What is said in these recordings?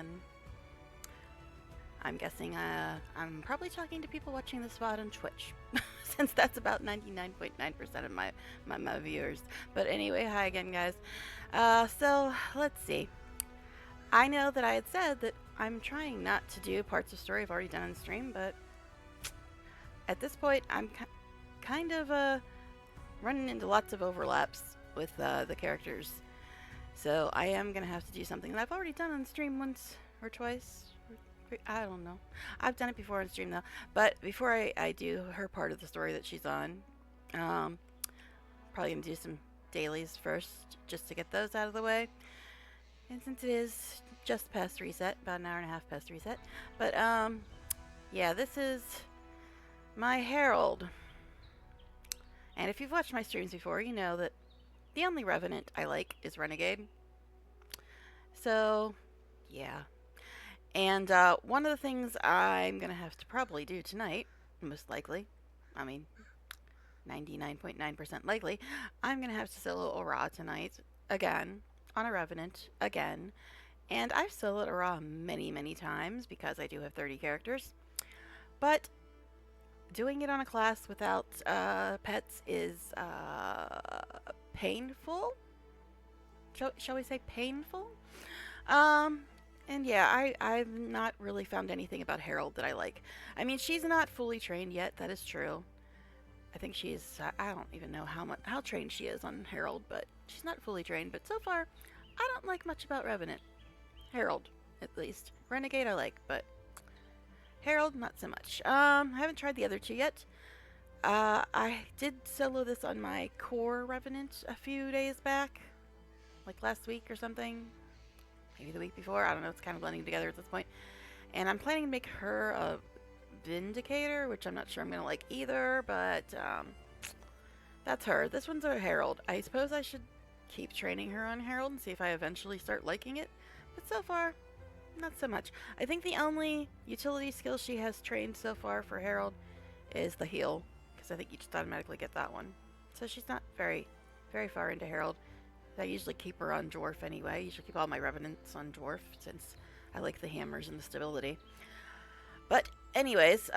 again. I'm guessing I'm probably talking to people watching this VOD on Twitch, since that's about 99.9% of my viewers. But anyway, hi again, guys. So let's see. I know that I had said that I'm trying not to do parts of story I've already done on stream, but at this point, I'm kind of running into lots of overlaps with the characters. So I am going to have to do something that I've already done on stream once or twice. I don't know. I've done it before on stream though. But before I do her part of the story that she's on, um, probably going to do some dailies first just to get those out of the way. And since it is just past reset, about an hour and a half past reset. But yeah, this is my Herald. And if you've watched my streams before, you know that the only Revenant I like is Renegade. So, yeah. And one of the things I'm going to have to probably do tonight, most likely, I mean, 99.9% likely, I'm going to have to solo a Ra tonight, again, on a Revenant, again. And I've soloed a Ra many, many times because I do have 30 characters. But doing it on a class without pets is painful. Shall we say painful? And yeah, I've not really found anything about Herald that I like. I mean, she's not fully trained yet, that is true. I think she's, I don't even know how trained she is on Herald, but she's not fully trained. But so far, I don't like much about Revenant. Herald, at least. Renegade I like, but Herald, not so much. I haven't tried the other two yet. I did solo this on my core Revenant a few days back, like last week or something. Maybe the week before. I don't know. It's kind of blending together at this point. And I'm planning to make her a Vindicator, which I'm not sure I'm going to like either, but that's her. This one's a Herald. I suppose I should keep training her on Herald and see if I eventually start liking it. But so far, not so much. I think the only utility skill she has trained so far for Herald is the heal, because I think you just automatically get that one. So she's not very, very far into Herald. I usually keep her on Dwarf anyway. I usually keep all my Revenants on Dwarf since I like the hammers and the stability. But anyways,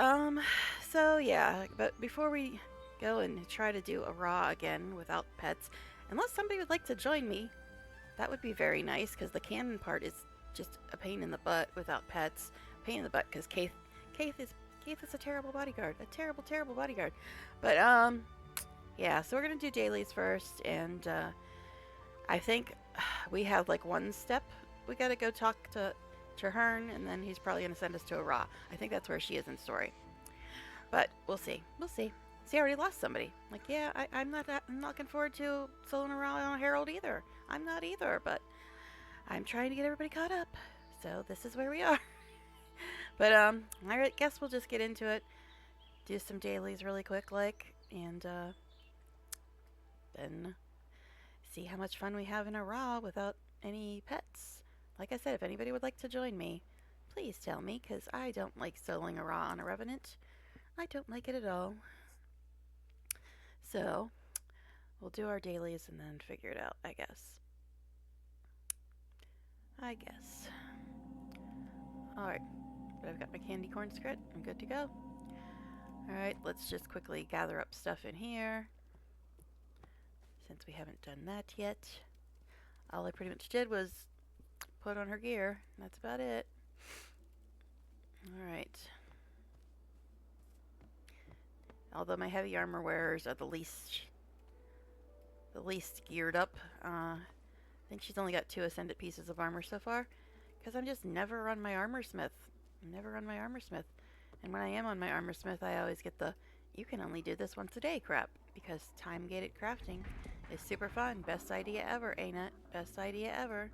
so yeah, but before we go and try to do a Raw again without pets, unless somebody would like to join me, that would be very nice, because the canon part is just a pain in the butt without pets. Pain in the butt because Keith is a terrible bodyguard. A terrible, terrible bodyguard. But yeah, so we're gonna do dailies first, and I think we have like one step. We gotta go talk to Hearn, and then he's probably gonna send us to a Ra. I think that's where she is in story. But we'll see. We'll see. See, I already lost somebody. Like, yeah, I'm not looking forward to soloing a Ra on Herald either. I'm not either, but I'm trying to get everybody caught up. So this is where we are. But I guess we'll just get into it. Do some dailies really quick, like, and then see how much fun we have in a Raw without any pets. Like I said, if anybody would like to join me, please tell me, because I don't like soloing a Raw on a Revenant. I don't like it at all. So, we'll do our dailies and then figure it out, I guess. Alright, but I've got my candy corn skirt. I'm good to go. Alright, let's just quickly gather up stuff in here, since we haven't done that yet. All I pretty much did was put on her gear. That's about it. Alright. Although my heavy armor wearers are the least geared up. I think she's only got 2 ascended pieces of armor so far, because I'm just never on my armor smith. And when I am on my armor smith, I always get the "you can only do this once a day" crap, because time gated crafting is super fun. Best idea ever, ain't it? Best idea ever.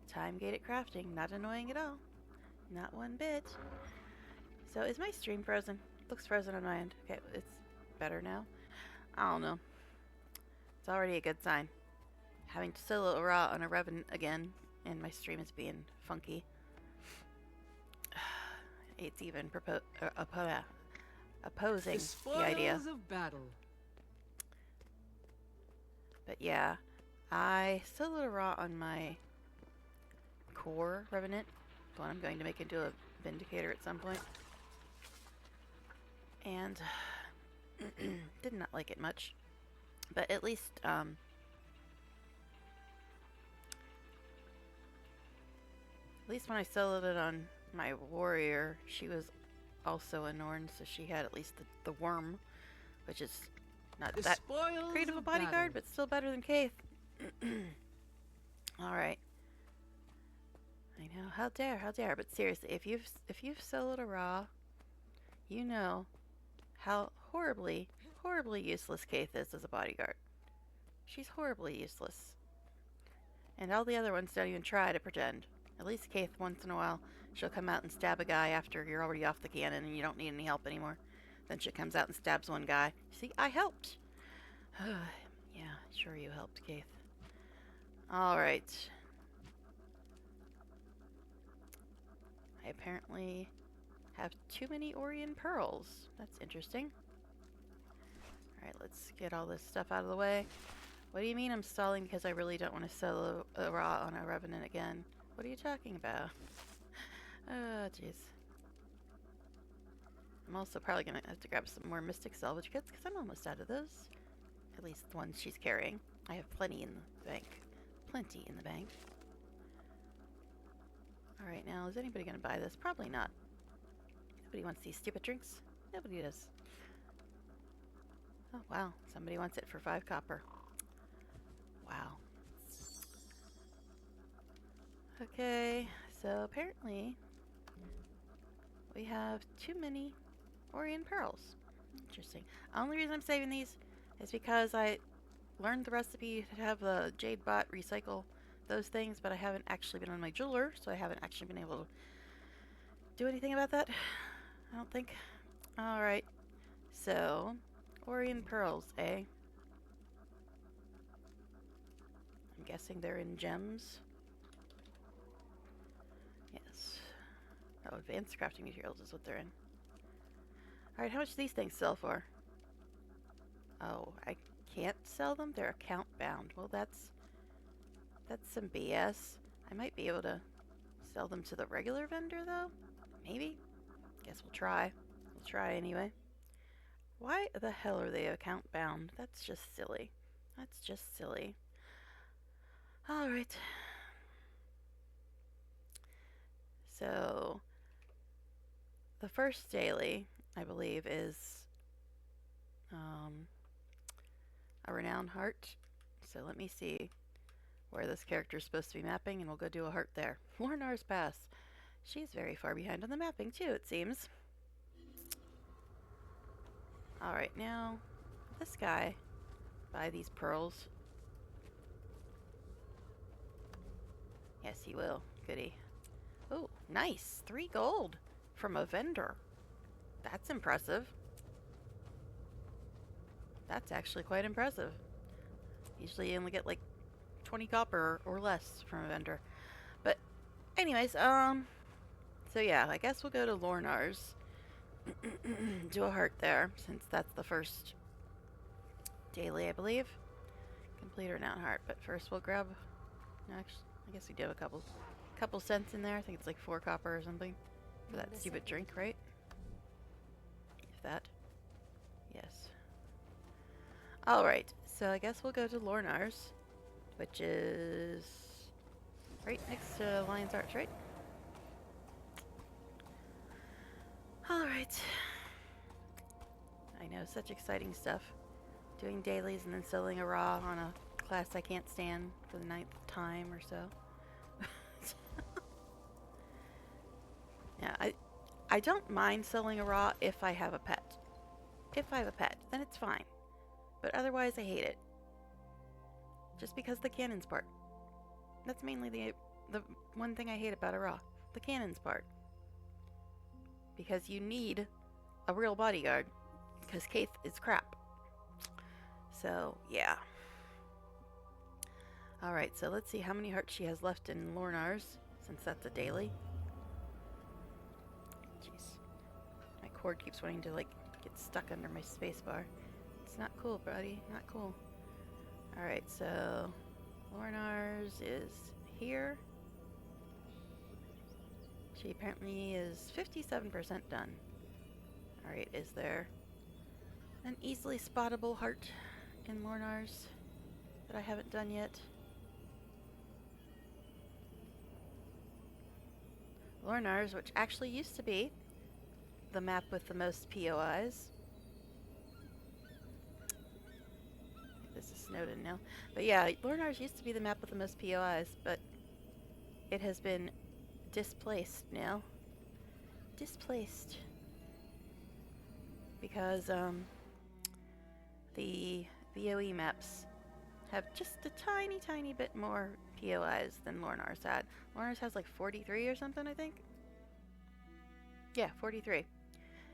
Time gated crafting, not annoying at all. Not one bit. So is my stream frozen? Looks frozen on my end. Okay, it's better now. I don't know. It's already a good sign. Having to solo a Raw on a Revenant again, and my stream is being funky. It's even opposing the idea. Of battle. But yeah, I soloed a Raw on my core Revenant The one I'm going to make into a Vindicator at some point. And did not like it much. But at least, when I soloed it on my warrior, she was also a Norn, so she had at least the worm, which is not that great of a bodyguard, but still better than Kaith. Alright. I know, how dare, but seriously, if you've soloed a Ra, you know how horribly useless Kaith is as a bodyguard. She's horribly useless. And all the other ones don't even try to pretend. At least Kaith, once in a while, she'll come out and stab a guy after you're already off the cannon and you don't need any help anymore. Then she comes out and stabs one guy. See, I helped. Yeah, sure you helped, Kaith. Alright. I apparently have too many Orion Pearls. That's interesting. Alright, let's get all this stuff out of the way. What do you mean I'm stalling because I really don't want to solo a Ra on a Revenant again? What are you talking about? Oh, jeez. I'm also probably going to have to grab some more Mystic Salvage kits because I'm almost out of those. At least the ones she's carrying. I have plenty in the bank. Plenty in the bank. Alright, now, is anybody going to buy this? Probably not. Nobody wants these stupid drinks. Nobody does. Oh, wow. Somebody wants it for 5 copper. Wow. Okay, so apparently we have too many Orion Pearls. Interesting. The only reason I'm saving these is because I learned the recipe to have the Jade Bot recycle those things, but I haven't actually been on my jeweler, so I haven't actually been able to do anything about that. I don't think. Alright, so Orion Pearls, eh? I'm guessing they're in gems. Yes. Oh, advanced crafting materials is what they're in. Alright, how much do these things sell for? Oh, I can't sell them? They're account bound. Well, that's some BS. I might be able to sell them to the regular vendor, though? Maybe? Guess we'll try. We'll try anyway. Why the hell are they account bound? That's just silly. That's just silly. Alright. So, the first daily, I believe, is a renowned heart. So let me see where this character is supposed to be mapping, and we'll go do a heart there. Lornar's Pass. She's very far behind on the mapping, too, it seems. Alright, now, this guy, buy these pearls. Yes, he will. Goody. Oh, nice. 3 gold from a vendor. That's impressive. That's actually quite impressive. Usually you only get like 20 copper or less from a vendor. But anyways, so yeah, I guess we'll go to Lornar's. Do a heart there, since that's the first daily, I believe. Complete renowned heart, but first we'll grab, no, actually, I guess we do have a couple cents in there. I think it's like 4 copper or something for that stupid drink, right? If that. Yes. Alright, so I guess we'll go to Lornar's, which is right next to Lion's Arch, right? Alright. I know, such exciting stuff. Doing dailies and then selling a Ra on a class I can't stand for the 9th time or so. Yeah, I don't mind selling a Ra if I have a pet. If I have a pet, then it's fine. But otherwise, I hate it. Just because the cannons part. That's mainly the one thing I hate about a Ra. The cannons part. Because you need a real bodyguard. Because Kaith is crap. So, yeah. Alright, so let's see how many hearts she has left in Lornar's, since that's a daily. Jeez. My cord keeps wanting to, like, get stuck under my spacebar. It's not cool, buddy. Not cool. Alright, so Lornar's is here. She apparently is 57% done. Alright, is there an easily spottable heart in Lornar's that I haven't done yet? Lornar's, which actually used to be the map with the most POIs. This is Snowden now. But yeah, Lornar's used to be the map with the most POIs, but it has been displaced now. Displaced. Because, the VOE maps have just a tiny, tiny bit more POIs than Lornar's had. Lornar's has like 43 or something, I think. Yeah, 43.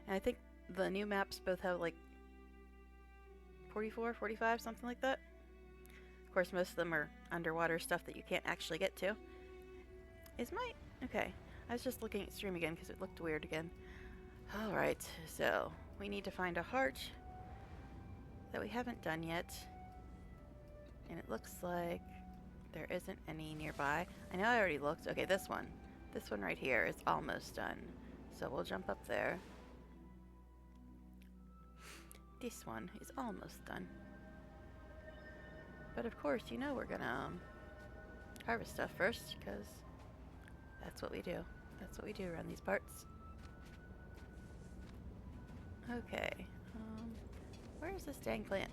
And I think the new maps both have like 44, 45, something like that. Of course, most of them are underwater stuff that you can't actually get to. Okay, I was just looking at stream again because it looked weird again. Alright, so we need to find a heart that we haven't done yet. And it looks like there isn't any nearby. I know I already looked. Okay, this one. This one right here is almost done. So we'll jump up there. This one is almost done. But of course, you know we're gonna harvest stuff first, because that's what we do. That's what we do around these parts. Okay. Where is this dang plant?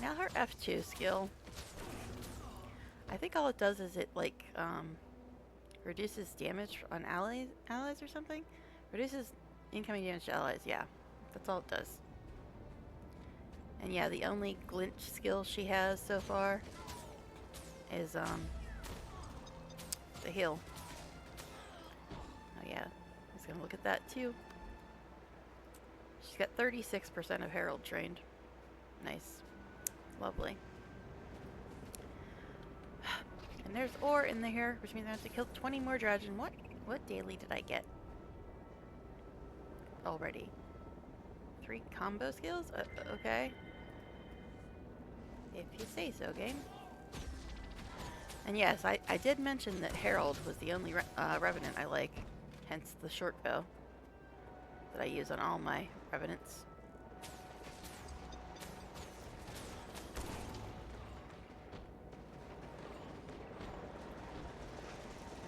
Now her F2 skill, I think all it does is it like reduces damage on allies or something. Reduces incoming damage to allies. Yeah, that's all it does. And yeah, the only glitch skill she has so far is the heal. Oh yeah, I was gonna look at that too. She's got 36% of Herald trained. Nice. Lovely. And there's ore in here, which means I have to kill 20 more Dragon. What daily did I get? Already. 3 combo skills? Okay. If you say so, game. And yes, I did mention that Herald was the only Revenant I like. Hence the short bow that I use on all my Revenants.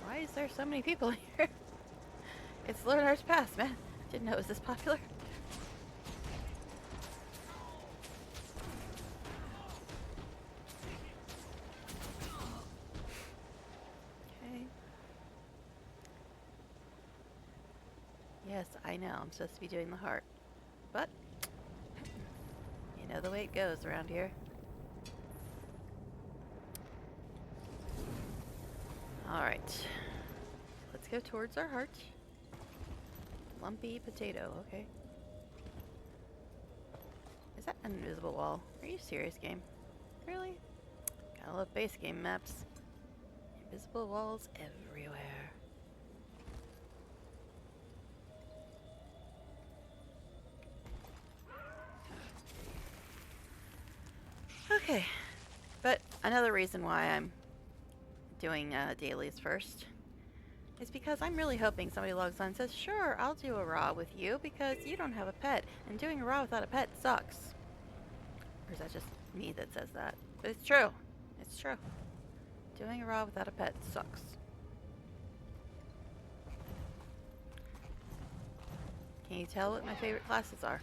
Why is there so many people here? It's Lornar's Pass, man. Didn't know it was this popular. Okay. Yes, I know. I'm supposed to be doing the heart. But, you know the way it goes around here. Alright. Let's go towards our heart. Lumpy potato, okay. Is that an invisible wall? Are you serious, game? Really? Gotta love base game maps. Invisible walls everywhere. Okay. But another reason why I'm doing dailies first is because I'm really hoping somebody logs on and says, sure, I'll do a raw with you because you don't have a pet, and doing a raw without a pet sucks. Or is that just me that says that? But it's true. It's true. Doing a raw without a pet sucks. Can you tell what my favorite classes are?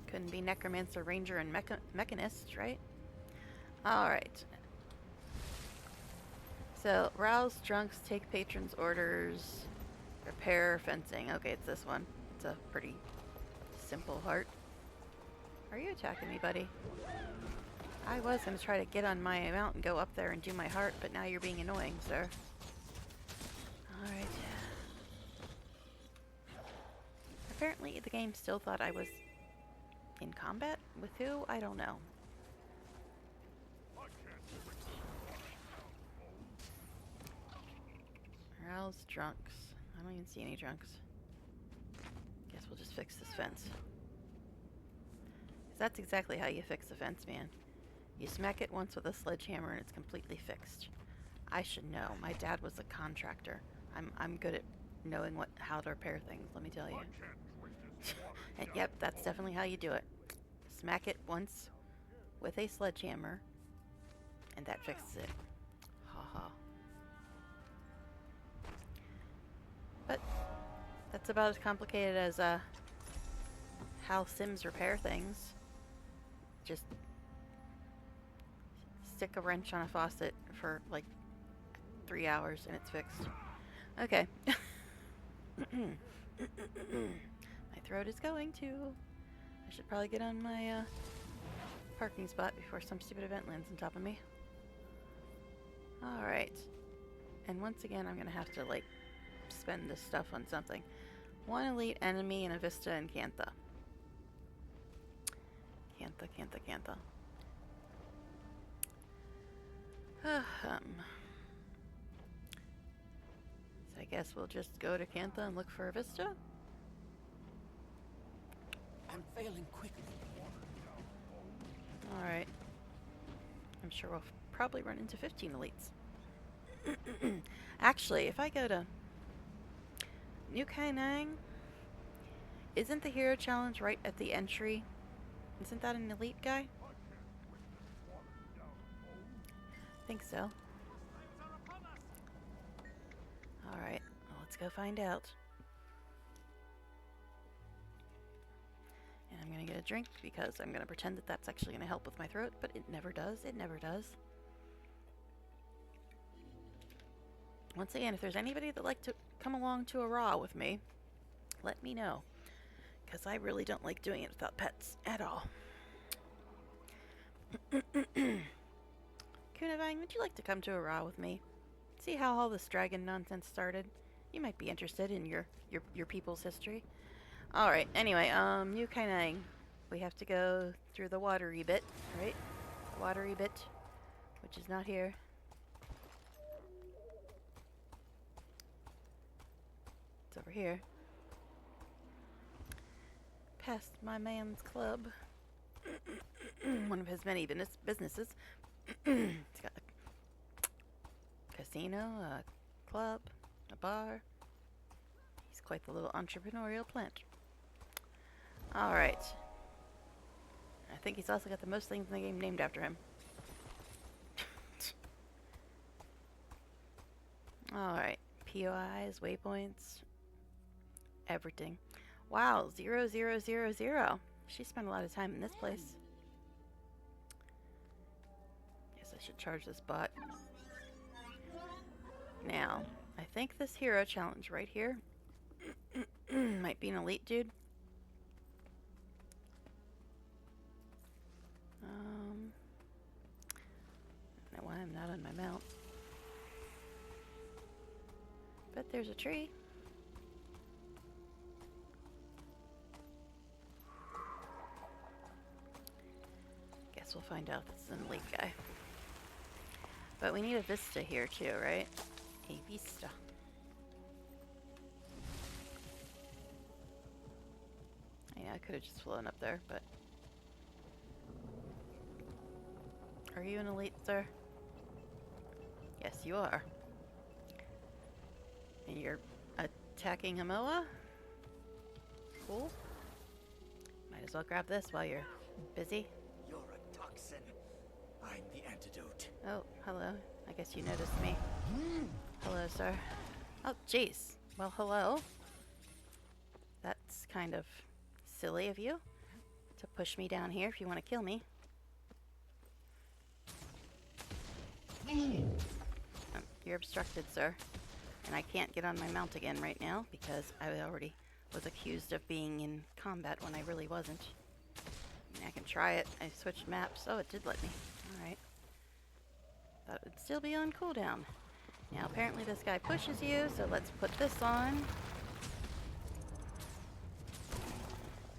Couldn't be Necromancer, Ranger, and Mechanist, right? Alright. So, rouse drunks, take patrons' orders, repair fencing. Okay, it's this one. It's a pretty simple heart. Are you attacking me, buddy? I was going to try to get on my mount and go up there and do my heart, but now you're being annoying, sir. Alright. Apparently, the game still thought I was in combat? With who? I don't know. Rouse drunks. I don't even see any drunks. Guess we'll just fix this fence. that's exactly how you fix a fence, man. You smack it once with a sledgehammer and it's completely fixed. I should know. My dad was a contractor. I'm good at knowing how to repair things, let me tell you. And yep, that's definitely how you do it. Smack it once with a sledgehammer and that fixes it. Haha. But that's about as complicated as how Sims repair things. Just stick a wrench on a faucet for like 3 hours and it's fixed. Okay. My throat is going to. I should probably get on my parking spot before some stupid event lands on top of me. Alright. And once again, I'm going to have to, like, spend this stuff on something. One elite enemy and a Vista and Cantha. Cantha. So I guess we'll just go to Cantha and look for a Vista. I'm failing quickly. Alright. I'm sure we'll probably run into 15 elites. Actually, if I go to New Kainang, isn't the hero challenge right at the entry? Isn't that an elite guy? I think so. Alright, well, let's go find out. And I'm gonna get a drink because I'm gonna pretend that that's actually gonna help with my throat, but it never does. It never does. Once again, if there's anybody that'd like to come along to a raw with me, let me know. Because I really don't like doing it without pets at all. Kunavang, would you like to come to a raw with me? See how all this dragon nonsense started? You might be interested in your people's history. Alright, anyway, New Kainang. We have to go through the watery bit, right? Watery bit, which is not here. It's over here. Past my man's club. One of his many businesses. It's got a casino, a club, a bar. He's quite the little entrepreneurial plant. Alright. I think he's also got the most things in the game named after him. Alright. POIs, waypoints, everything. Wow, 0, 0, 0, 0. She spent a lot of time in this place. Guess I should charge this bot. Now, I think this hero challenge right here might be an elite dude. I don't know why I'm not on my mount. But there's a tree. Guess we'll find out this is an elite guy. But we need a Vista here too, right? A Vista. Yeah, I could have just flown up there, but... Are you an elite, sir? Yes, you are. And you're attacking Hamoa? Cool. Might as well grab this while you're busy. You're a toxin. I'm the antidote. Oh, hello. I guess you noticed me. Hello, sir. Oh, jeez. Well, hello. That's kind of silly of you to push me down here if you want to kill me. You're obstructed, sir. And I can't get on my mount again right now because I already was accused of being in combat when I really wasn't. I mean, I can try it. I switched maps. Oh, it did let me. Alright. Thought it would still be on cooldown. Now, apparently this guy pushes you, so let's put this on.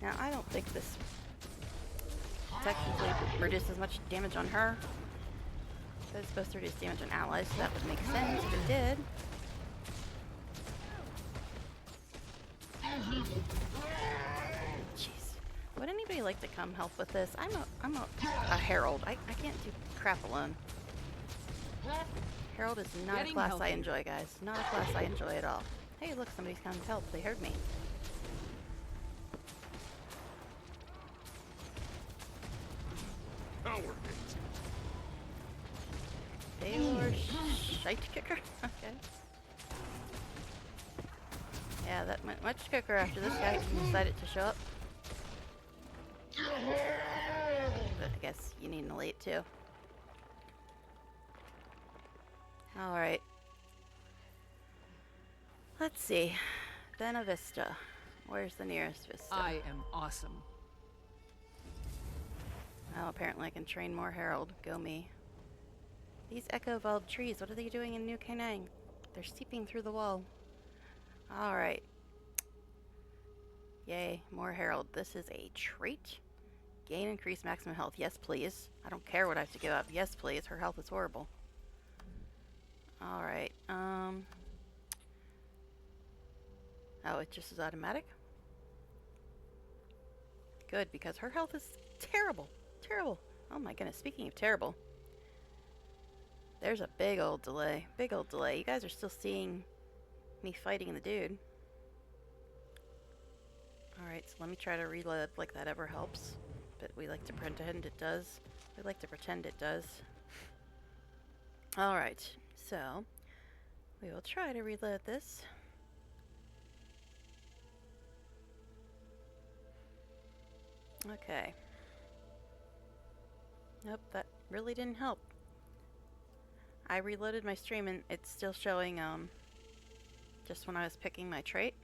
Now, I don't think this technically reduces much damage on her. But it's supposed to reduce damage on allies, so that would make sense if it did. Jeez. would anybody like to come help with this? I'm a herald. I can't do crap alone. Herald is not a class I enjoy, guys. Not a class I enjoy at all. Hey, look, somebody's come to help. They heard me. They were shite kicker? Okay. Yeah, that went much quicker after this guy decided to show up. But I guess you need an elite too. Alright. Let's see. Then a Vista. Where's the nearest Vista? I am awesome. Oh, apparently I can train more Herald. Go me. These echo-evolved trees, what are they doing in New Canaan? They're seeping through the wall. Alright. Yay, more Herald. This is a trait. Gain increased maximum health. Yes, please. I don't care what I have to give up. Yes, please. Her health is horrible. Alright, oh, it just is automatic? Good, because her health is terrible. Terrible. Oh my goodness, speaking of terrible. There's a big old delay. Big old delay. You guys are still seeing me fighting the dude. Alright, so let me try to reload like that ever helps. But we like to pretend it does. We like to pretend it does. Alright, so we will try to reload this. Okay. Nope, that really didn't help. I reloaded my stream and it's still showing just when I was picking my trait.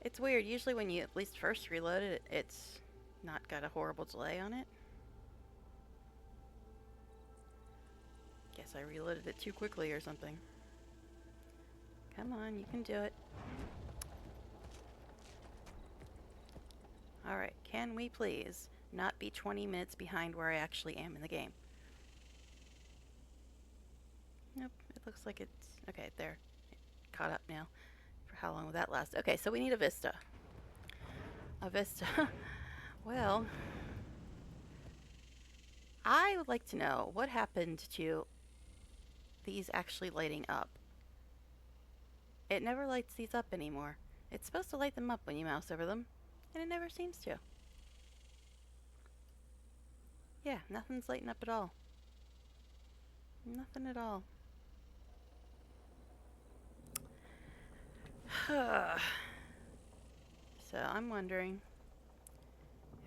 It's weird. Usually when you at least first reload it, it's not got a horrible delay on it. Guess I reloaded it too quickly or something. Come on, you can do it. Alright, can we please not be 20 minutes behind where I actually am in the game? Nope, it looks like it's... okay, there. Caught up now. For how long will that last? Okay, so we need a Vista. A Vista. Well, I would like to know what happened to these actually lighting up. It never lights these up anymore. It's supposed to light them up when you mouse over them, and it never seems to. Yeah, nothing's lighting up at all. Nothing at all. So I'm wondering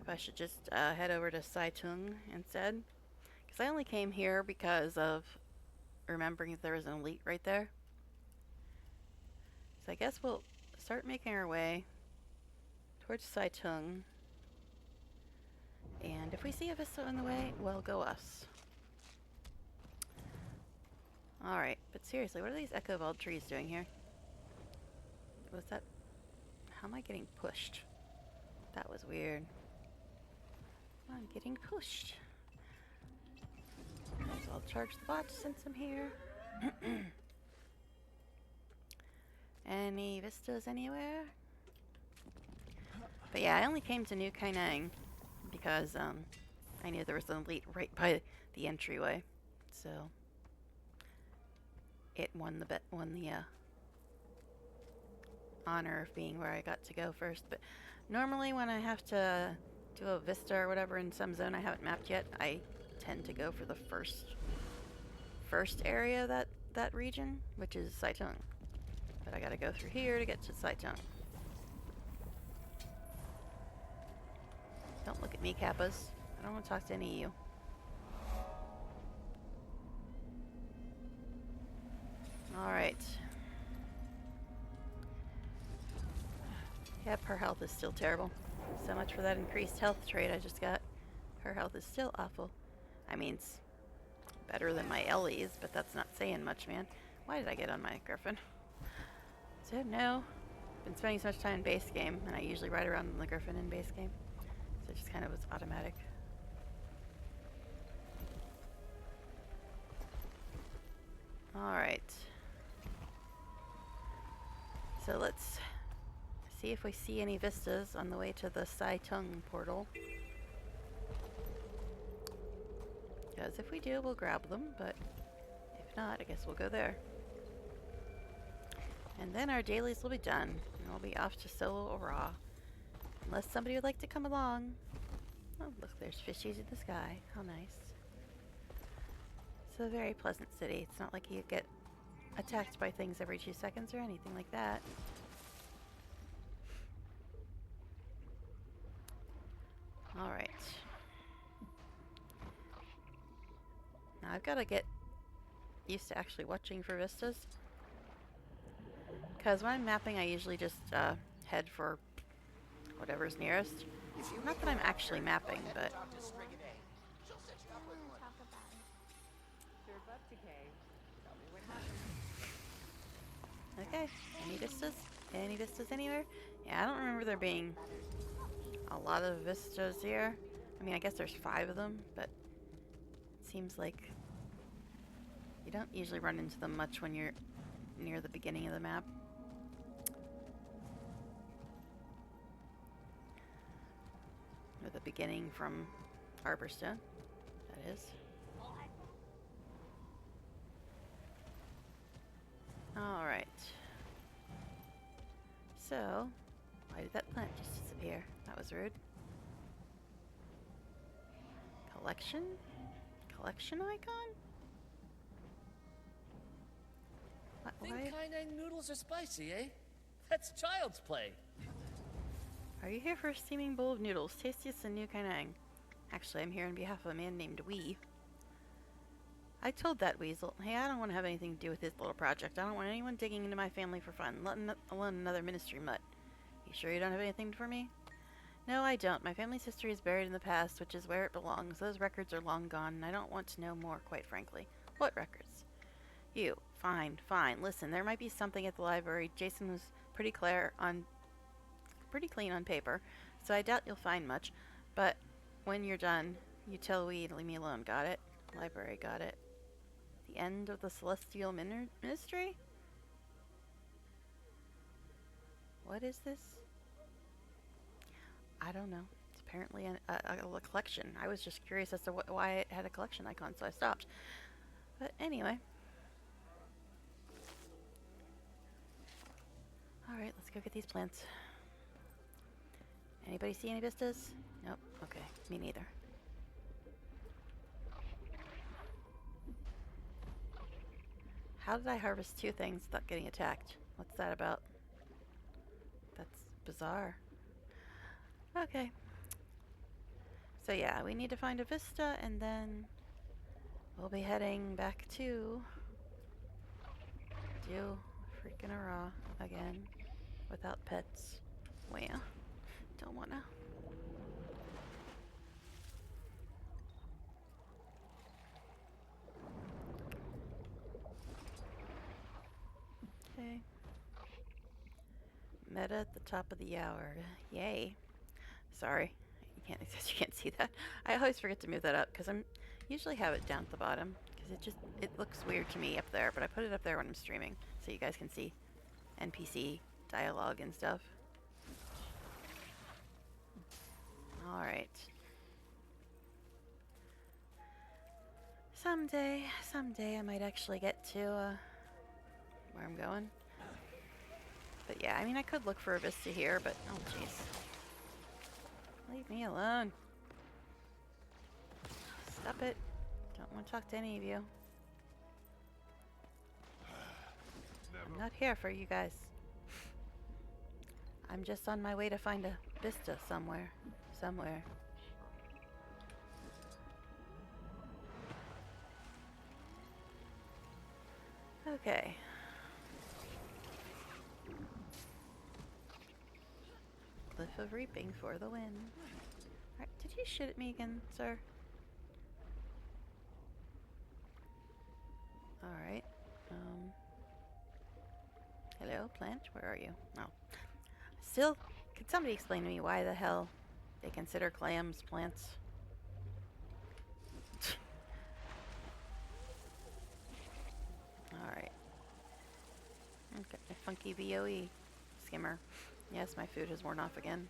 if I should just head over to Saitung instead. Because I only came here because of remembering that there was an elite right there. So I guess we'll start making our way towards Saitung. And if we see a Vista on the way, well, go us. Alright, but seriously, what are these echo-evolved trees doing here? Was that... how am I getting pushed? That was weird. I'm getting pushed. So I'll charge the bot since I'm here. Any vistas anywhere? But yeah, I only came to New Kainang because I knew there was an elite right by the entryway. So it won the honor of being where I got to go first. But normally when I have to do a vista or whatever in some zone I haven't mapped yet, I tend to go for the first area that region, which is Saitung. But I gotta go through here to get to Saitung. Don't look at me, Kappas. I don't want to talk to any of you. Alright. Yep, her health is still terrible. So much for that increased health trait I just got. Her health is still awful. I mean, it's better than my Ellie's, but that's not saying much, man. Why did I get on my Griffin? So, no. Been spending so much time in base game, and I usually ride around on the Griffin in base game. So it just kind of was automatic. Alright. So let's see if we see any vistas on the way to the Sai Tung portal. Because if we do, we'll grab them, but if not, I guess we'll go there. And then our dailies will be done, and we'll be off to Solo Aura. Unless somebody would like to come along. Oh, look, there's fishies in the sky. How nice. It's a very pleasant city. It's not like you get attacked by things every 2 seconds or anything like that. Alright. Now I've got to get used to actually watching for vistas. Because when I'm mapping, I usually just head for whatever's nearest. Not that I'm actually mapping, but... Okay, any vistas? Any vistas anywhere? Yeah, I don't remember there being a lot of vistas here. I mean, I guess there's 5 of them, but it seems like you don't usually run into them much when you're near the beginning of the map. Or the beginning from Harborstone, that is. Alright. So, why did that plant just disappear? That was rude. Collection? Collection icon? Think Kainang noodles are spicy, eh? That's child's play. Are you here for a steaming bowl of noodles? Tastiest in New Kainang. Actually, I'm here on behalf of a man named Wee. I told that weasel, hey, I don't want to have anything to do with this little project. I don't want anyone digging into my family for fun, let alone another ministry mutt. You sure you don't have anything for me? No, I don't. My family's history is buried in the past, which is where it belongs. Those records are long gone, and I don't want to know more, quite frankly. What records? You. Fine, fine. Listen, there might be something at the library. Jason was pretty clean on paper, so I doubt you'll find much. But when you're done, you tell Wee to leave me alone. Got it? Library, got it. The end of the Celestial Ministry? What is this? I don't know. It's apparently a collection. I was just curious as to why it had a collection icon, so I stopped. But anyway. Alright, let's go get these plants. Anybody see any vistas? Nope. Okay, me neither. How did I harvest 2 things without getting attacked? What's that about? That's bizarre. Okay. So yeah, we need to find a vista, and then we'll be heading back to do freaking Aura again without pets. Well, don't wanna. Okay. Meta at the top of the hour. Yay. Sorry. You can't see that. I always forget to move that up because I'm usually have it down at the bottom because it looks weird to me up there, but I put it up there when I'm streaming so you guys can see NPC dialogue and stuff. Alright. Someday I might actually get to where I'm going. But yeah, I mean, I could look for a vista here, but oh jeez. Leave me alone. Stop it. Don't want to talk to any of you. I'm not here for you guys. I'm just on my way to find a vista somewhere. Somewhere. Okay. Cliff of Reaping for the win. Alright, did you shoot at me again, sir? Alright. Hello, plant? Where are you? Oh. Still, could somebody explain to me why the hell they consider clams plants? Alright. Okay, a funky VOE skimmer. Yes, my food has worn off again.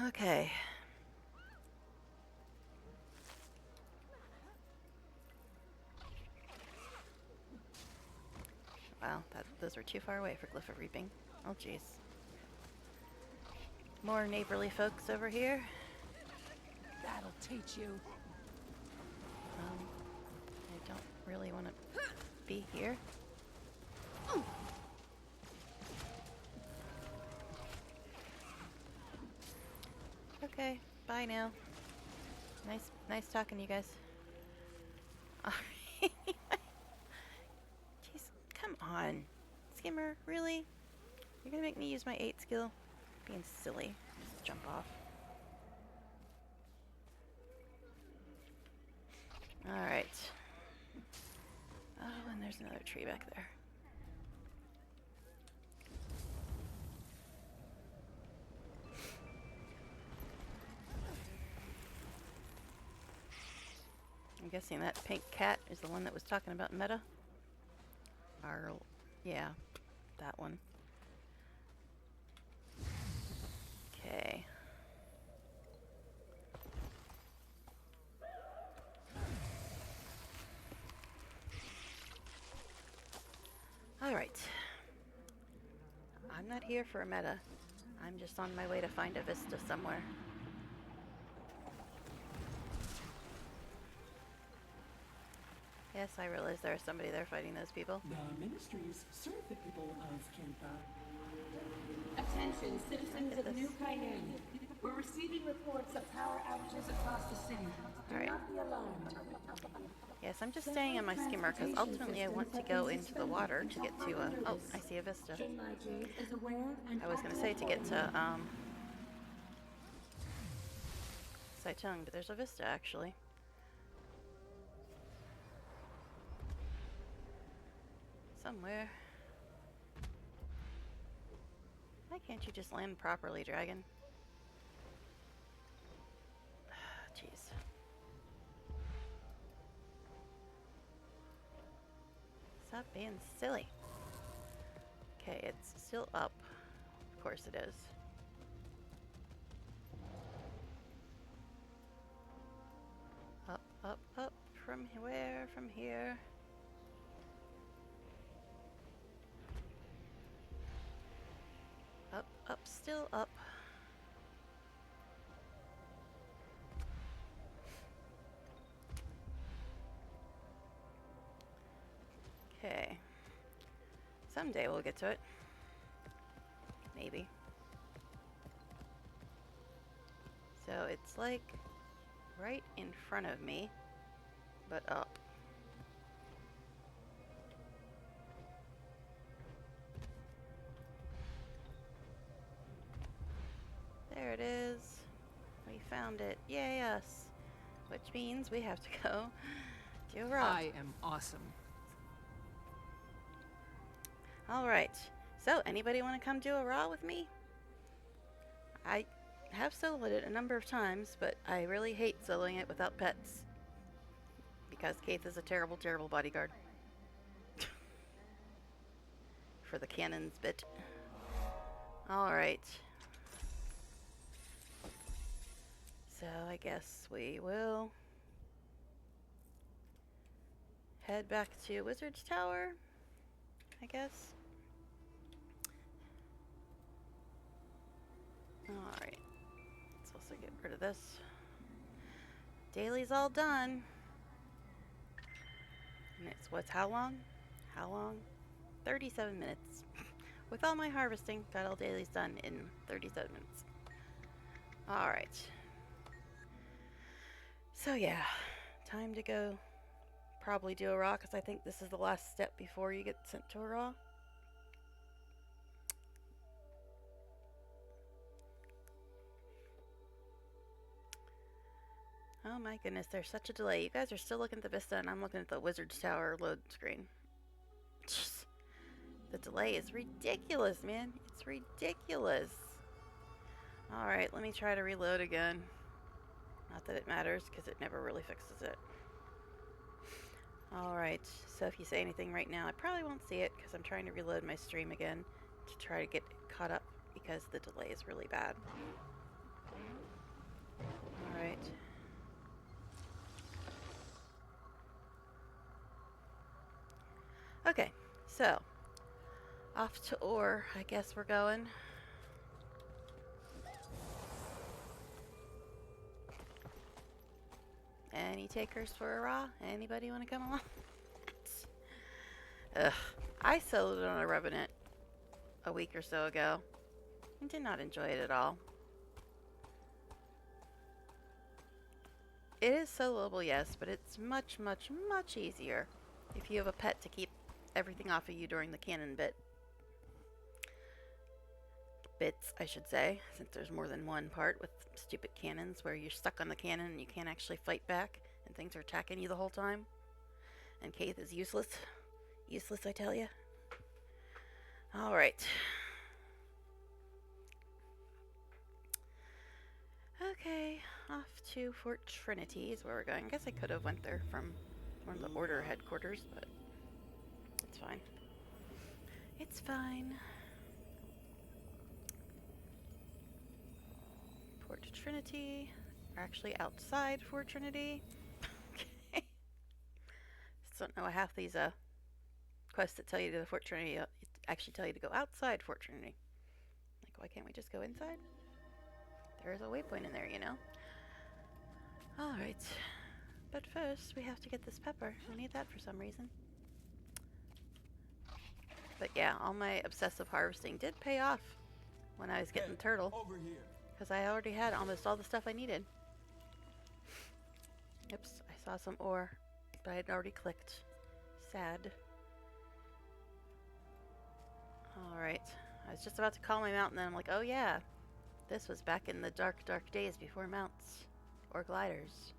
Okay. Wow, those were too far away for Glyph of Reaping. Oh, jeez. More neighborly folks over here. That'll teach you. I don't really want to be here. Okay, bye now. Nice talking to you guys. Jeez, come on. Skimmer, really? You're gonna make me use my 8 skill? Being silly. Just jump off. Alright. Oh, and there's another tree back there. I'm guessing that pink cat is the one that was talking about meta. Or, yeah, that one. Okay. Alright. I'm not here for a meta. I'm just on my way to find a vista somewhere. Yes, I realize there's somebody there fighting those people. The ministries serve the people of Kentha. Attention, citizens of New Kynan. We're receiving reports of power outages across the city. Do Alright. not be alarmed. Yes, I'm just staying on my skimmer because ultimately I want to go into the water to get to oh, I see a vista. is aware and I was going to say to get to, Saitung, but there's a vista actually. Somewhere. Why can't you just land properly, dragon? Jeez. Stop being silly. Okay, it's still up. Of course it is. Up, up, up. From where? From here. Up, up, still up. Okay. Someday we'll get to it. Maybe. So it's like right in front of me, but up. There it is. We found it. Yay us. Which means we have to go do a rock. I am awesome. Alright. So, anybody want to come do a raw with me? I have soloed it a number of times, but I really hate soloing it without pets. Because Keith is a terrible, terrible bodyguard. For the cannons bit. Alright. So I guess we will head back to Wizard's Tower, I guess. Alright. Let's also get rid of this. Daily's all done. And it's what's how long? How long? 37 minutes. With all my harvesting, got all dailies done in 37 minutes. Alright. So yeah, time to go probably do a raw, because I think this is the last step before you get sent to a raw. Oh my goodness, there's such a delay. You guys are still looking at the Vista and I'm looking at the Wizard's Tower load screen. Jeez. The delay is ridiculous, man. It's ridiculous. Alright, let me try to reload again. Not that it matters, because it never really fixes it. Alright, so if you say anything right now, I probably won't see it because I'm trying to reload my stream again to try to get caught up because the delay is really bad. Alright. Okay, so off to Ore, I guess we're going. Any takers for a raw? Anybody want to come along? Ugh. I soloed on a Revenant a week or so ago and did not enjoy it at all. It is soloable, yes, but it's much, much, much easier if you have a pet to keep everything off of you during the cannon bits, I should say, since there's more than one part with stupid cannons where you're stuck on the cannon and you can't actually fight back and things are attacking you the whole time. And Kaith is useless. Useless, I tell you. Alright. Okay, off to Fort Trinity is where we're going. I guess I could have went there from one of the Order headquarters, but it's fine. It's fine. Fort Trinity. We're actually outside Fort Trinity. Okay. Just don't know half these quests that tell you to the Fort Trinity actually tell you to go outside Fort Trinity. Like, why can't we just go inside? There is a waypoint in there, you know. Alright. But first, we have to get this pepper. We need that for some reason. But yeah, all my obsessive harvesting did pay off when I was getting turtle. Over here. Because I already had almost all the stuff I needed. Oops, I saw some ore, but I had already clicked. Sad. Alright, I was just about to call my mount and then I'm like, oh yeah, this was back in the dark, dark days before mounts or gliders.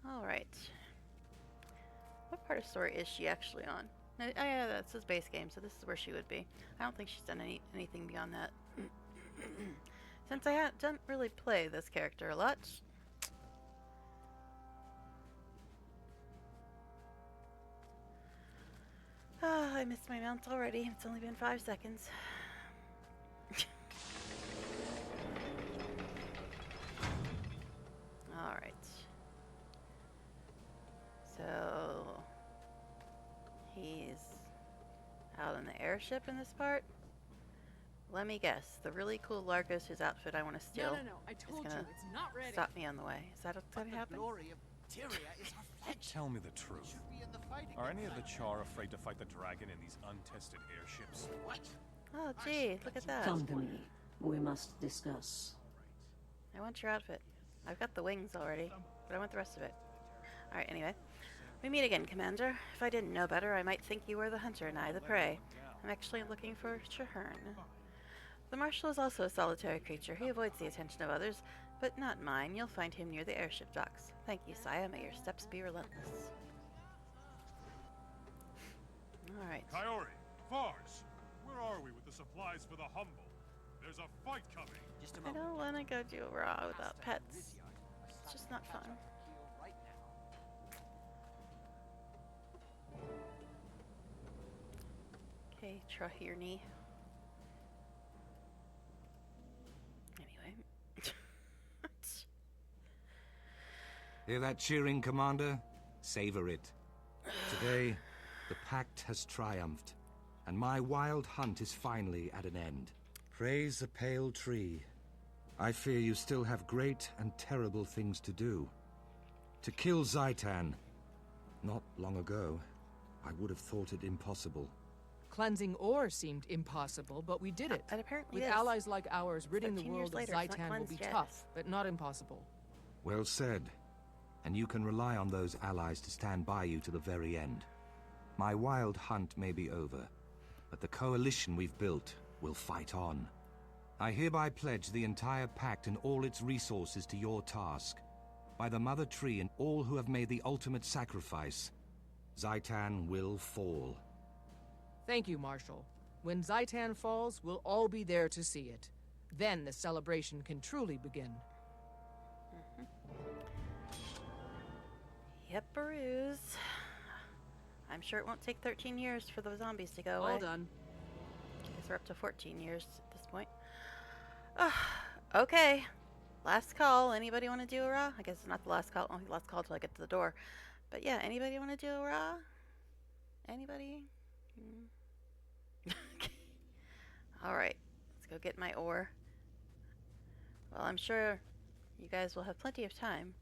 Alright. What part of story is she actually on? Oh yeah, that's his base game, so this is where she would be. I don't think she's done anything beyond that. Since I don't really play this character a lot. Ah, I missed my mount already. It's only been 5 seconds. Alright. So he's out in the airship in this part. Let me guess. The really cool Largos whose outfit I want to steal No, I told you, it's not ready. stop me on the way. Is that what's going to happen? Glory of Tyria is her flagship. Tell me the truth. Should be in the fight Are against any of the that. Char afraid to fight the dragon in these untested airships? What? Oh, gee, look at that. Come to me. We must discuss. I want your outfit. I've got the wings already, but I want the rest of it. Alright, anyway. We meet again, Commander. If I didn't know better, I might think you were the hunter and I the prey. I'm actually looking for Traherne. The Marshal is also a solitary creature. He avoids the attention of others, but not mine. You'll find him near the airship docks. Thank you, Saya. May your steps be relentless. Alright. Coyote, Fars, where are we with the supplies for the humble? There's a fight coming. Just a I moment. don't want to go do raw without pets. It's just not fun. Right now. Okay, Traherne. Anyway. Hear that cheering, Commander? Savor it. Today, the Pact has triumphed, and my wild hunt is finally at an end. Praise the pale tree. I fear you still have great and terrible things to do. To kill Zaitan. Not long ago, I would have thought it impossible. Cleansing ore seemed impossible, but we did it. And apparently With it is. allies like ours, ridding the 13 world years of later, it's not Zaitan will be cleansed yet. tough, but not impossible. Well said. And you can rely on those allies to stand by you to the very end. My wild hunt may be over, but the coalition we've built will fight on. I hereby pledge the entire Pact and all its resources to your task. By the Mother Tree and all who have made the ultimate sacrifice, Zaitan will fall. Thank you, Marshal. When Zaitan falls, we'll all be there to see it. Then the celebration can truly begin. Yep, Barooz. I'm sure it won't take 13 years for the zombies to go away. All done. I guess we're up to 14 years at this point. Okay. Last call. Anybody want to do a raw? I guess it's not the last call. Only last call till I get to the door. But yeah, anybody want to do a raw? Anybody? Alright. Let's go get my ore. Well, I'm sure you guys will have plenty of time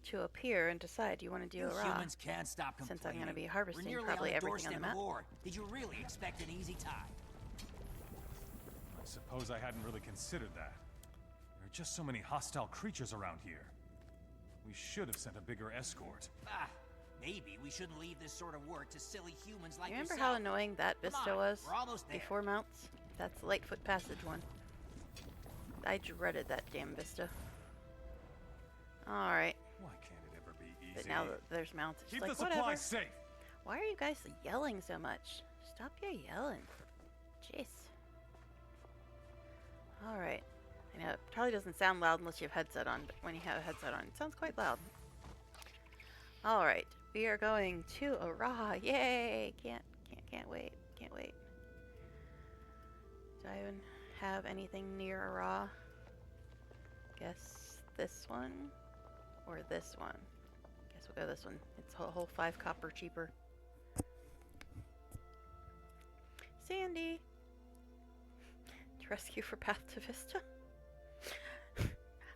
to appear and decide you want to do You a raw. humans can't stop complaining. Since I'm going to be We're harvesting nearly probably on the everything on the doorstep map. of ore. Did you really expect an easy time? I suppose I hadn't really considered that. There are just so many hostile creatures around here. We should have sent a bigger escort. Ah, maybe we shouldn't leave this sort of work to silly humans like You remember yourself. how annoying that Come vista on, was we're almost there. before mounts? That's the Lightfoot Passage one. I dreaded that damn vista. Alright, Why can't it ever be easy? but now that there's mounts, it's Keep like, the supplies whatever. safe. Why are you guys yelling so much? Stop your yelling. Jeez. Alright. I know, it probably doesn't sound loud unless you have headset on, but when you have a headset on, it sounds quite loud. Alright, we are going to a raw. Yay! Can't wait. Can't wait. Do I even have anything near a raw? Guess this one or this one. Guess we'll go this one. It's a whole 5 copper cheaper. Sandy! To rescue for Path to Vista?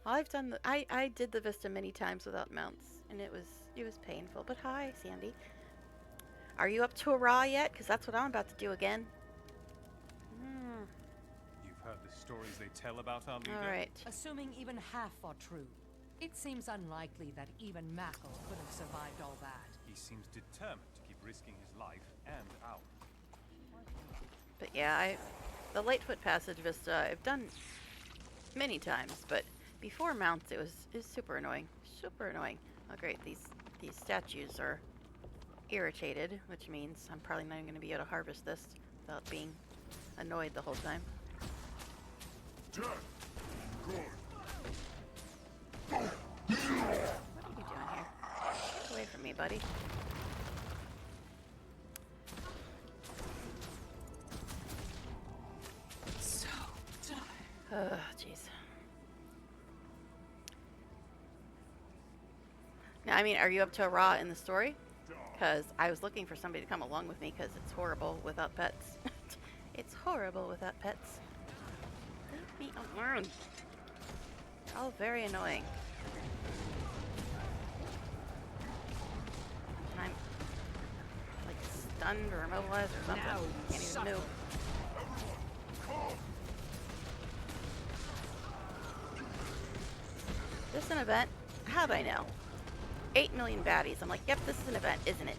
I've done the I did the Vista many times without mounts, and it was painful. But hi, Sandy. Are you up to a raw yet? Because that's what I'm about to do again. You've heard the stories they tell about our leader? Alright. Assuming even half are true, it seems unlikely that even Mackle could have survived all that. He seems determined to keep risking his life and ours. But yeah, the Lightfoot Passage Vista I've done many times, but before mounts it was super annoying. Super annoying. Oh great, these statues are irritated, which means I'm probably not even going to be able to harvest this without being annoyed the whole time. Dead. Good. What are you doing here? Get away from me, buddy. So tired. Oh, jeez. Now, I mean, are you up to a raw in the story? Because I was looking for somebody to come along with me because it's horrible without pets. It's horrible without pets. Leave me alone. They're all very annoying. And I'm like stunned or immobilized or something. Now Can't even move. This is an event? How'd I know? 8 million baddies. I'm like, yep, this is an event, isn't it?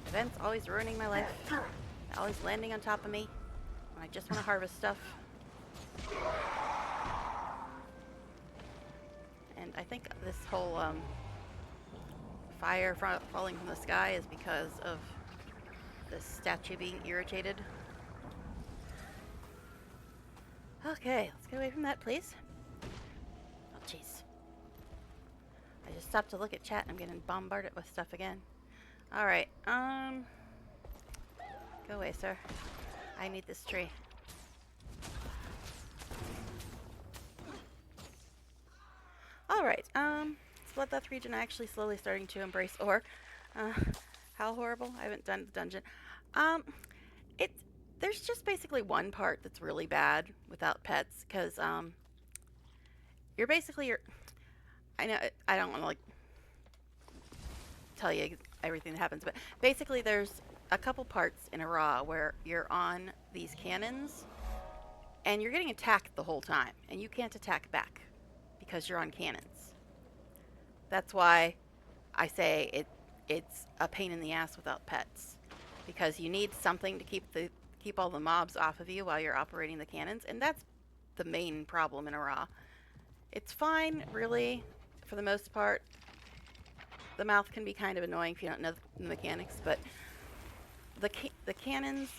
Events always ruining my life. Always landing on top of me when I just want to harvest stuff. And I think this whole fire falling from the sky is because of the statue being irritated. Okay, let's get away from that, please. Oh, jeez. I just stopped to look at chat and I'm getting bombarded with stuff again. Alright, go away, sir. I need this tree. Alright, Bloodbath region actually slowly starting to embrace ore. How horrible. I haven't done the dungeon. There's just basically one part that's really bad without pets, because, you're basically, I know, I don't want to, like, tell you everything that happens, but basically there's a couple parts in a raw where you're on these cannons, and you're getting attacked the whole time, and you can't attack back, because you're on cannons. That's why I say it's a pain in the ass without pets, because you need something to keep all the mobs off of you while you're operating the cannons, and that's the main problem in a raw. It's fine, really, for the most part. The mouth can be kind of annoying if you don't know the mechanics, but the cannons,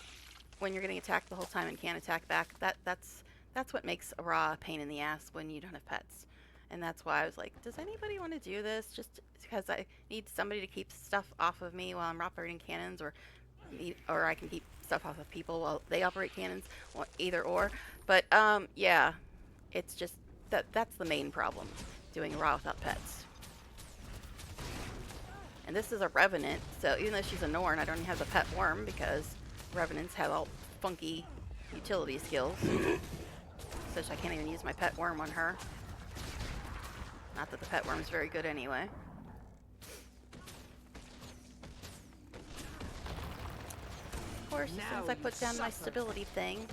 when you're getting attacked the whole time and can't attack back, that's what makes a raw a pain in the ass when you don't have pets. And that's why I was like, does anybody want to do this? Just because I need somebody to keep stuff off of me while I'm operating cannons, or I can keep stuff off of people while they operate cannons, or either or. But yeah, it's just that's the main problem, doing raw without pets. And this is a revenant, so even though she's a Norn, I don't even have the pet worm because revenants have all funky utility skills. Such I can't even use my pet worm on her. Not that the pet worm is very good anyway. Of course, as soon as I put down my stability thing,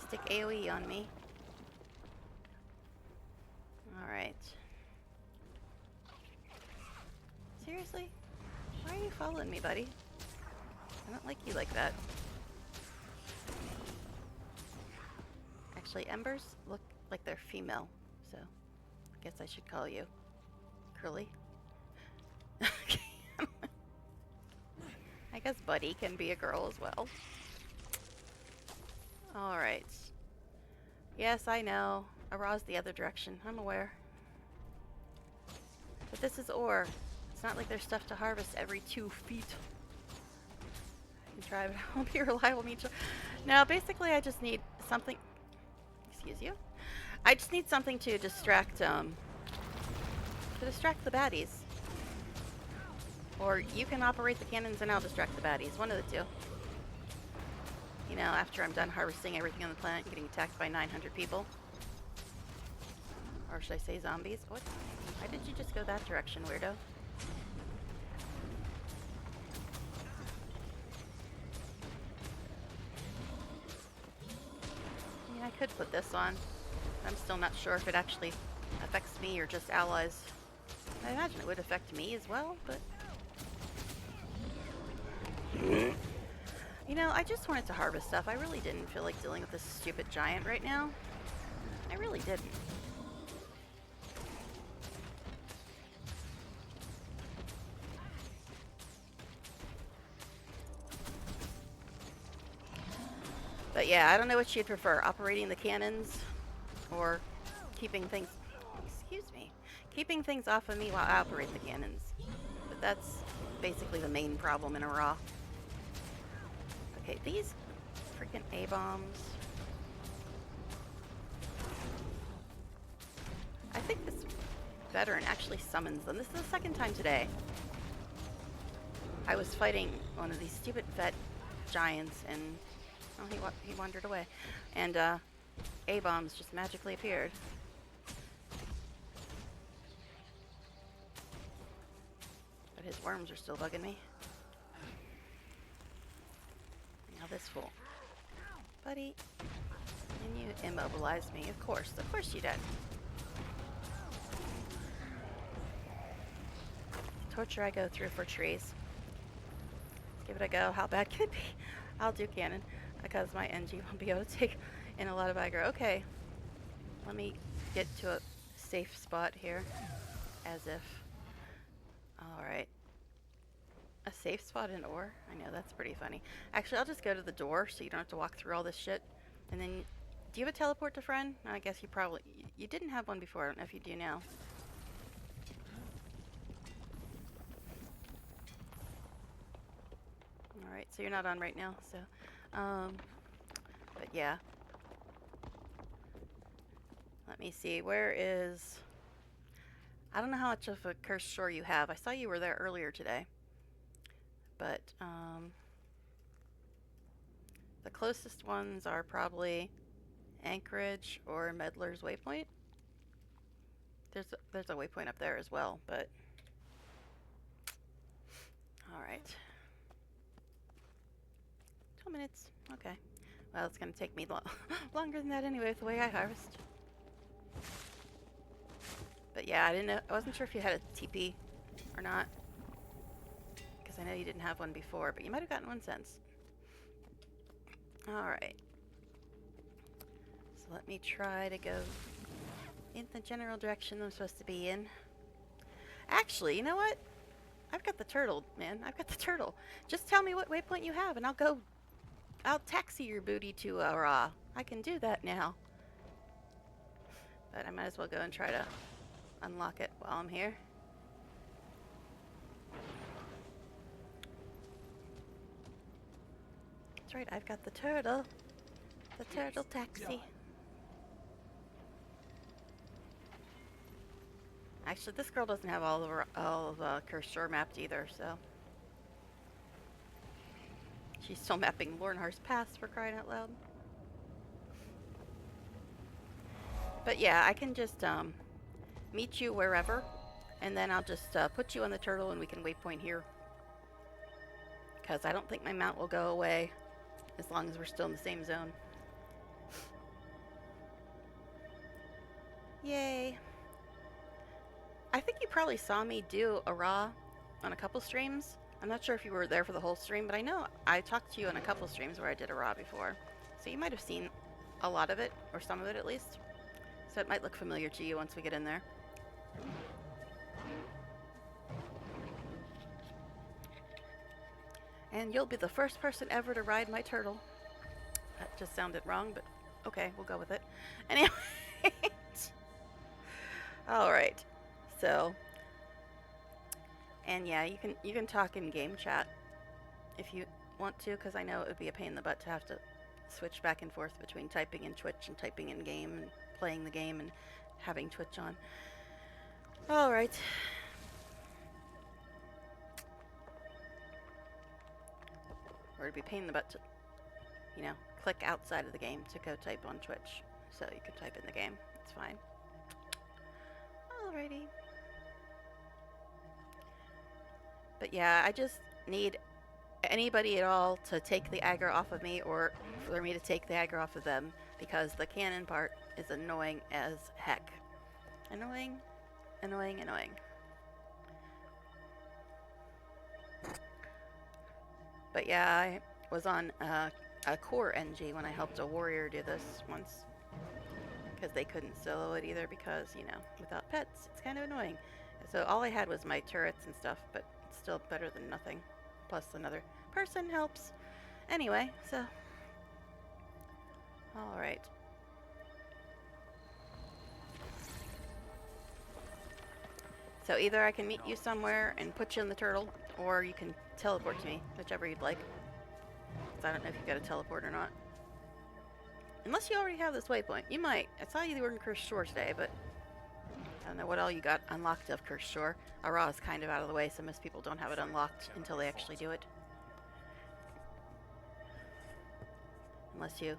stick AoE on me. Alright. Seriously? Why are you following me, buddy? I don't like you like that. Actually, embers look like they're female, so I guess I should call you Curly. I guess Buddy can be a girl as well. Alright. Yes, I know. Ara's the other direction. I'm aware. But this is ore. It's not like there's stuff to harvest every 2 feet. I can try, but I won't be reliable mutual. No, basically I just need something... Excuse you? I just need something to distract the baddies. Or you can operate the cannons and I'll distract the baddies. One of the two. You know, after I'm done harvesting everything on the planet and getting attacked by 900 people. Or should I say zombies? What? Why did you just go that direction, weirdo? I mean, I could put this on. I'm still not sure if it actually affects me or just allies. I imagine it would affect me as well, but... You know, I just wanted to harvest stuff. I really didn't feel like dealing with this stupid giant right now. I really didn't. But yeah, I don't know what you'd prefer, operating the cannons or keeping things, excuse me, keeping things off of me while I operate the cannons. But that's basically the main problem in a raw. Okay, these freaking A-bombs. I think this veteran actually summons them. This is the second time today. I was fighting one of these stupid vet giants and oh, he wandered away. And A-bombs just magically appeared. But his worms are still bugging me. Now this fool. Buddy, and you immobilized me. Of course you did. Torture I go through for trees. Let's give it a go. How bad can it be? I'll do cannon because my NG won't be able to take in a lot of aggro. Okay, let me get to a safe spot here. As if. Alright. A safe spot in ore? I know, that's pretty funny. Actually, I'll just go to the door so you don't have to walk through all this shit. And then, do you have a teleport to friend? I guess you probably... You didn't have one before. I don't know if you do now. Alright, so you're not on right now, so... but yeah. Let me see, where is... I don't know how much of a cursed shore you have. I saw you were there earlier today. But, the closest ones are probably Anchorage or Meddler's Waypoint. There's a waypoint up there as well, but... Alright. 2 minutes. Okay. Well, it's going to take me longer than that anyway with the way I harvest. But yeah, I wasn't sure if you had a TP or not. I know you didn't have one before, but you might have gotten one since. Alright. So let me try to go in the general direction I'm supposed to be in. Actually, you know what? I've got the turtle, man. I've got the turtle. Just tell me what waypoint you have, and I'll taxi your booty to Ra. I can do that now. But I might as well go and try to unlock it while I'm here. That's right, I've got the turtle. The turtle taxi. Actually, this girl doesn't have all of Cursed Shore mapped either, so she's still mapping Lornhar's Pass, for crying out loud. But yeah, I can just meet you wherever, and then I'll just put you on the turtle and we can waypoint here. Because I don't think my mount will go away as long as we're still in the same zone. Yay. I think you probably saw me do a Raw on a couple streams. I'm not sure if you were there for the whole stream, but I know I talked to you on a couple streams where I did a Raw before. So you might have seen a lot of it, or some of it at least. So it might look familiar to you once we get in there. And you'll be the first person ever to ride my turtle. That just sounded wrong, but okay, we'll go with it. Anyway. Alright. So, and yeah, you can talk in game chat if you want to, because I know it would be a pain in the butt to have to switch back and forth between typing in Twitch and typing in game and playing the game and having Twitch on. Alright. Or it'd be a pain in the butt to, you know, click outside of the game to go type on Twitch. So you can type in the game. It's fine. Alrighty. But yeah, I just need anybody at all to take the aggro off of me, or for me to take the aggro off of them, because the cannon part is annoying as heck. Annoying, annoying, annoying. But yeah, I was on a core NG when I helped a warrior do this once, because they couldn't solo it either, because, you know, without pets, it's kind of annoying. So all I had was my turrets and stuff, but it's still better than nothing. Plus another person helps. Anyway, so. Alright. So either I can meet you somewhere and put you in the turtle, or you can teleport to me, whichever you'd like. Because I don't know if you've got a teleport or not. Unless you already have this waypoint. You might. I saw you were in Cursed Shore today, but I don't know what all you got unlocked of Cursed Shore. Ara is kind of out of the way, so most people don't have it unlocked until they actually do it. Unless you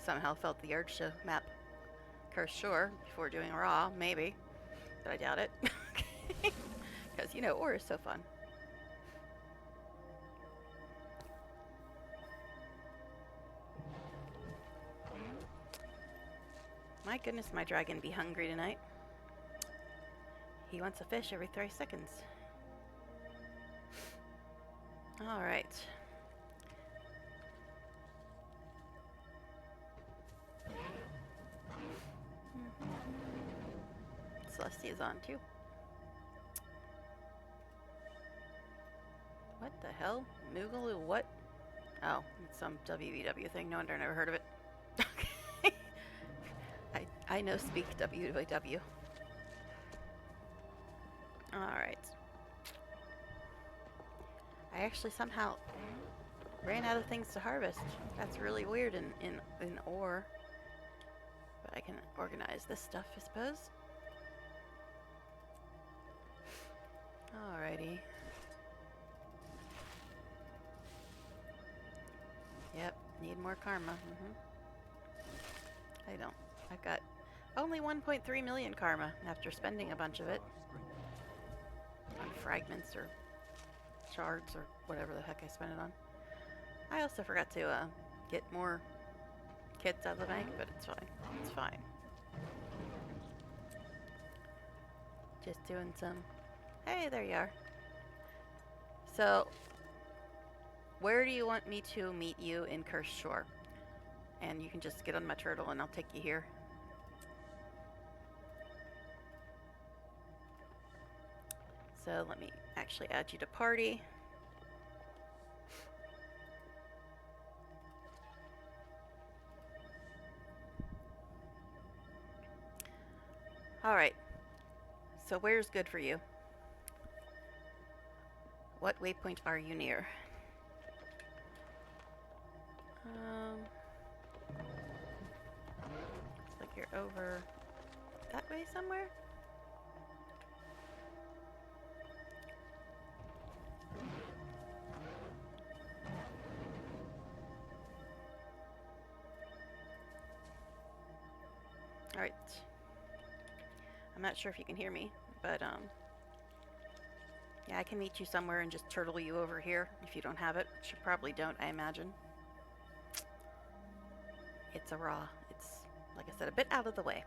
somehow felt the urge to map Cursed Shore before doing Ra, maybe. But I doubt it. Because, you know, ore is so fun. My goodness, my dragon be hungry tonight. He wants a fish every 3 seconds. Alright. Celestia's on too. What the hell? Moogaloo what? Oh, it's some WW thing. No wonder I never heard of it. Okay. I know speak WW. Alright. I actually somehow ran out of things to harvest. That's really weird in ore. But I can organize this stuff, I suppose. Alrighty. Yep, need more karma. I don't. I've got only 1.3 million karma after spending a bunch of it on fragments or shards or whatever the heck I spent it on. I also forgot to get more kits out of the bank, but it's fine. It's fine. Just doing some... Hey, there you are. So, where do you want me to meet you in Cursed Shore? And you can just get on my turtle and I'll take you here. So let me actually add you to party. Alright. So where's good for you? What waypoint are you near? Looks like you're over that way somewhere. All right. I'm not sure if you can hear me, but yeah, I can meet you somewhere and just turtle you over here if you don't have it, which you probably don't, I imagine. It's a raw. It's, like I said, a bit out of the way.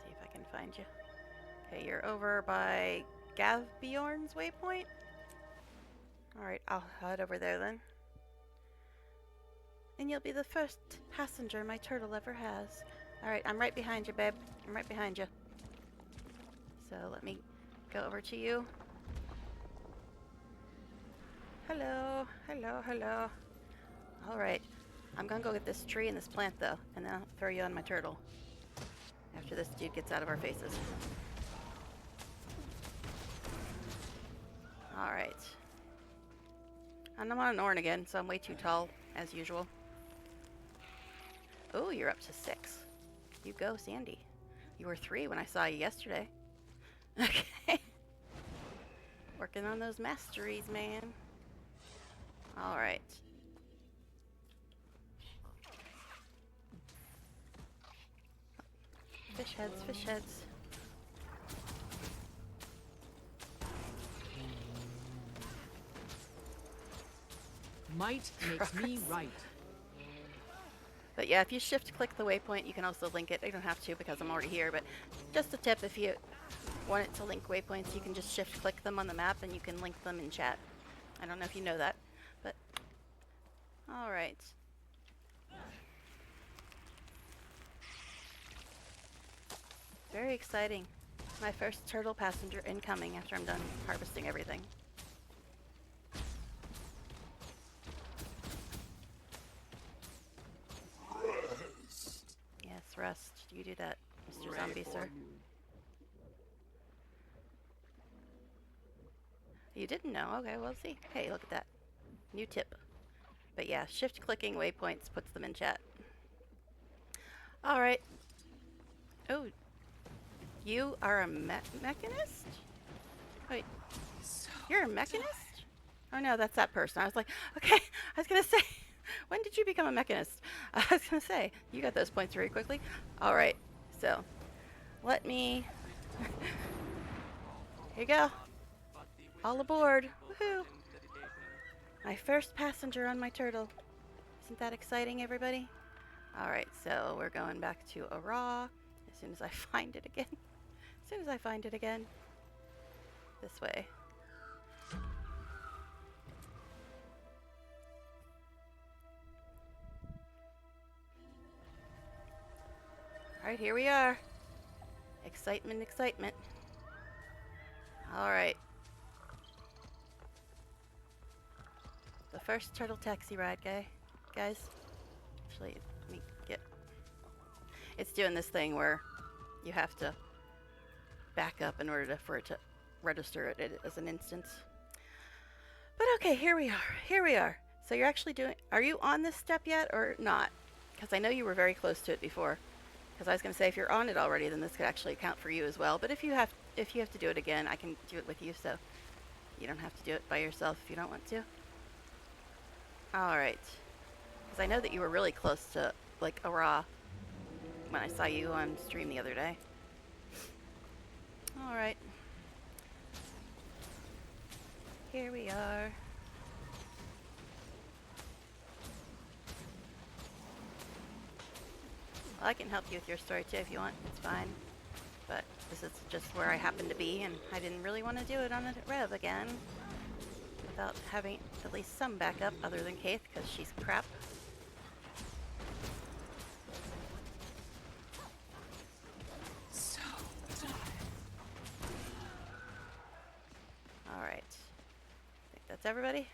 See if I can find you. Okay, you're over by Gavbjorn's waypoint. Alright, I'll head over there then. And you'll be the first passenger my turtle ever has. Alright, I'm right behind you, babe. I'm right behind you. So let me go over to you. Hello, hello, hello. Alright, I'm gonna go get this tree and this plant though, and then I'll throw you on my turtle. After this dude gets out of our faces. Alright. And I'm on Norn again, so I'm way too tall, as usual. Oh, you're up to 6. You go, Sandy. You were 3 when I saw you yesterday. Okay. Working on those masteries, man. Alright. Fish heads, fish heads. Might makes me right. But yeah, if you shift click the waypoint, you can also link it. I don't have to because I'm already here, but just a tip, if you want it to link waypoints, you can just shift click them on the map and you can link them in chat. I don't know if you know that, but alright. Very exciting. My first turtle passenger incoming after I'm done harvesting everything. Yes, rest. You do that, Mr. Zombie, sir. You didn't know? Okay, well, see. Hey, look at that. New tip. But yeah, shift clicking waypoints puts them in chat. Alright. Oh, you are a mechanist? Wait, you're a mechanist? Oh no, that's that person. I was like, okay, I was gonna say, when did you become a mechanist? I was gonna say, you got those points very quickly. Alright, so, let me, here you go. All aboard. Woohoo! My first passenger on my turtle. Isn't that exciting, everybody? Alright, so we're going back to a raw as soon as I find it again. As soon as I find it again. This way. Alright, here we are. Excitement, excitement. Alright. The first turtle taxi ride, guys. Actually, let me get... It's doing this thing where you have to back up in order for it to register it as an instance. But okay, here we are. Here we are. So you're actually doing... Are you on this step yet or not? Because I know you were very close to it before. Because I was going to say, if you're on it already, then this could actually count for you as well. But if you have to do it again, I can do it with you, so you don't have to do it by yourself if you don't want to. Alright. Because I know that you were really close to, like, a raw when I saw you on stream the other day. Alright. Here we are. Well, I can help you with your story too if you want. It's fine. But this is just where I happen to be, and I didn't really want to do it on a rev again without having at least some backup other than Kaith, because she's crap. So tired. Alright. I think that's everybody.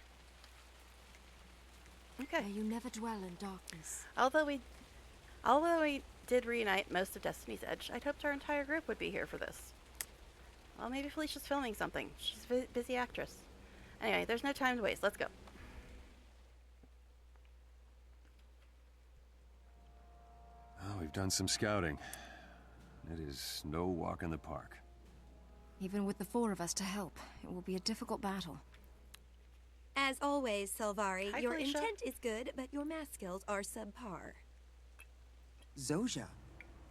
Okay. May you never dwell in darkness. Although we did reunite most of Destiny's Edge, I'd hoped our entire group would be here for this. Well, maybe Felicia's filming something. She's a busy actress. Anyway, there's no time to waste. Let's go. Oh, we've done some scouting. It is no walk in the park. Even with the 4 of us to help, it will be a difficult battle. As always, Selvari, Hi, your Felicia. intent is good, but your math skills are subpar. Zoja,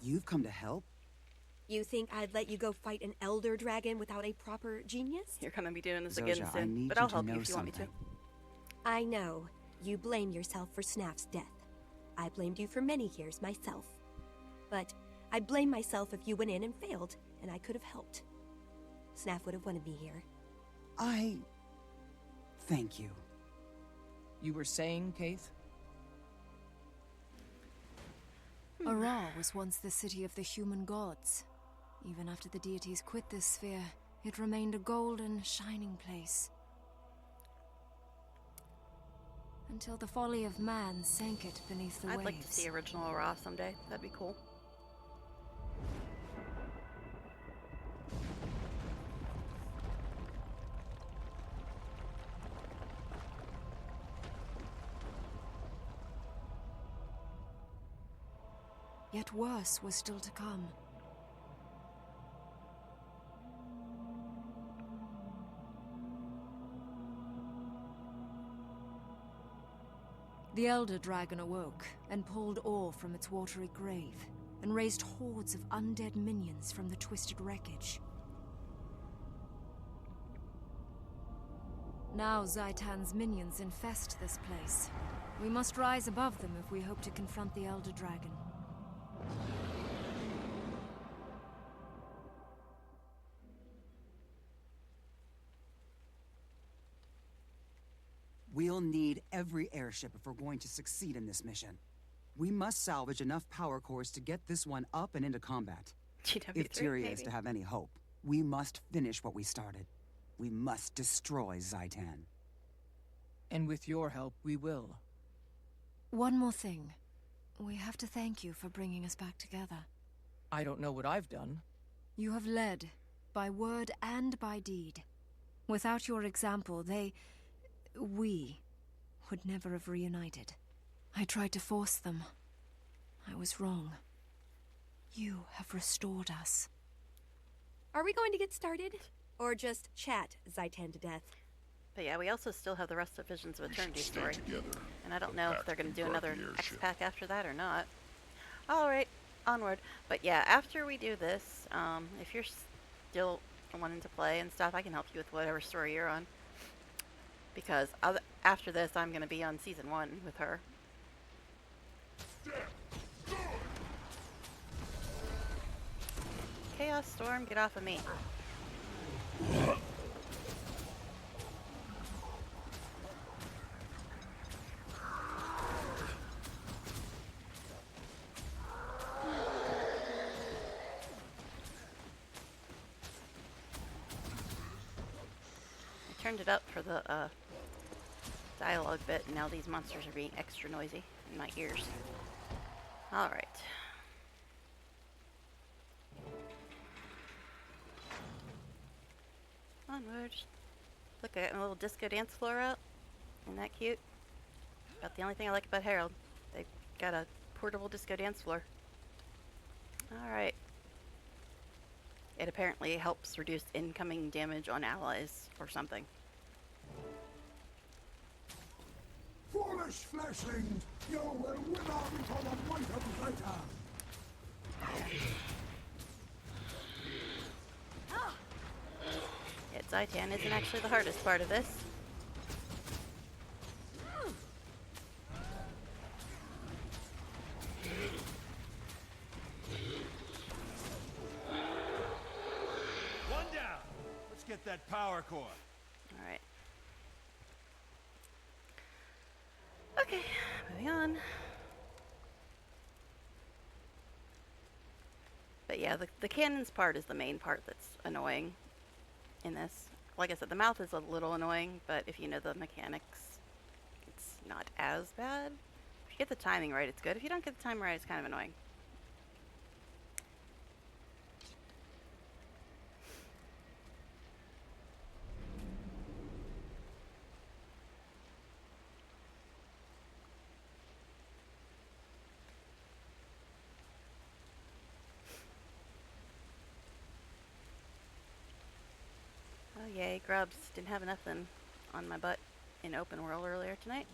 you've come to help? You think I'd let you go fight an elder dragon without a proper genius? You're gonna be doing this Zoja, again I soon, need but you I'll to help you know if you want me to. something. I know. You blame yourself for Snaf's death. I blamed you for many years myself. But I'd blame myself if you went in and failed, and I could have helped. Snaf would have wanted me here. Thank you. You were saying, Kaith? Arar was once the city of the human gods. Even after the deities quit this sphere, it remained a golden, shining place. Until the folly of man sank it beneath the I'd waves. like to see original Raw someday. That'd be cool. Yet worse was still to come. The Elder Dragon awoke and pulled ore from its watery grave, and raised hordes of undead minions from the twisted wreckage. Now Zaitan's minions infest this place. We must rise above them if we hope to confront the Elder Dragon. We'll need every airship if we're going to succeed in this mission. We must salvage enough power cores to get this one up and into combat. GW3, If Tyria is maybe. to have any hope, we must finish what we started. We must destroy Zaitan. And with your help, we will. One more thing. We have to thank you for bringing us back together. I don't know what I've done. You have led, by word and by deed. Without your example, we would never have reunited. I tried to force them. I was wrong. You have restored us. Are we going to get started? Or just chat Zaitan to death? But yeah, we also still have the rest of Visions of Eternity stay story. together. And I don't The know if pack they're going to can do guard another the airship. X-Pack after that or not. Alright, onward. But yeah, after we do this, if you're still wanting to play and stuff, I can help you with whatever story you're on. Because after this, I'm going to be on Season 1 with her. Chaos Storm, get off of me. I turned it up for the dialogue bit, and now these monsters are being extra noisy in my ears. Alright. Onward. Look, I got my little disco dance floor out. Isn't that cute? About the only thing I like about Herald. They've got a portable disco dance floor. Alright. It apparently helps reduce incoming damage on allies or something. Foolish fleshlings, you will wither before the might of Zaitan. Yeah, Zaitan isn't actually the hardest part of this. One down. Let's get that power core. Alright. Okay, moving on. But yeah, the cannons part is the main part that's annoying in this. Like I said, the mouth is a little annoying, but if you know the mechanics, it's, not as bad. If you get the timing right, it's good. If you don't get the timing right, it's kind of annoying. Oh yay, grubs. Didn't have nothing on my butt in open world earlier tonight.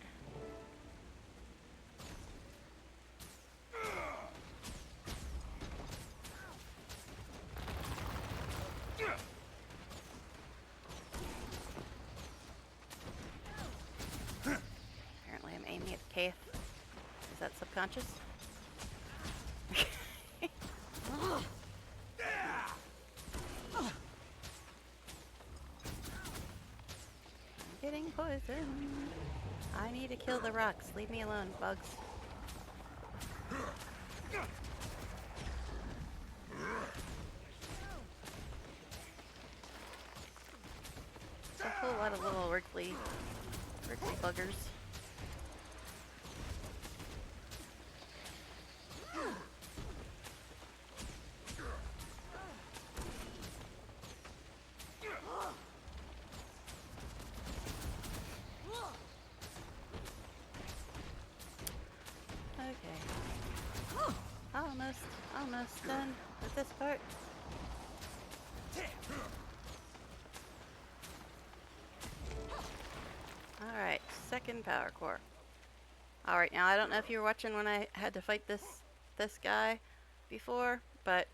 Apparently I'm aiming at the cave. Is that subconscious? I'm getting poisoned. I need to kill the rocks. Leave me alone, bugs. It's a whole lot of little wriggly buggers. Okay. Almost done with this part. Alright, second power core. Alright, now I don't know if you were watching when I had to fight this guy before, but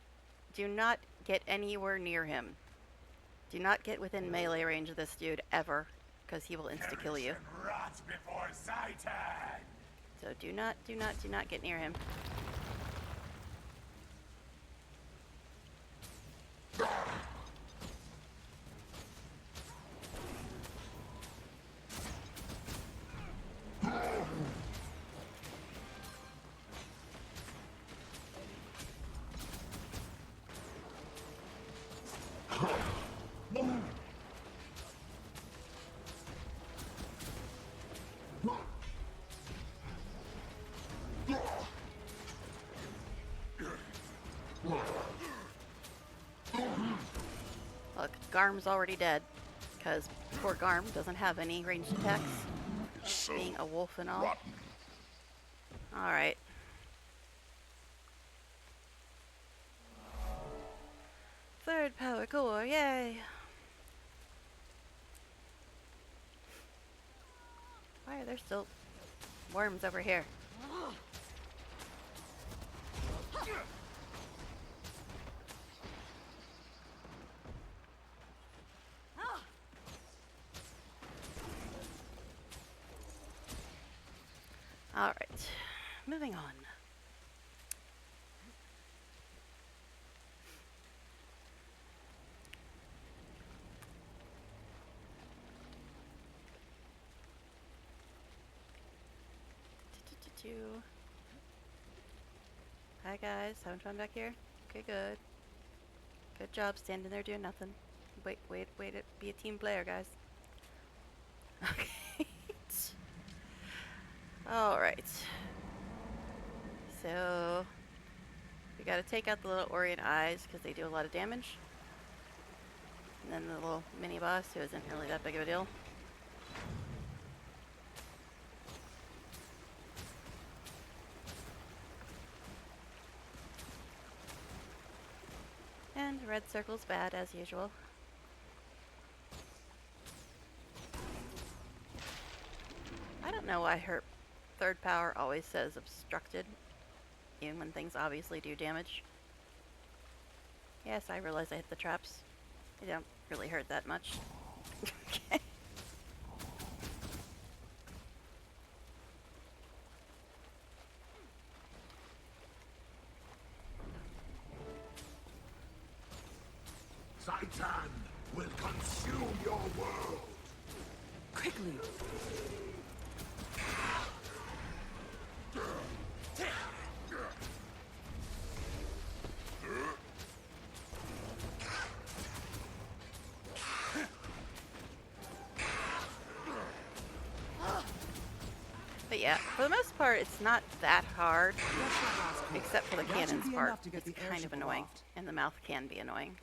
do not get anywhere near him. Do not get within melee range of this dude ever, because he will insta-kill you. Rot before Satan! So do not get near him. Look, Garm's already dead, because poor Garm doesn't have any ranged attacks, being a wolf and all. Alright. Third power core, yay! Why are there still worms over here? Alright, moving on. Hi guys, having fun back here? Okay, good. Good job standing there doing nothing. Wait, be a team player, guys. Okay. Alright. So, we gotta take out the little Orient eyes because they do a lot of damage. And then the little mini boss who isn't really that big of a deal. And red circle's bad as usual. I don't know why her third power always says obstructed, even when things obviously do damage. Yes, I realize I hit the traps. They don't really hurt that much. Okay. Satan will consume your world! Quickly! yeah, for the most part, it's not that hard, except for the That should cannons be part. enough to get It's the kind of airship annoying, aloft. and the mouth can be annoying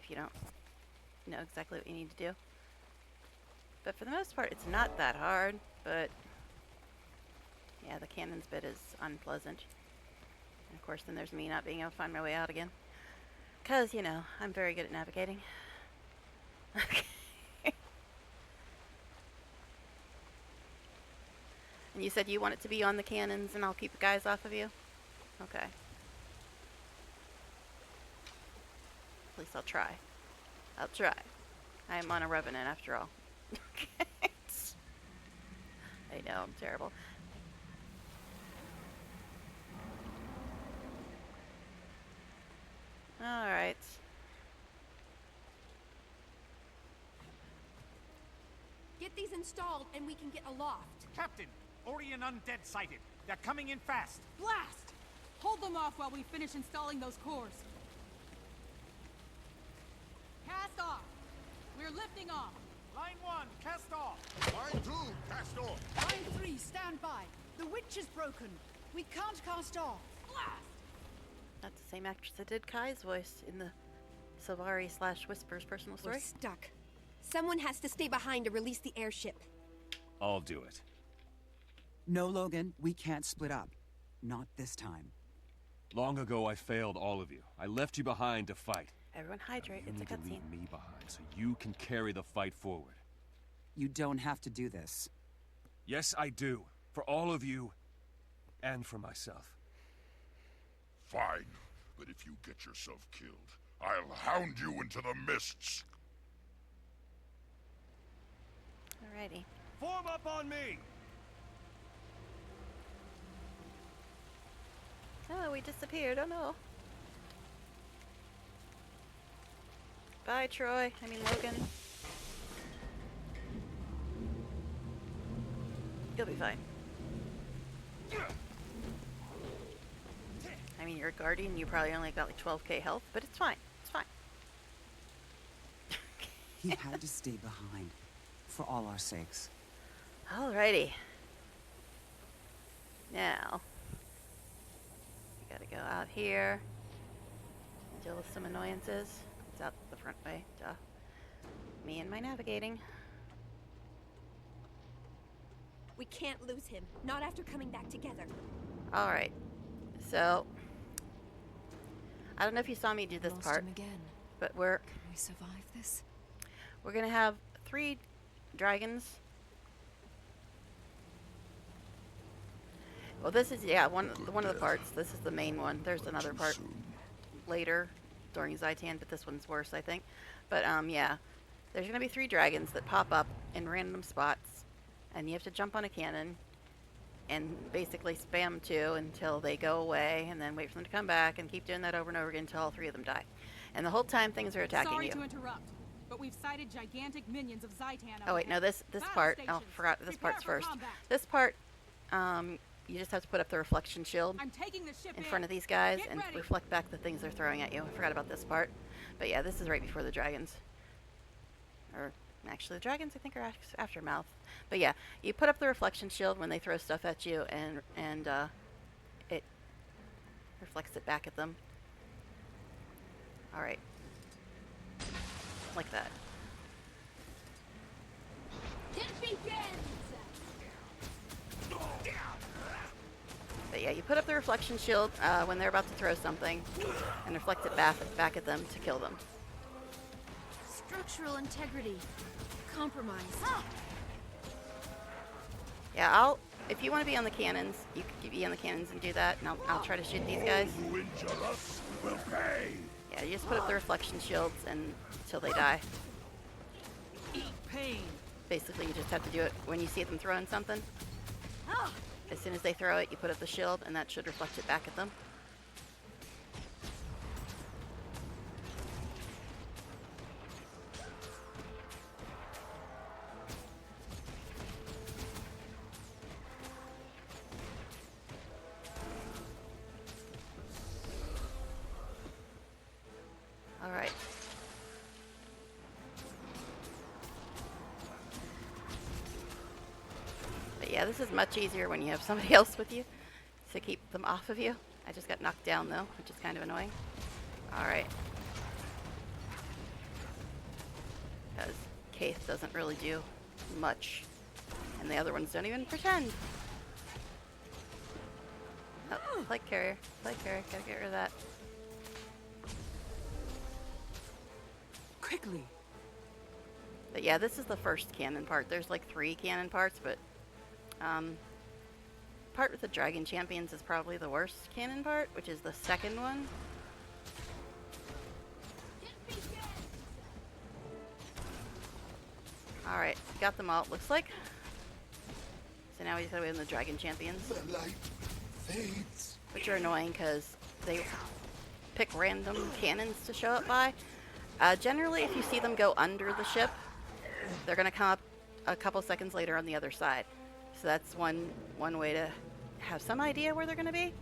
if you don't know exactly what you need to do. But for the most part, it's not that hard, but yeah, the cannons bit is unpleasant. And of course, then there's me not being able to find my way out again. Because, you know, I'm very good at navigating. And you said you want it to be on the cannons and I'll keep the guys off of you? Okay. At least I'll try. I'll try. I am on a Revenant after all. I know, I'm terrible. Alright. Get these installed and we can get aloft. Captain, Orient undead sighted. They're coming in fast. Blast! Hold them off while we finish installing those cores. Cast off. We're lifting off. Line 1, cast off. Line 2, cast off. Line 3, stand by. The witch is broken. We can't cast off. Blast! That's the same actress that did Kai's voice in the Sylvari/Whisper's personal story. We're stuck. Someone has to stay behind to release the airship. I'll do it. No, Logan, we can't split up. Not this time. Long ago, I failed all of you. I left you behind to fight. Everyone hydrate, You it's a need to cutscene. leave me behind so you can carry the fight forward. You don't have to do this. Yes, I do. For all of you, and for myself. Fine, but if you get yourself killed, I'll hound you into the mists. Alrighty. Form up on me! Oh, we disappeared. Oh no. Bye, Troy. I mean, Logan. You'll be fine. I mean, you're a guardian. You probably only got like 12k health, but it's fine. It's fine. He had to stay behind. For all our sakes. Alrighty. Now, we gotta go out here and deal with some annoyances. It's out the front way. Duh. Me and my navigating. We can't lose him. Not after coming back together. Alright. So, I don't know if you saw me do this Lost part, him again. but we're Can we survive this? gonna have 3 dragons. Well, this is, yeah, one of the parts. This is the main one. There's another part later during Zaitan, but this one's worse, I think. But yeah, there's gonna be 3 dragons that pop up in random spots, and you have to jump on a cannon and basically spam 2 until they go away, and then wait for them to come back, and keep doing that over and over again until all 3 of them die. And the whole time things are attacking Sorry you. to interrupt, but we've sighted gigantic minions of Zaitan. Oh wait, no, this part. Oh, forgot this part's first. This part, you just have to put up the reflection shield I'm taking the ship in front of these guys and reflect back the things they're throwing at you. I forgot about this part, but yeah, this is right before the dragons. Or actually, the dragons I think are after Mouth. But yeah, you put up the reflection shield when they throw stuff at you, and it reflects it back at them. All right, like that. It begins! But yeah, you put up the reflection shield when they're about to throw something, and reflect it back at them to kill them. Structural integrity. Compromise. Yeah, if you want to be on the cannons, you can be on the cannons and do that, and I'll try to shoot these guys. Who injure us will pay. Yeah, you just put up the reflection shields until they die. Eat pain. Basically, you just have to do it when you see them throwing something. As soon as they throw it, you put up the shield, and that should reflect it back at them. All right. Yeah, this is much easier when you have somebody else with you to keep them off of you. I just got knocked down though, which is kind of annoying. Alright. Because Kaith doesn't really do much. And the other ones don't even pretend. Oh, plague carrier. Plague carrier. Gotta get rid of that. Quickly. But yeah, this is the first canon part. There's like 3 canon parts, but part with the Dragon Champions is probably the worst canon part, which is the second one. Alright, got them all, it looks like. So now we just gotta win the Dragon Champions. The light fades. Which are annoying because they pick random cannons to show up by. Generally, if you see them go under the ship, they're gonna come up a couple seconds later on the other side. So that's one way to have some idea where they're gonna be.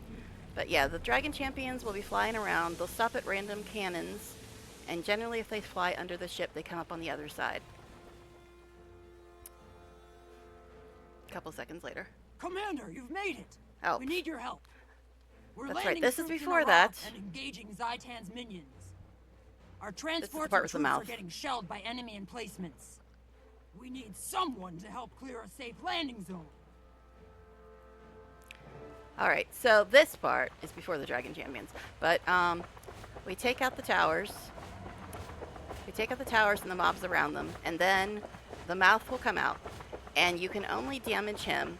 But yeah, the Dragon Champions will be flying around. They'll stop at random cannons, and generally if they fly under the ship, they come up on the other side. A couple seconds later. Commander, you've made it. Oh. We need your help. We're That's right, landing this is troops in before Iraq that. and engaging Zaitan's minions. Our This is transports the part and with the troops mouth. are getting shelled by enemy emplacements. We need someone to help clear a safe landing zone. Alright, so this part is before the Dragon Champions. But we take out the towers. We take out the towers and the mobs around them, and then the mouth will come out. And you can only damage him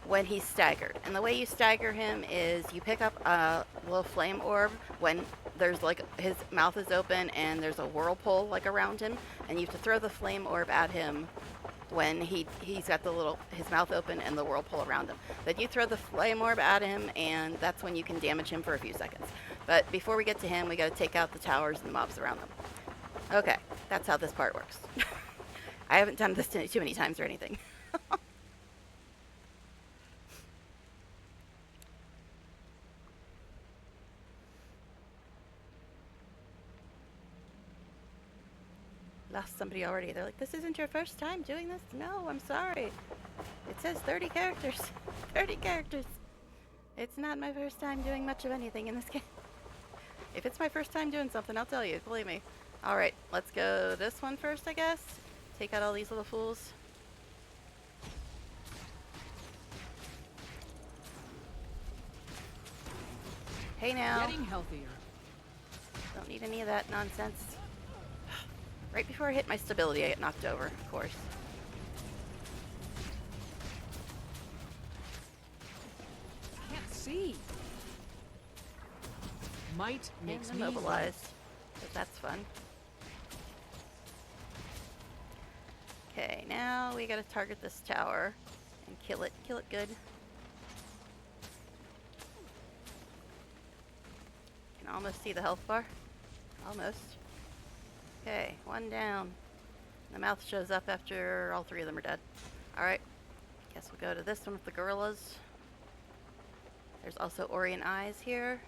when he's staggered. And the way you stagger him is you pick up a little flame orb when there's like his mouth is open and there's a whirlpool like around him, and you have to throw the flame orb at him when he's got his mouth open and the whirlpool around him. Then you throw the flame orb at him, and that's when you can damage him for a few seconds. But before we get to him, we got to take out the towers and the mobs around them. Okay, that's how this part works. I haven't done this too many times or anything. Lost somebody already. They're like, this isn't your first time doing this? No, I'm sorry. It says 30 characters. 30 characters. It's not my first time doing much of anything in this game. If it's my first time doing something, I'll tell you. Believe me. Alright, let's go this one first, I guess. Take out all these little fools. Hey now. Getting healthier. Don't need any of that nonsense. Right before I hit my stability, I get knocked over, of course. Can't see. Might makes me immobilized. But that's fun. Okay, now we gotta target this tower and kill it. Kill it good. Can almost see the health bar. Almost. Okay, one down. The mouth shows up after all 3 of them are dead. Alright. Guess we'll go to this one with the gorillas. There's also Orient Eyes here.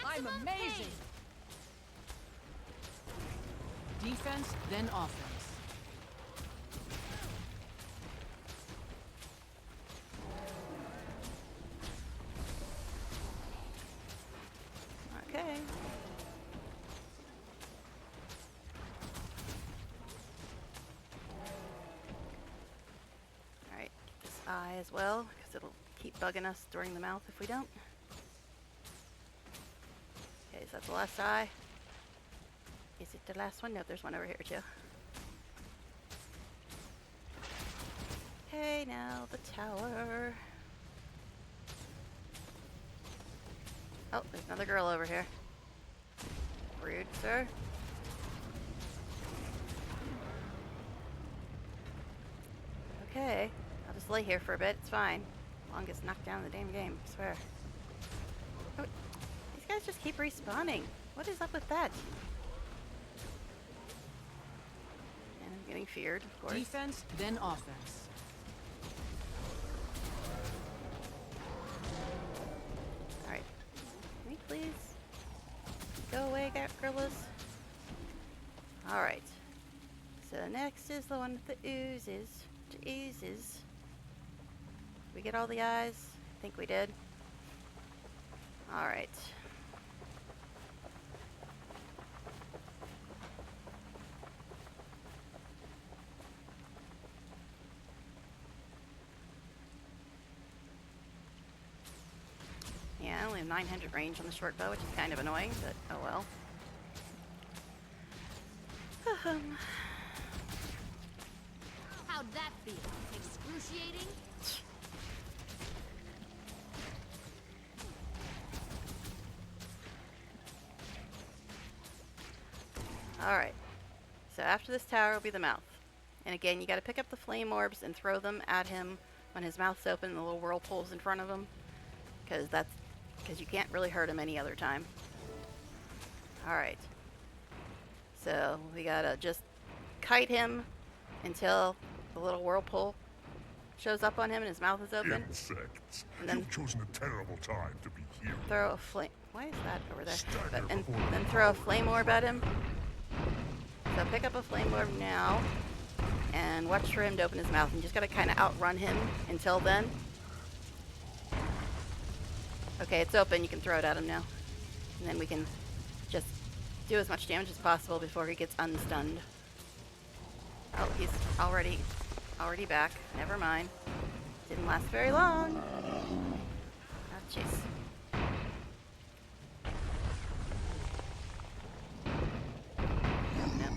I'm amazing! Defense, then offense. Okay. Alright, get this eye as well, because it'll keep bugging us during the mouth if we don't. Okay, is that the last eye? Is it the last one? No, there's one over here too. Okay, now the tower. Oh, there's another girl over here. Rude, sir. Okay, I'll just lay here for a bit. It's fine. Longest knockdown in the damn game, I swear. Oh, these guys just keep respawning. What is up with that? And I'm getting feared, of course. Defense, then offense. Alright. Can we please go away, gorillas? Alright. next is the one with the oozes. The oozes. We get all the eyes? I think we did. Alright. Yeah, I only have 900 range on the short bow, which is kind of annoying, but oh well. How'd that feel? Excruciating? Alright. So after this tower will be the mouth. And again, you gotta pick up the flame orbs and throw them at him when his mouth's open and the little whirlpool's in front of him. Because you can't really hurt him any other time. Alright. So we gotta just kite him until the little whirlpool shows up on him and his mouth is open. Insects. And then You've chosen a terrible time to be here. throw a flame. Why is that over there? Stagger And before the then throw a flame orb at him. So pick up a flame orb now and watch for him to open his mouth. And you just gotta kind of outrun him until then. Okay, it's open. You can throw it at him now. And then we can just do as much damage as possible before he gets unstunned. Oh, he's already back. Never mind. Didn't last very long. Oh, jeez.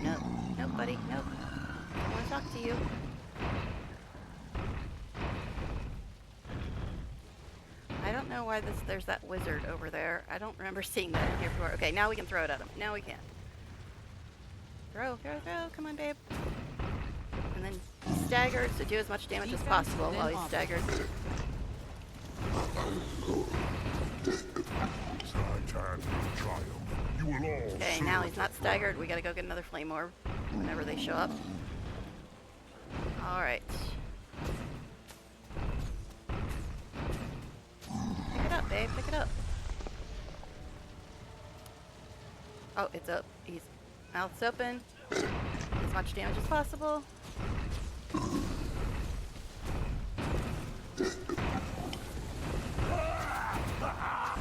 Nope. Nope, buddy. Nope. I want to talk to you. I don't know why there's that wizard over there. I don't remember seeing that in here before. Okay, now we can throw it at him. Now we can. Throw. Come on, babe. And then he's staggered, so do as much damage as possible while he's staggered. Okay, now he's not staggered. We gotta go get another flame orb whenever they show up. Alright. Pick it up, babe. Pick it up. Oh, it's up. He's mouth's open. As much damage as possible.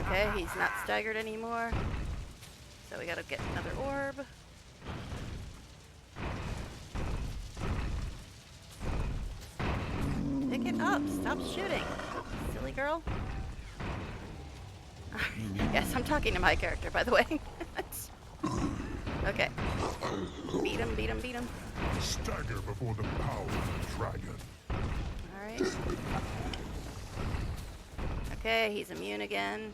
Okay, he's not staggered anymore. So we gotta get another orb. Pick it up. Stop shooting. Silly girl. Yes, I'm talking to my character, by the way. Okay. Beat him. Stagger before the power of the dragon. Alright. Okay, he's immune again.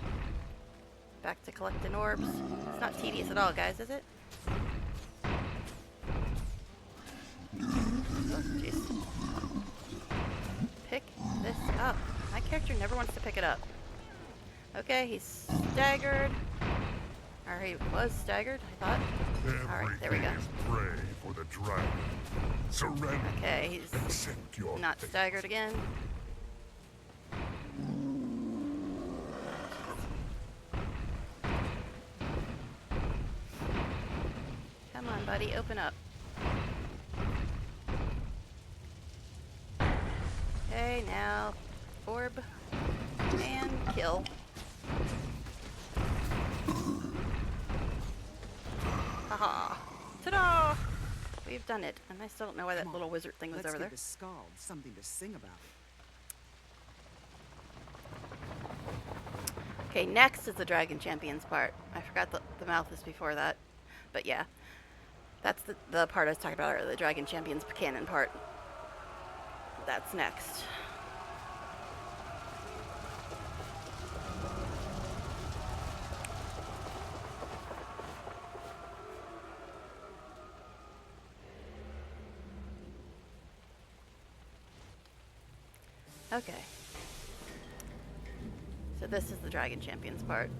Back to collecting orbs. It's not tedious at all, guys, is it? Oh, jeez. Pick this up. My character never wants to pick it up. Okay, he's staggered. Or he was staggered, I thought. Alright, there we go. Pray for the dragon. Surrender. Okay, he's not staggered again. Come on, buddy, open up. Okay, now orb and kill. Haha. Ta-da! We've done it. And I still don't know why that little wizard thing was over there. Let's give the Scald something to sing about. Okay, next is the Dragon Champions part. I forgot the mouth is before that. But yeah. That's the part I was talking about, the Dragon Champions canon part. That's next. Okay. So this is the Dragon Champions part.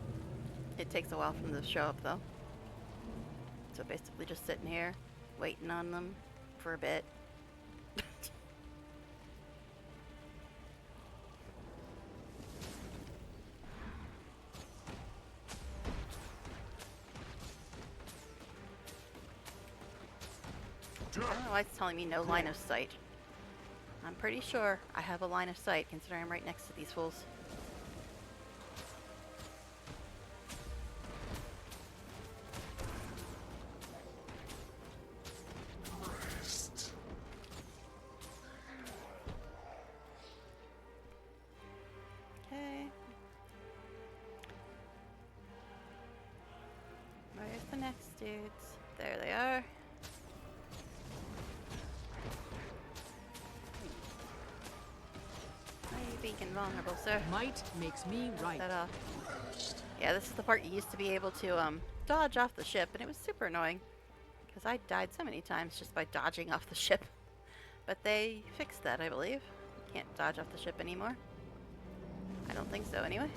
It takes a while for them to show up, though. So basically just sitting here, waiting on them for a bit. I don't know why it's telling me no line of sight. I'm pretty sure I have a line of sight, considering I'm right next to these fools. Okay. Where's the next dudes? There they are. Being invulnerable, sir. Might makes me right. That off. Yeah, this is the part you used to be able to dodge off the ship, and it was super annoying because I died so many times just by dodging off the ship. But they fixed that, I believe. You can't dodge off the ship anymore. I don't think so, anyway.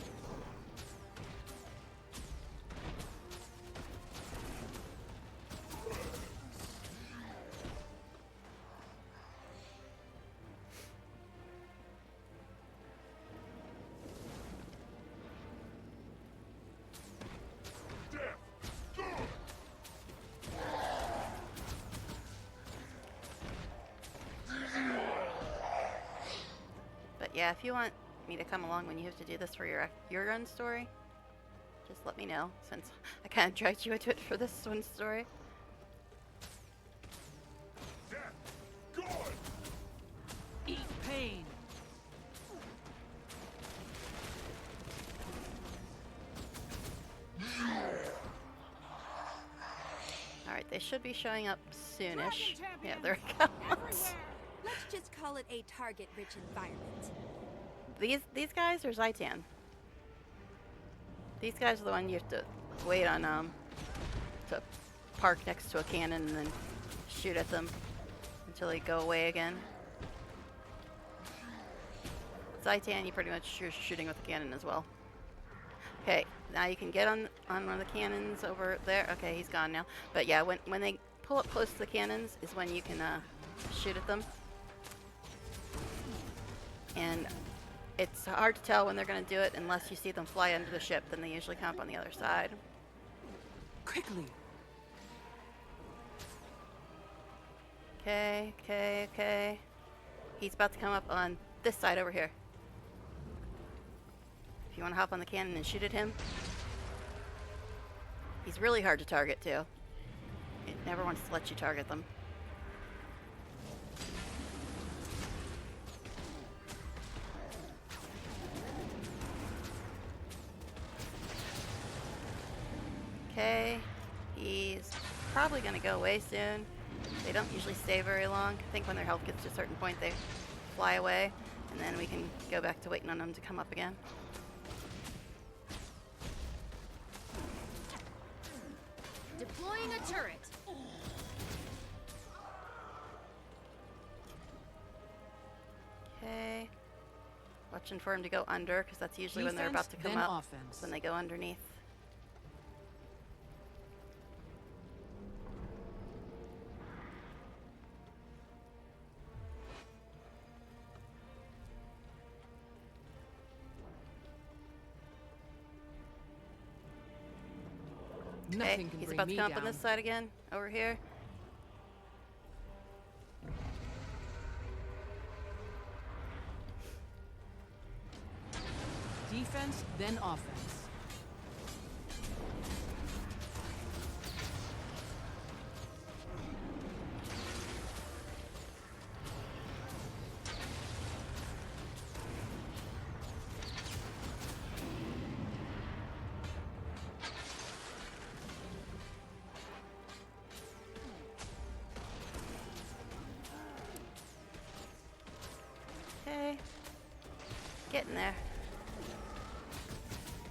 Yeah, if you want me to come along when you have to do this for your run story, just let me know, since I kind of dragged you into it for this one story. Eat pain. Alright, they should be showing up soonish. Yeah, there it comes. Let's just call it a target-rich environment. These guys are Zaitan. These guys are the one you have to wait on to park next to a cannon and then shoot at them until they go away again. Zaitan, you pretty much you're shooting with a cannon as well. Okay, now you can get on one of the cannons over there. Okay, he's gone now. But yeah, when they pull up close to the cannons is when you can shoot at them. And it's hard to tell when they're going to do it unless you see them fly under the ship. Then they usually come up on the other side. Quickly. Okay, okay, okay. He's about to come up on this side over here. If you want to hop on the cannon and shoot at him. He's really hard to target too. It never wants to let you target them. Okay, he's probably going to go away soon. They don't usually stay very long. I think when their health gets to a certain point, they fly away, and then we can go back to waiting on them to come up again. Deploying a turret. Okay. Watching for him to go under, because that's usually when they're about to come then up. Offense. When they go underneath. Nothing Okay, can he's bring about to me come up down. on this side again, over here. Defense, then offense. Okay. Getting there.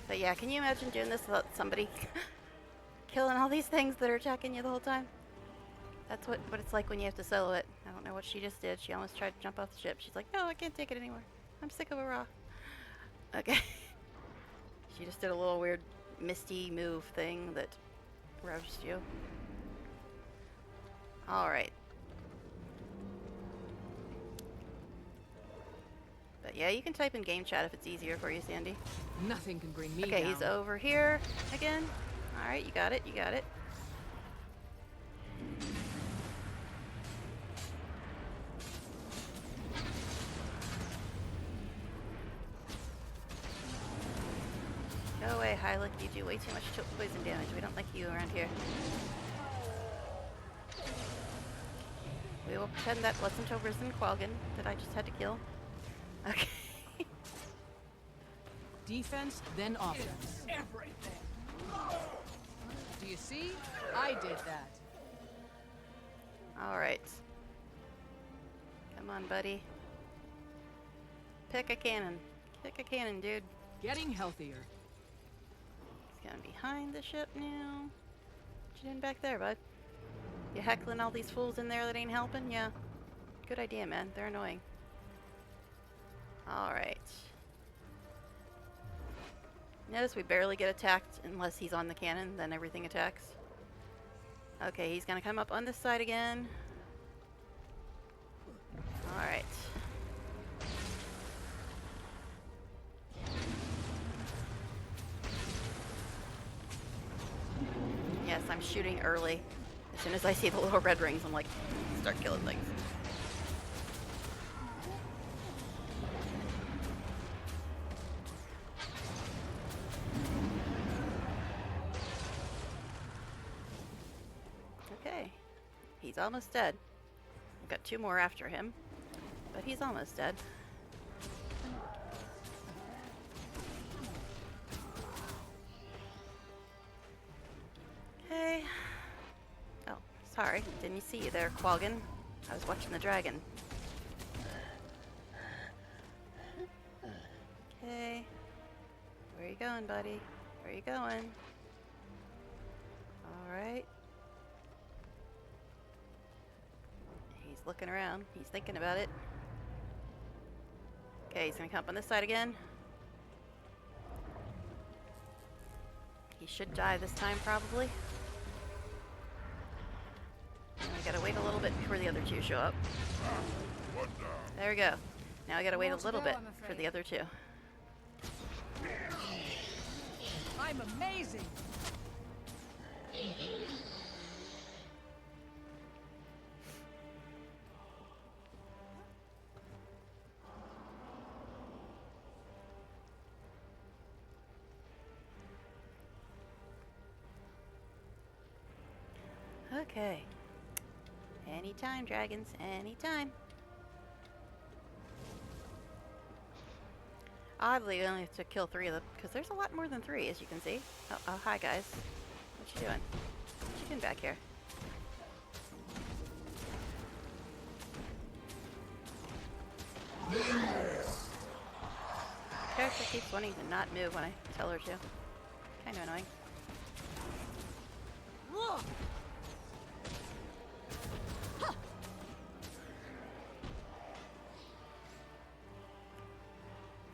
But yeah, can you imagine doing this without somebody killing all these things that are attacking you the whole time? That's what it's like when you have to solo it. I don't know what she just did. She almost tried to jump off the ship. She's like, no, I can't take it anymore. I'm sick of a raw. Okay. She just did a little weird misty move thing that roused you. Alright. But yeah, you can type in game chat if it's easier for you, Sandy. Nothing can bring me Okay, down. he's over here again. Alright, you got it, you got it. hi, look, you do way too much poison damage. We don't like you around here. We will pretend that wasn't a risen Qualgan that I just had to kill. Okay. Defense, then offense. Everything. Do you see? I did that. Alright. Come on, buddy. Pick a cannon. Pick a cannon, dude. Getting healthier. He's going behind the ship now. What you doing back there, bud? You heckling all these fools in there that ain't helping? Yeah. Good idea, man. They're annoying. Alright. Notice we barely get attacked unless he's on the cannon, then everything attacks. Okay, he's gonna come up on this side again. Alright. Yes, I'm shooting early. As soon as I see the little red rings, I'm like, start killing things. Okay, he's almost dead. I've got 2 more after him, but he's almost dead. Okay. Oh, sorry, didn't see you there, Qualgan. I was watching the dragon. Okay. Where you going, buddy? Where you going? Alright. He's looking around. He's thinking about it. Okay, he's gonna come up on this side again. He should die this time, probably. And I gotta wait a little bit before the other 2 show up. There we go. Now I gotta wait a little bit for the other 2. I'm amazing. Okay. Anytime, dragons. Anytime. Oddly, we only have to kill 3 of them, because there's a lot more than 3, as you can see. Oh, hi, guys. What you doing? What you doing back here? Character keeps wanting to not move when I tell her to. Kind of annoying.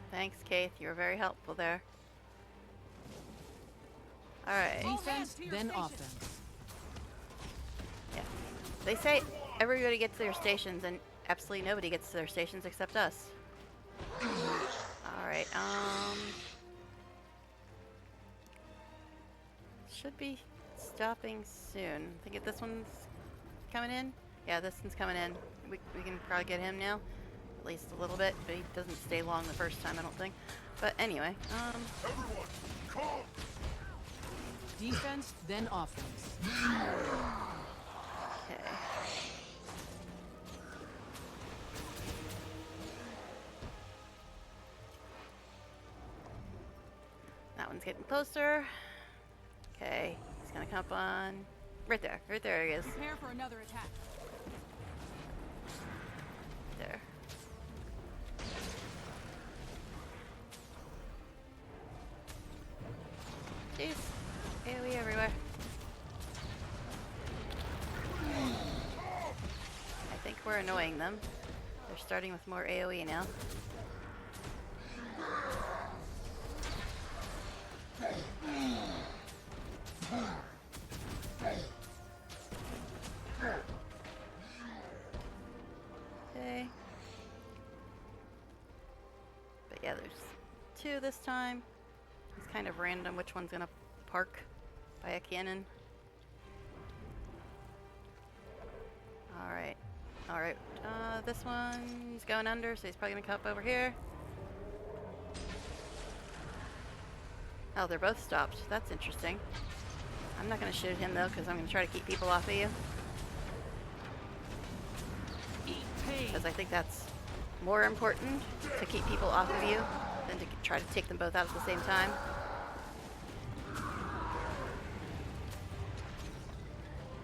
Thanks, Kaith. You were very helpful there. Alright. Defense, then offense. Yeah. They say everybody gets to their stations, and absolutely nobody gets to their stations except us. Alright, should be stopping soon. I think this one's coming in? Yeah, this one's coming in. We can probably get him now. At least a little bit, but he doesn't stay long the first time, I don't think. But anyway, Everyone, calm! Defense, then offense. Okay. That one's getting closer. Okay, he's gonna come up on... Right there he is. Prepare for another attack. There. Jeez. AoE everywhere. I think we're annoying them. They're starting with more AoE now. Okay. But yeah, there's 2 this time. It's kind of random which one's gonna park by a cannon. Alright. Alright. This one's going under, so he's probably gonna come up over here. Oh, they're both stopped. That's interesting. I'm not going to shoot him, though, because I'm going to try to keep people off of you. Because I think that's more important, to keep people off of you, than to try to take them both out at the same time.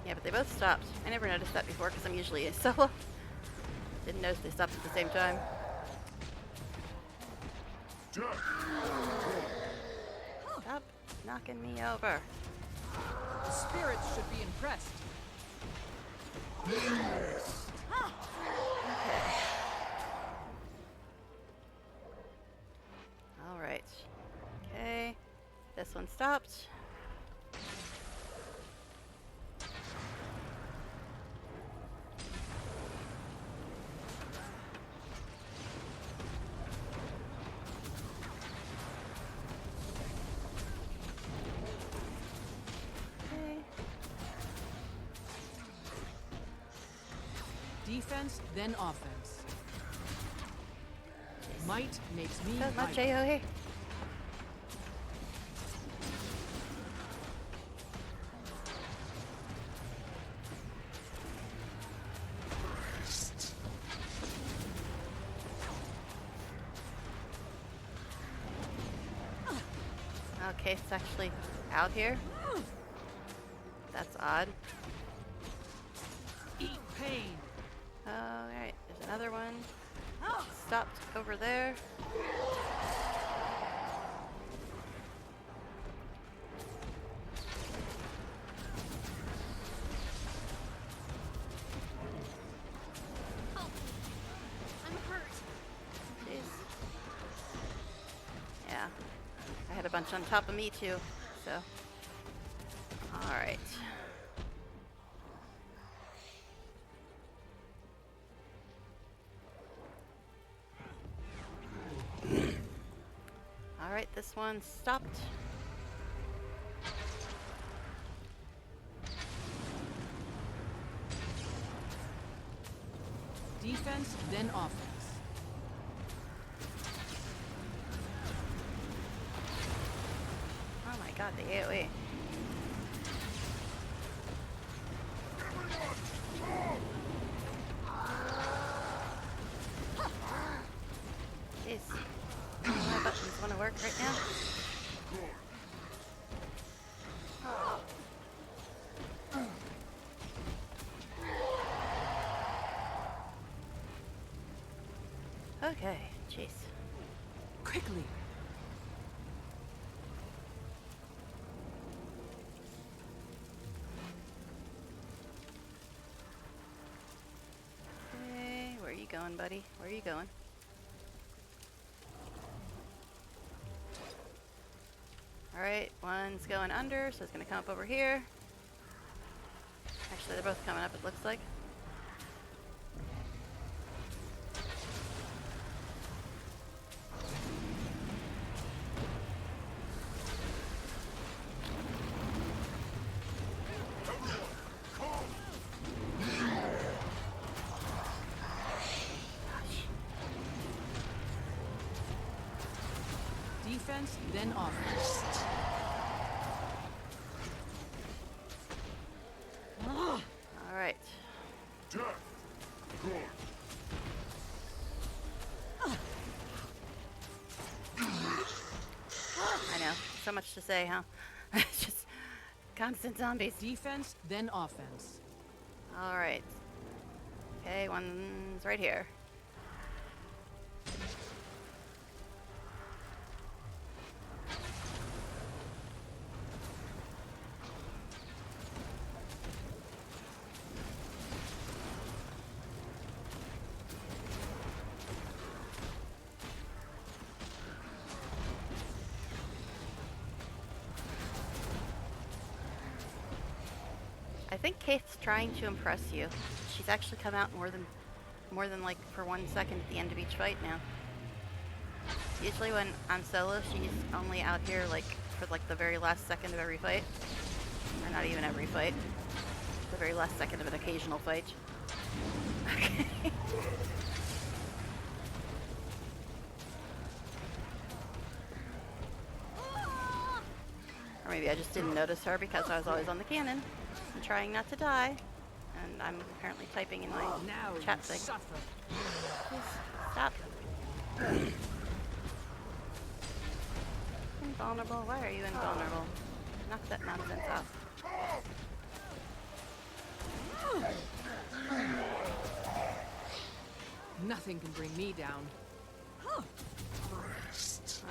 Yeah, but they both stopped. I never noticed that before, because I'm usually a solo. Didn't notice they stopped at the same time. Stop knocking me over. The spirits should be impressed. Okay. All right. Okay. This one stopped. Defense, then offense. Might makes me So much mighty. AoE. Okay, it's actually out here. That's odd. Eat pain. Alright, there's another one. Stopped over there. I'm hurt. Jeez. Yeah. I had a bunch on top of me too, so. Alright. Alright, this one stopped. Defense, then offense. Oh my god, the AoE. Jeez. None of my buttons want to work right now. Okay, jeez. Quickly. Okay, where are you going, buddy? Where are you going? Alright, one's going under, so it's going to come up over here. Actually, they're both coming up, it looks like. Defense, then offense. Alright. I know. So much to say, huh? It's just constant zombies. Defense, then offense. Alright. Okay, one's right here. I think Kate's trying to impress you. She's actually come out more than like for 1 second at the end of each fight now. Usually when I'm solo, she's only out here like for like the very last second of every fight. Or not even every fight. The very last second of an occasional fight. Okay. maybe I just didn't notice her because I was always on the cannon and trying not to die. And I'm apparently typing in my chat thing. Please, stop. Invulnerable? Why are you invulnerable? Knock that nonsense off. Nothing can bring me down.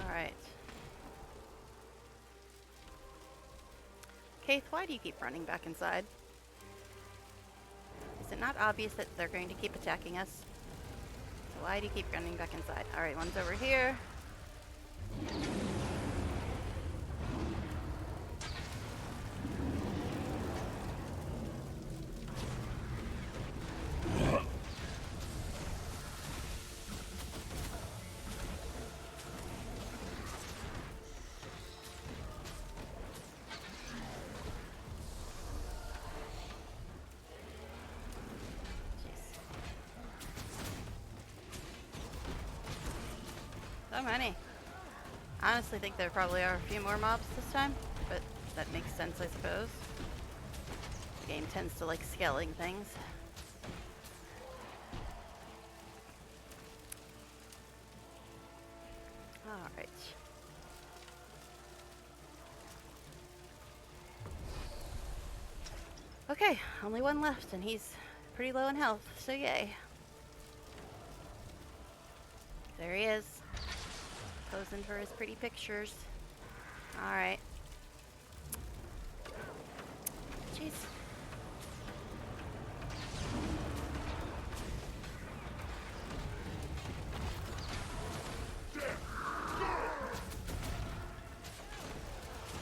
Alright. Keith, why do you keep running back inside? Is it not obvious that they're going to keep attacking us? So why do you keep running back inside? Alright, one's over here. So many. I honestly think there probably are a few more mobs this time, but that makes sense, I suppose. The game tends to like scaling things. Alright. Okay, only one left, and he's pretty low in health, so yay. There he is. Posing for his pretty pictures. Alright. Jeez.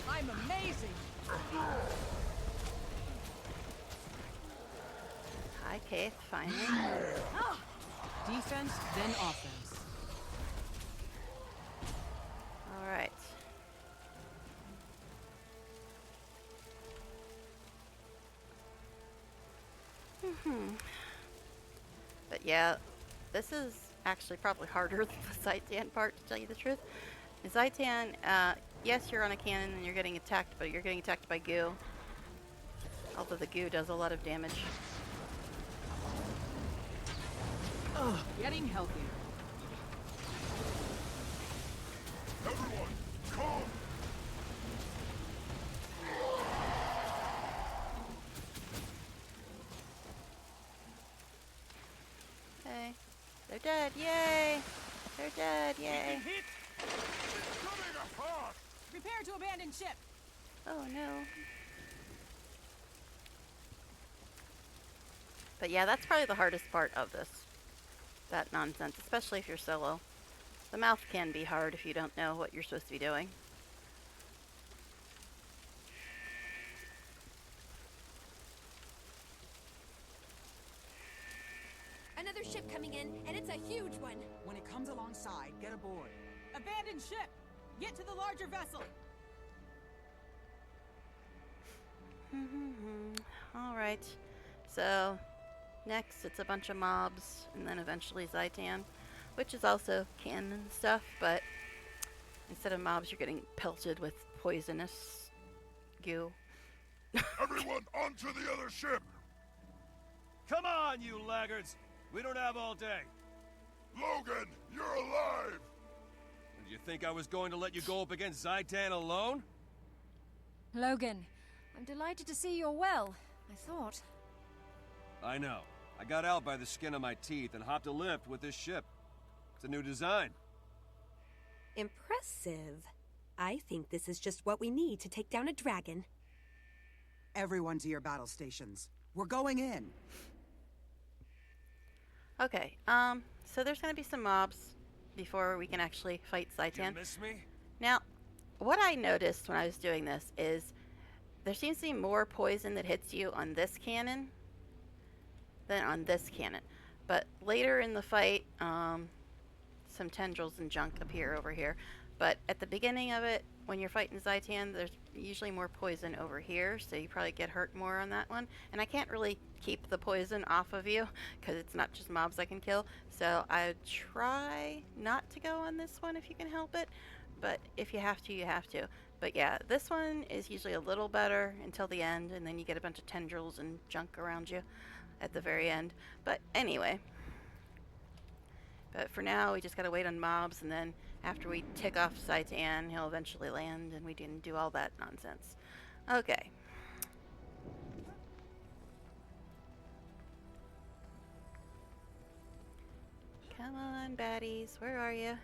I'm amazing. Hi, Keith, finally. Defense, then offense. Alright. But yeah, this is actually probably harder than the Zaitan part, to tell you the truth. The Zaitan, yes, you're on a cannon and you're getting attacked, but you're getting attacked by goo. Although the goo does a lot of damage. Ugh, getting healthier. Everyone, calm! Okay. They're dead, yay! They're dead, yay! Prepare to abandon ship. Oh no. But yeah, that's probably the hardest part of this. That nonsense, especially if you're solo. The mouth can be hard if you don't know what you're supposed to be doing. Another ship coming in, and it's a huge one. When it comes alongside, get aboard. Abandon ship. Get to the larger vessel. Alright. So, next it's a bunch of mobs, and then eventually Zaitan, which is also cannon stuff, but instead of mobs, you're getting pelted with poisonous goo. Everyone, onto the other ship! Come on, you laggards! We don't have all day. Logan, you're alive! Did you think I was going to let you go up against Zaitan alone? Logan, I'm delighted to see you're well. I thought. I know. I got out by the skin of my teeth and hopped a lift with this ship. It's a new design. Impressive. I think this is just what we need to take down a dragon. Everyone to your battle stations. We're going in. Okay, so there's gonna be some mobs before we can actually fight Zaitan. You miss me? Now, what I noticed when I was doing this is there seems to be more poison that hits you on this cannon than on this cannon. But later in the fight, some tendrils and junk appear over here. But at the beginning of it, when you're fighting Zaitan, there's usually more poison over here, so you probably get hurt more on that one. And I can't really keep the poison off of you, because it's not just mobs I can kill. So I would try not to go on this one if you can help it. but if you have to, you have to. But yeah, this one is usually a little better until the end, and then you get a bunch of tendrils and junk around you at the very end. But anyway. But for now, we just gotta wait on mobs, and then after we tick off Saitan, he'll eventually land, and we didn't do all that nonsense. Okay. Come on, baddies. Where are you?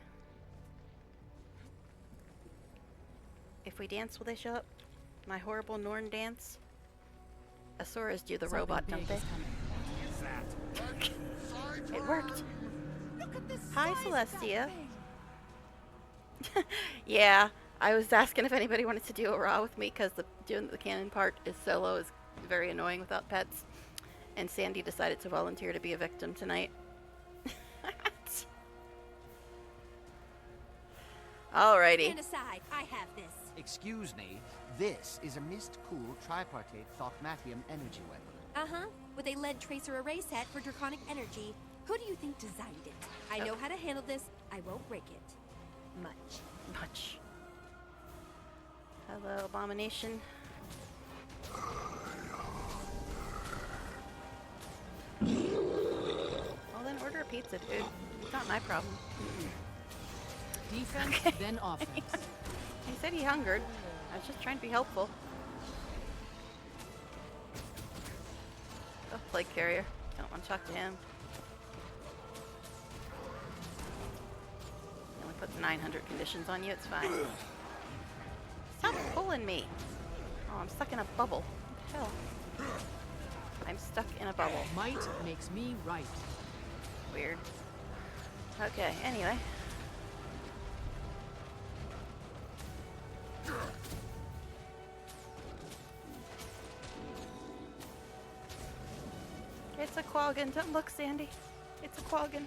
If we dance, will they show up? My horrible Norn dance? Asuras do the robot, don't they? It worked. Hi, Celestia. Yeah, I was asking if anybody wanted to do a raw with me because doing the cannon part is solo is very annoying without pets. And Sandy decided to volunteer to be a victim tonight. Alrighty. Stand aside. I have this. Excuse me, this is a mist-cooled tripartite Thokmatium energy weapon. Uh-huh, with a lead tracer array set for draconic energy. Who do you think designed it? I know how to handle this. I won't break it. Much. Hello, Abomination. Well, then order a pizza, dude. It's not my problem. Defense, then offense. He said he hungered. I was just trying to be helpful. Oh, plague carrier. Don't want to talk to him. He only puts 900 conditions on you. It's fine. Stop pulling me. Oh, I'm stuck in a bubble. What the hell? I'm stuck in a bubble. Might makes me right. Weird. Okay, anyway. It's a quaggan. Don't look, Sandy. It's a quaggan.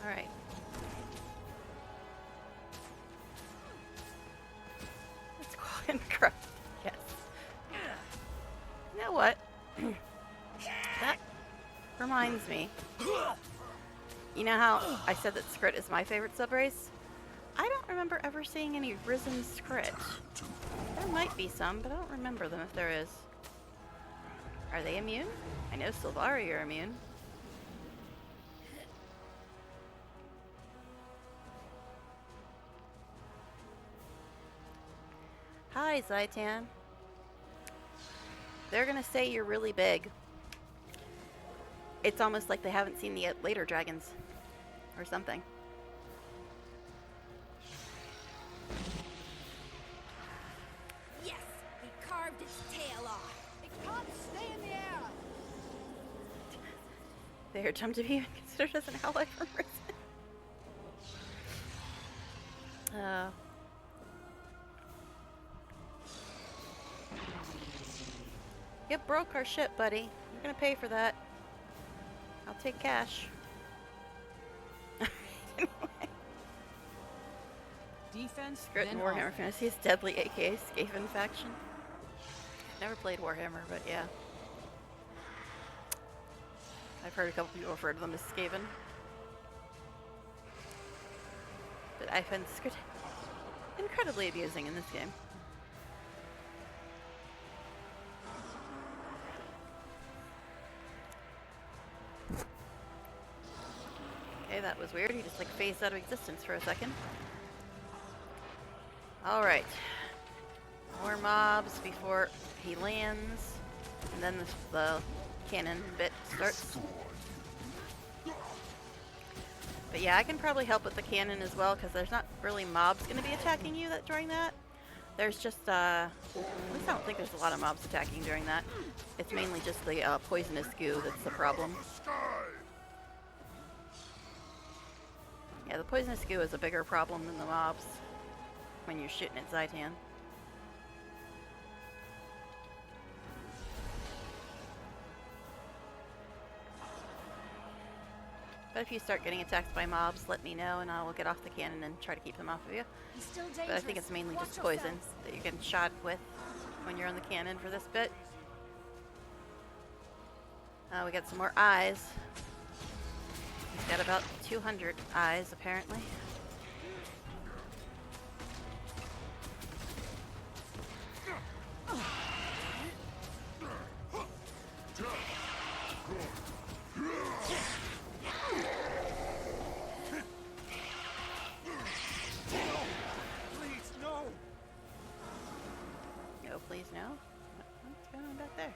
All right. It's quaggan crap. Yes. You know what? That reminds me. You know how I said that Skrit is my favorite subrace? I don't remember ever seeing any Risen Skrit. There might be some, but I don't remember them if there is. Are they immune? I know Sylvari are immune. Hi, Zaitan. They're gonna say you're really big. It's almost like they haven't seen the later dragons. Or something. Yes, we carved its tail off. It can't stay in the air. They are dumb to be even considered as an ally for Risen. You broke our ship, buddy. You're gonna pay for that. I'll take cash. Anyway. Defense, Skrit then and Warhammer offense. Fantasy's Deadly, aka Skaven faction. Never played Warhammer, but yeah. I've heard a couple people refer to them as Skaven. But I find Skrit incredibly abusing in this game. Okay, that was weird. He just like phased out of existence for a second. Alright. More mobs before he lands. And then the cannon bit starts. But yeah, I can probably help with the cannon as well, because there's not really mobs going to be attacking you during that. There's just, at least I don't think there's a lot of mobs attacking during that. It's mainly just the poisonous goo that's the problem. Yeah, the poisonous goo is a bigger problem than the mobs when you're shooting at Zaitan. But if you start getting attacked by mobs, let me know and I will get off the cannon and try to keep them off of you. He's still But I think it's mainly just poison that you're getting shot with when you're on the cannon for this bit. We got some more eyes. He's got about 200 eyes, apparently. Please, no! No, please, no. What's going on back there?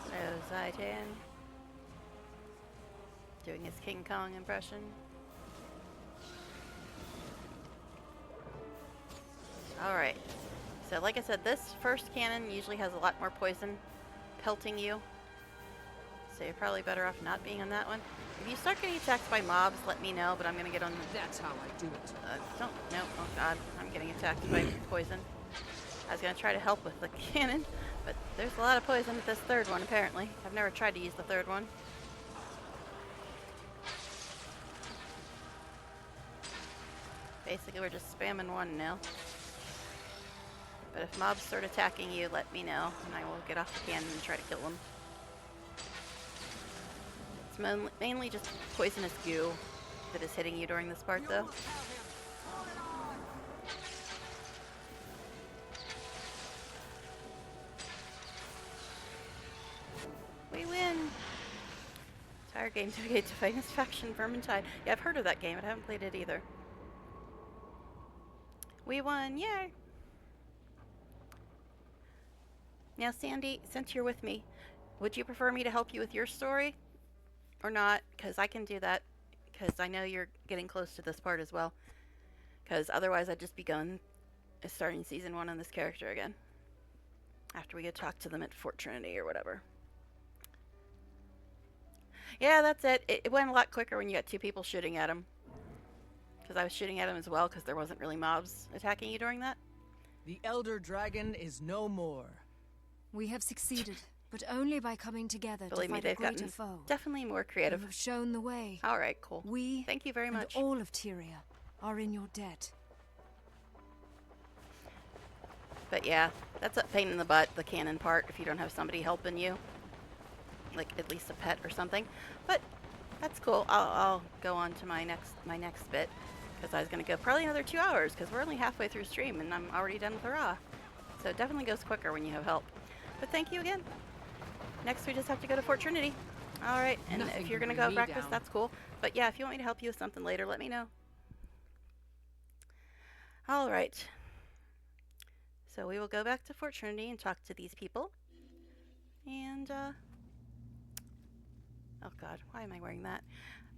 So, Zaitan doing his King Kong impression. Alright. So, like I said, this first cannon usually has a lot more poison pelting you. So you're probably better off not being on that one. If you start getting attacked by mobs, let me know, but I'm gonna get on the... That's how I do it. Don't... No, oh god, I'm getting attacked by poison. I was gonna try to help with the cannon, but there's a lot of poison with this third one, apparently. I've never tried to use the third one. Basically, we're just spamming one now. But if mobs start attacking you, let me know, and I will get off the cannon and try to kill them. It's mainly just poisonous goo that is hitting you during this part, though. We win! Entire game dedicated to Finest Faction Vermintide. Yeah, I've heard of that game, but I haven't played it either. We won! Yay! Now, Sandy, since you're with me, would you prefer me to help you with your story? Or not? Because I can do that. Because I know you're getting close to this part as well. Because otherwise I'd just be going, starting season 1 on this character again. After we go talk to them at Fort Trinity or whatever. Yeah, that's it. It went a lot quicker when you got 2 people shooting at him. Because I was shooting at him as well, because there wasn't really mobs attacking you during that. The Elder Dragon is no more. We have succeeded, but only by coming together Believe to me, fight a they've greater gotten foe. definitely more creative. You have shown the way. All right, cool. We, thank you very much. And all of Tyria are in your debt. But yeah, that's a pain in the butt, the cannon part, if you don't have somebody helping you. Like, at least a pet or something. But that's cool. I'll go on to my next bit. Because I was going to go probably another 2 hours, because we're only halfway through stream, and I'm already done with Hurrah. So it definitely goes quicker when you have help. But thank you again. Next, we just have to go to Fort Trinity. All right, and Nothing if you're can going to bring go me breakfast, down. that's cool. But yeah, if you want me to help you with something later, let me know. All right. So we will go back to Fort Trinity and talk to these people. And, oh god, why am I wearing that?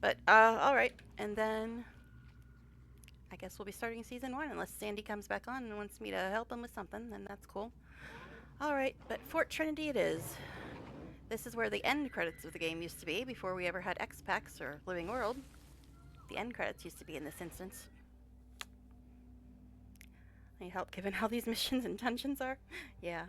But, all right, and then I guess we'll be starting season 1 unless Sandy comes back on and wants me to help him with something, then that's cool. All right, but Fort Trinity it is. This is where the end credits of the game used to be before we ever had X-Packs or Living World. The end credits used to be in this instance. Need help given how these missions and dungeons are? Yeah.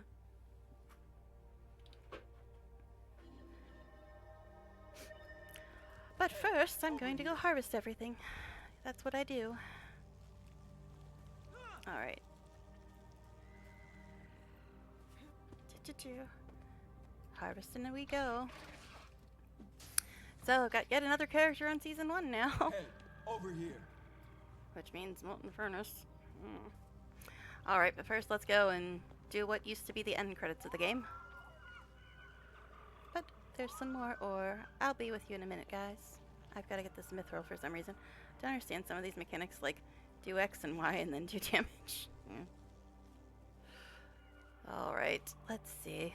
But first, I'm going to go harvest everything. That's what I do. Alright. Harvesting we go. So, got yet another character on season 1 now. Hey, over here. Which means Molten Furnace. Alright, but first let's go and do what used to be the end credits of the game. But there's some more ore. I'll be with you in a minute, guys. I've got to get this mithril for some reason. Don't understand some of these mechanics, like do X and Y and then do damage. Alright, let's see.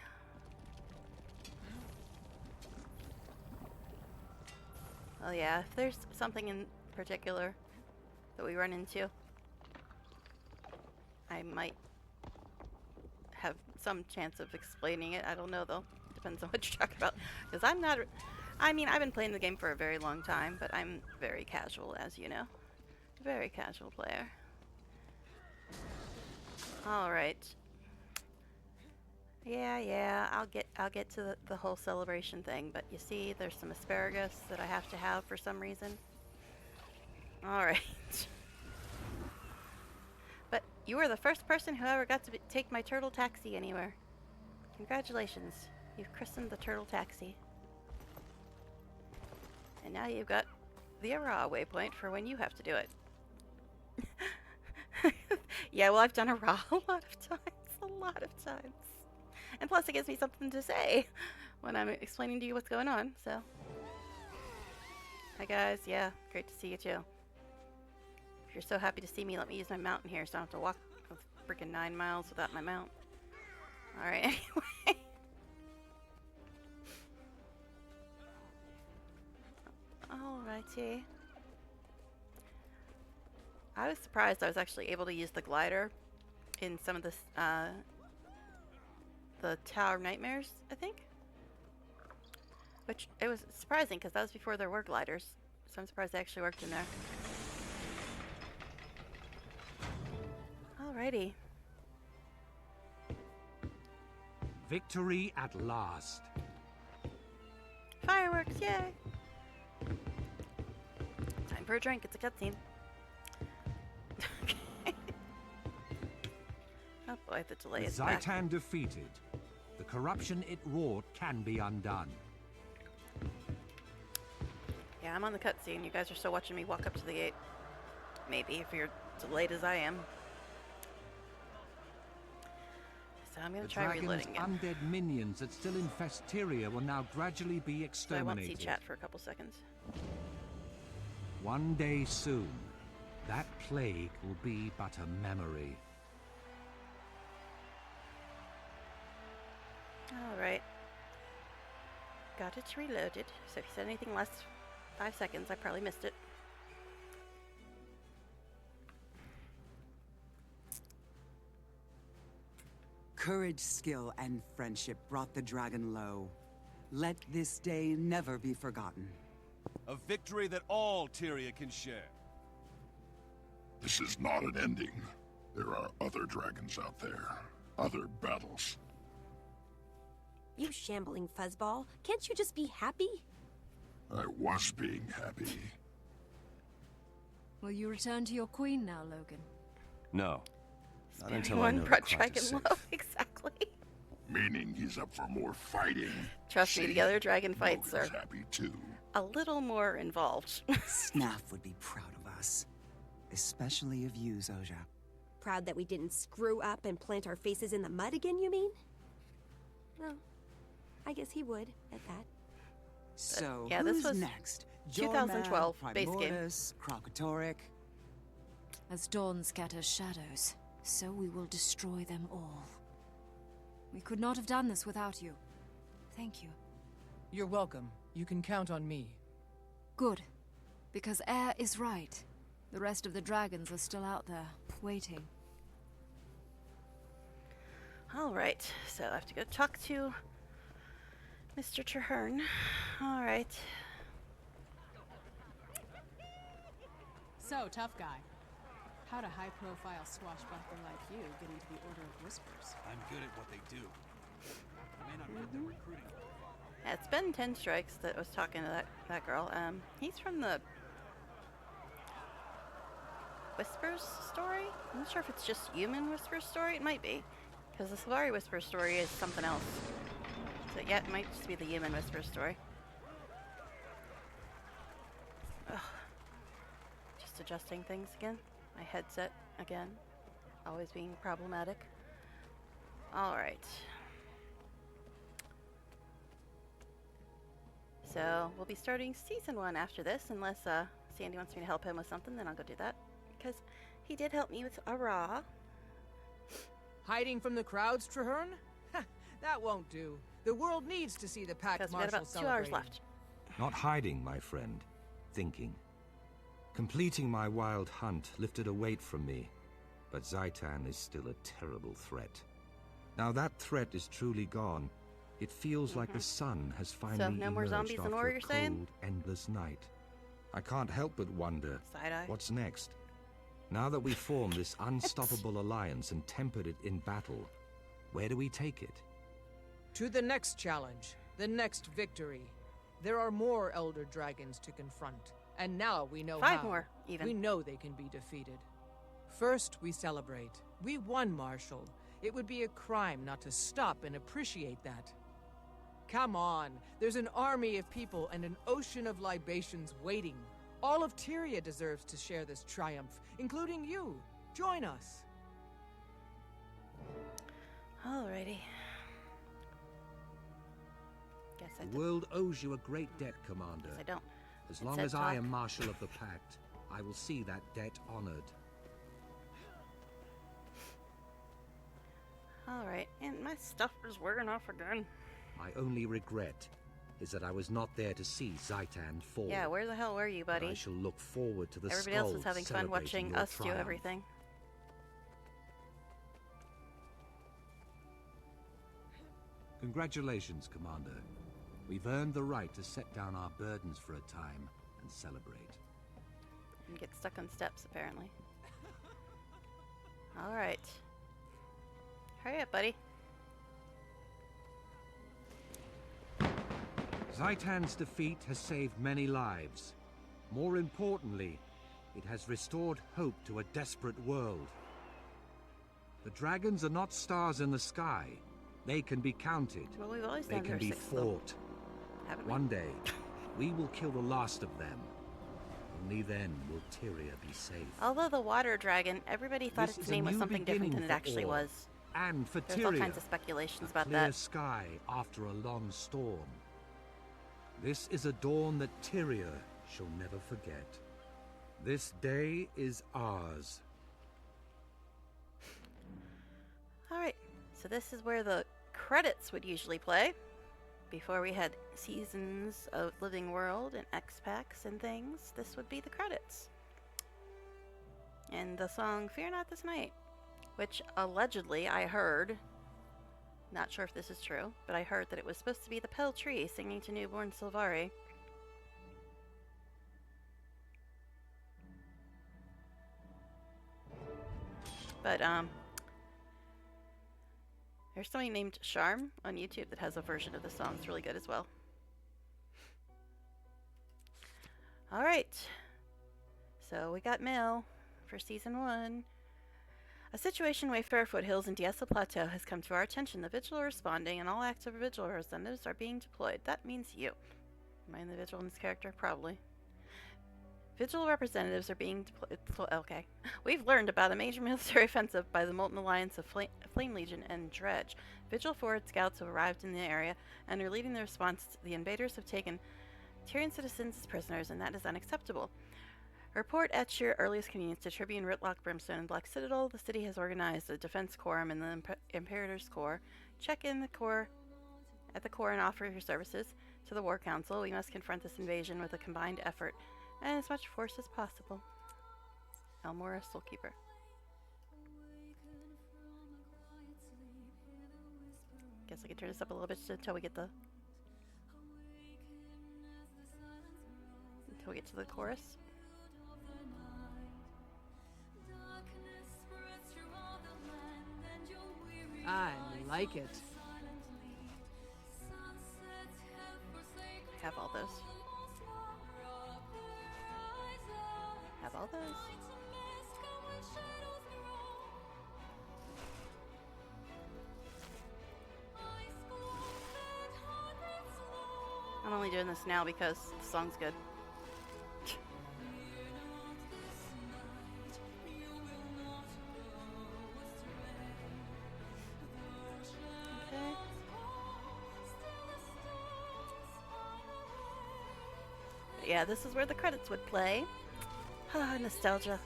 Oh yeah, if there's something in particular that we run into, I might have some chance of explaining it. I don't know though. Depends on what you're talking about. Because I'm not... I mean, I've been playing the game for a very long time, but I'm very casual, as you know. Very casual player. Alright. Yeah, I'll get to the whole celebration thing, but you see, there's some asparagus that I have to have for some reason. Alright. But you were the first person who ever got to take my turtle taxi anywhere. Congratulations. You've christened the turtle taxi. And now you've got the Ara waypoint for when you have to do it. Yeah, well, I've done Ara a lot of times. A lot of times. And plus, it gives me something to say when I'm explaining to you what's going on, so. Hi, guys. Yeah, great to see you, too. If you're so happy to see me, let me use my mount in here so I don't have to walk freaking 9 miles without my mount. Alright, anyway. Alrighty. I was surprised I was actually able to use the glider in some of the Tower of Nightmares, I think. Which, it was surprising because that was before there were gliders. So I'm surprised they actually worked in there. Alrighty. Victory at last. Fireworks, yay! Time for a drink, it's a cutscene. Oh boy, the delay With is back. Zaitan defeated, the corruption it wrought can be undone. Yeah, I'm on the cutscene. You guys are still watching me walk up to the gate. Maybe, if you're delayed as I am. So I'm going to try reloading it. Undead minions that still infest Tyria will now gradually be So I exterminated. won't see chat for a couple seconds. One day soon, that plague will be but a memory. Alright. Got it reloaded. So if you said anything less 5 seconds, I probably missed it. Courage, skill, and friendship brought the dragon low. Let this day never be forgotten. A victory that all Tyria can share. This is not an ending. There are other dragons out there. Other battles. You shambling fuzzball. Can't you just be happy? I was being happy. Will you return to your queen now, Logan? No. Not until I One know the brought Crot Dragon is low, safe. exactly. Meaning he's up for more fighting. Trust me, the other dragon fights are Logan's happy too. a little more involved. Snaf would be proud of us. Especially of you, Zojja. Proud that we didn't screw up and plant our faces in the mud again, you mean? Well, I guess he would, at that. So, yeah, who's this was next? 2012 Jorman, base game. Primordus, Krokatoric. As dawn scatters shadows, so we will destroy them all. We could not have done this without you. Thank you. You're welcome. You can count on me. Good. Because Air is right. The rest of the dragons are still out there, waiting. Alright, so I have to go talk to Mr. Traherne. Alright. So, tough guy. How'd a high-profile swashbuckler like you get into the Order of Whispers? I'm good at what they do. I may not put their recruiting. Yeah, it's been 10 strikes that was talking to that girl. He's from the Whispers story? I'm not sure if it's just human Whispers story. It might be. Because the Sylvari Whispers story is something else. So yeah, it might just be the human Whispers story. Ugh. Just adjusting things again. My headset again. Always being problematic. Alright. So we'll be starting season 1 after this, unless Sandy wants me to help him with something, then I'll go do that. Because he did help me with Ara. Hiding from the crowds, Traherne? That won't do. The world needs to see the pack Because we marshal got about 2 hours celebrating. left. Not hiding, my friend. Thinking. Completing my wild hunt lifted a weight from me, but Zaitan is still a terrible threat. Now that threat is truly gone, it feels like the sun has finally no more emerged zombies in after War, a you're cold, saying? endless night. I can't help but wonder, Side-eye. what's next? Now that we've formed this unstoppable alliance and tempered it in battle, where do we take it? To the next challenge, the next victory. There are more Elder Dragons to confront, and now we know 5 how. more, even. We know they can be defeated. First, we celebrate. We won, Marshal. It would be a crime not to stop and appreciate that. Come on, there's an army of people and an ocean of libations waiting. All of Tyria deserves to share this triumph, including you. Join us. Alrighty. Guess I The world owes you a great debt, Commander. I don't. As It long said as I talk. am Marshal of the Pact, I will see that debt honored. Alright, and my stuff is wearing off again. My only regret is that I was not there to see Zaitan fall. Yeah, where the hell were you, But buddy? I shall look forward to the Everybody else skulls was having fun celebrating watching your us do triumph. everything. Congratulations, Commander. We've earned the right to set down our burdens for a time and celebrate. And get stuck on steps, apparently. Alright. Hurry up, buddy. Zaitan's defeat has saved many lives. More importantly, it has restored hope to a desperate world. The dragons are not stars in the sky. They can be counted. Well, we've always They done can there be 6 of them, fought. haven't we? One day, we will kill the last of them. Only then will Tyria be safe. Although the water dragon, everybody thought This its is a name was new something different beginning than it for actually all. was. And for There's all Tyria, kinds of speculations a about clear that. sky after a long storm. This is a dawn that Tyria shall never forget. This day is ours. Alright, so this is where the credits would usually play. Before we had seasons of Living World and X-Packs and things, this would be the credits. And the song Fear Not This Night, which allegedly I heard, not sure if this is true, but I heard that it was supposed to be the Pell Tree singing to newborn Sylvari. But, there's somebody named Charm on YouTube that has a version of the song. It's really good as well. Alright. So we got mail for Season 1. A situation Wayfarer Foothills and Diesa Plateau has come to our attention. The Vigil are responding and all active Vigil representatives are being deployed. That means you. Am I in the Vigil in this character? Probably. Vigil representatives are being deployed. Okay. We've learned about a major military offensive by the Molten Alliance of Flame Legion and Dredge. Vigil forward scouts have arrived in the area and are leading the response. The invaders have taken Tyrian citizens as prisoners, and that is unacceptable. Report at your earliest convenience to Tribune, Ritlock, Brimstone, and Black Citadel. The city has organized a defense quorum in the Imperator's Corps. Check in the Corps at the Corps and offer your services to the War Council. We must confront this invasion with a combined effort and as much force as possible. Elmora, Soulkeeper. Guess I can turn this up a little bit until we get the... until we get to the chorus. I like it. Have all those. Have all those. I'm only doing this now because the song's good. Okay. But yeah, this is where the credits would play. Ah, nostalgia.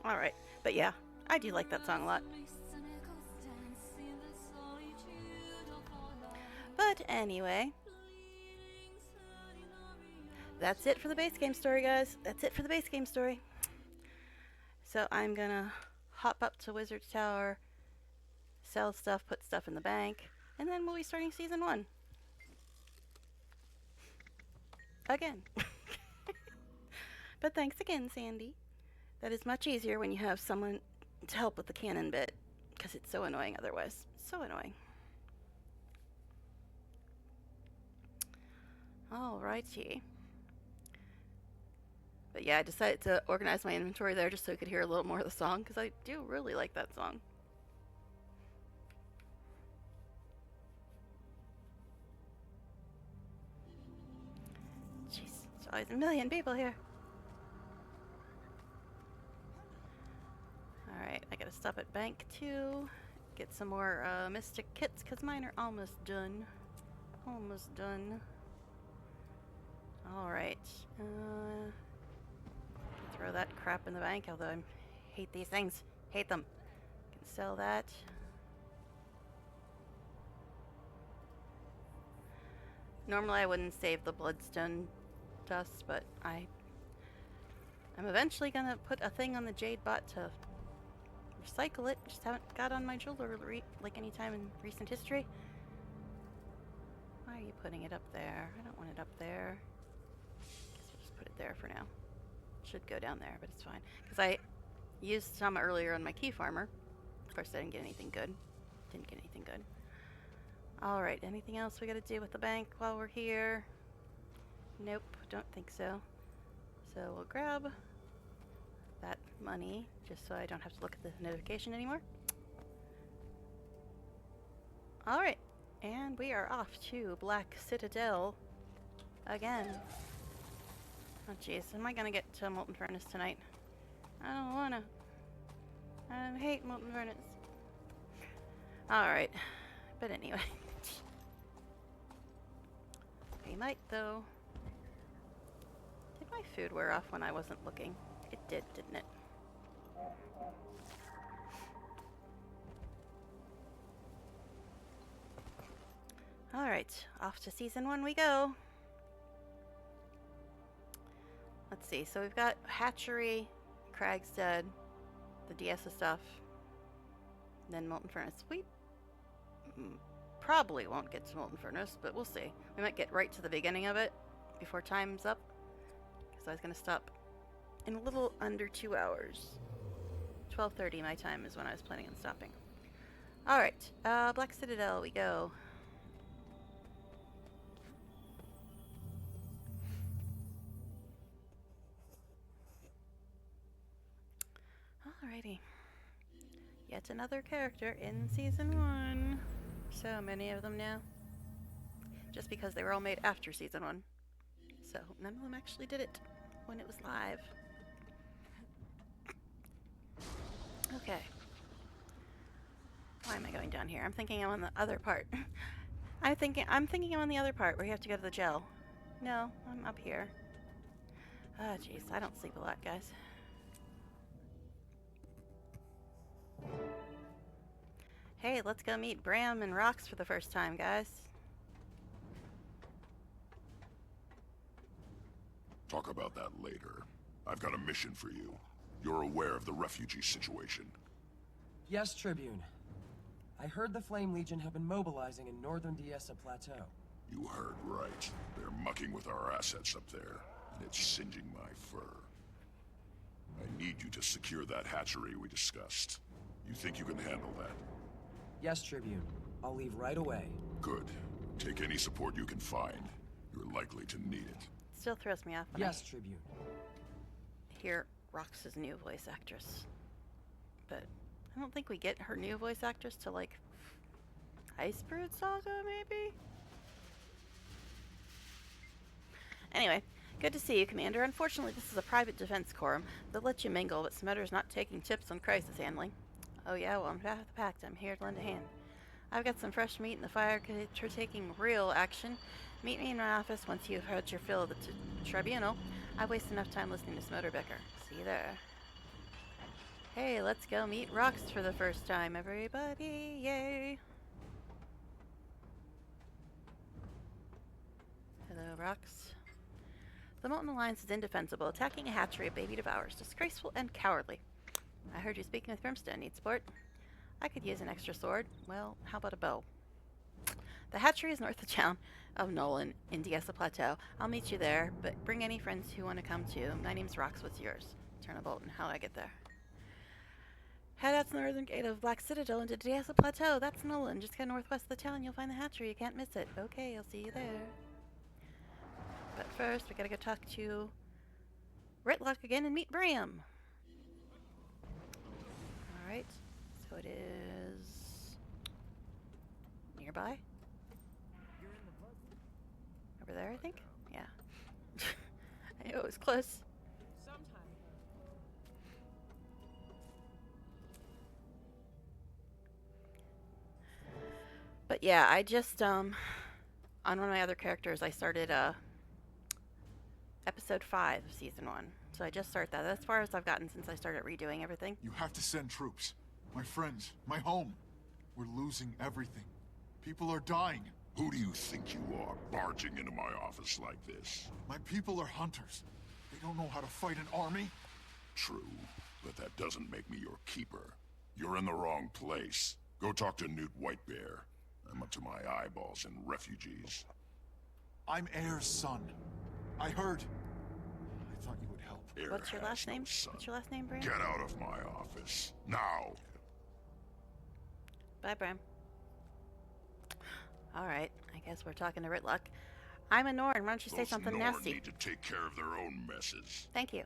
Alright, but yeah, I do like that song a lot. But Anyway, that's it for the base game story, guys. That's it for the base game story. So I'm gonna hop up to Wizard's Tower, sell stuff, put stuff in the bank, and then we'll be starting season 1. Again. But thanks again, Sandy. That is much easier when you have someone to help with the cannon bit, because it's so annoying otherwise. So annoying. Alrighty. But yeah, I decided to organize my inventory there just so I could hear a little more of the song, because I do really like that song. Jeez, there's always a million people here. Alright, I gotta stop at Bank 2, get some more Mystic Kits, because mine are almost done. Almost done. Alright, throw that crap in the bank, although I hate these things. Hate them. Can sell that. Normally I wouldn't save the bloodstone dust, but I'm eventually gonna put a thing on the jade bot to recycle it. Just haven't got on my jewelry like any time in recent history. Why are you putting it up there? I don't want it up there. Guess we'll just put it there for now. Should go down there, but it's fine. Because I used some earlier on my key farmer. Of course, I didn't get anything good. Didn't get anything good. Alright, anything else we gotta do with the bank while we're here? Nope, don't think so. So we'll grab that money, just so I don't have to look at the notification anymore. Alright, and we are off to Black Citadel again. Oh jeez, am I gonna get to Molten Furnace tonight? I don't wanna. I hate Molten Furnace. Alright, but anyway. We might though. Did my food wear off when I wasn't looking? It did, didn't it? Alright, off to season 1 we go. Let's see, so we've got Hatchery, Crag's Dead, the Diesa stuff, then Molten Furnace. We probably won't get to Molten Furnace, but we'll see. We might get right to the beginning of it before time's up, because I was going to stop in a little under 2 hours. 12:30 my time is when I was planning on stopping. Alright, Black Citadel we go. Alrighty. Yet another character in season 1. So many of them now. Just because they were all made after season 1. So none of them actually did it when it was live. Okay. Why am I going down here? I'm thinking I'm on the other part. I'm thinking I'm on the other part where you have to go to the gel. No, I'm up here. Ah, jeez, I don't sleep a lot, guys. Hey, let's go meet Bram and Rox for the first time, guys. Talk about that later. I've got a mission for you. You're aware of the refugee situation. Yes, Tribune. I heard the Flame Legion have been mobilizing in northern Diesa Plateau. You heard right. They're mucking with our assets up there, and it's singeing my fur. I need you to secure that hatchery we discussed. You think you can handle that? Yes, Tribune. I'll leave right away. Good. Take any support you can find. You're likely to need it. Still throws me off when Yes, Tribune. hear Rox's new voice actress. But I don't think we get her new voice actress to like Icebird Saga, maybe? Anyway, good to see you, Commander. Unfortunately, this is a private defense quorum that lets you mingle, but Smetter's not taking tips on crisis handling. Oh yeah, well, on behalf of the Pact, I'm here to lend a hand. I've got some fresh meat in the fire for taking real action. Meet me in my office once you've had your fill of the tribunal. I waste enough time listening to Smotterbecker. See you there. Hey, let's go meet Rox for the first time, everybody. Yay! rocks. The Molten Alliance is indefensible. Attacking a hatchery a baby devours. Disgraceful and cowardly. I heard you speaking with Brimstone. Need support? I could use an extra sword. Well, how about a bow? The hatchery is north of town of Nolan in Diesa Plateau. I'll meet you there, but bring any friends who want to come too. My name's Rox. What's yours? Turn a Bolton. How do I get there? Head out to the northern gate of Black Citadel into Diesa Plateau. That's Nolan. Just go northwest of the town. You'll find the hatchery. You can't miss it. Okay, I'll see you there. But first, we gotta go talk to Ritlock again and meet Bram. Alright, so it is nearby. Over there, I think? Yeah. I knew it was close. But yeah, I just, on one of my other characters, I started, episode 5 of season 1. So I just started that. That's as far as I've gotten since I started redoing everything. You have to send troops. My friends, my home. We're losing everything. People are dying. Who do you think you are, barging into my office like this? My people are hunters. They don't know how to fight an army. True, but that doesn't make me your keeper. You're in the wrong place. Go talk to Newt Whitebear. I'm up to my eyeballs in refugees. I'm Heir's son. I heard. I thought you would help. Heir What's your last has no name? son. What's your last name, Bram? Get out of my office. Now! Bye, Bram. Alright, I guess we're talking to Ritlock. I'm a Norn. Why don't you say Those something Norn nasty? need to take care of their own messes. Thank you.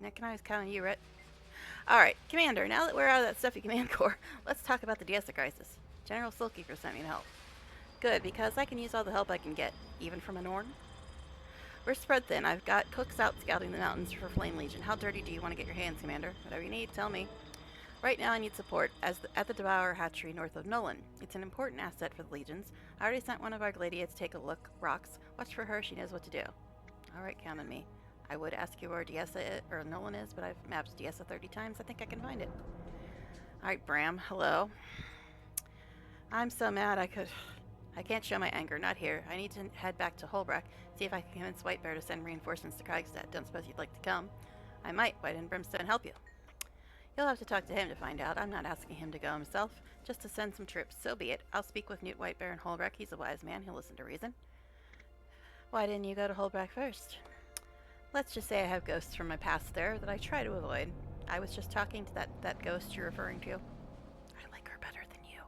Now, can I always count on you, Rit? Alright, Commander, now that we're out of that stuffy command core, let's talk about the Diesa crisis. General Silkeeper sent me to help. Good, because I can use all the help I can get, even from a Norn. We're spread thin. I've got cooks out scouting the mountains for Flame Legion. How dirty do you want to get your hands, Commander? Whatever you need, tell me. Right now I need support at the Devourer hatchery north of Nolan. It's an important asset for the Legions. I already sent one of our Gladiates to take a look. Rox, watch for her. She knows what to do. Alright, count on me. I would ask you where Diesa or Nolan is, but I've mapped Diesa 30 times. I think I can find it. Alright, Bram. Hello. I'm so mad I can't show my anger, not here. I need to head back to Holbrack, see if I can convince Whitebear to send reinforcements to Kragstad. Don't suppose you'd like to come? I might. Why didn't Brimstone help you? You'll have to talk to him to find out. I'm not asking him to go himself, just to send some troops. So be it. I'll speak with Newt Whitebear in Holbrack. He's a wise man. He'll listen to reason. Why didn't you go to Holbrack first? Let's just say I have ghosts from my past there that I try to avoid. I was just talking to that ghost you're referring to. I like her better than you.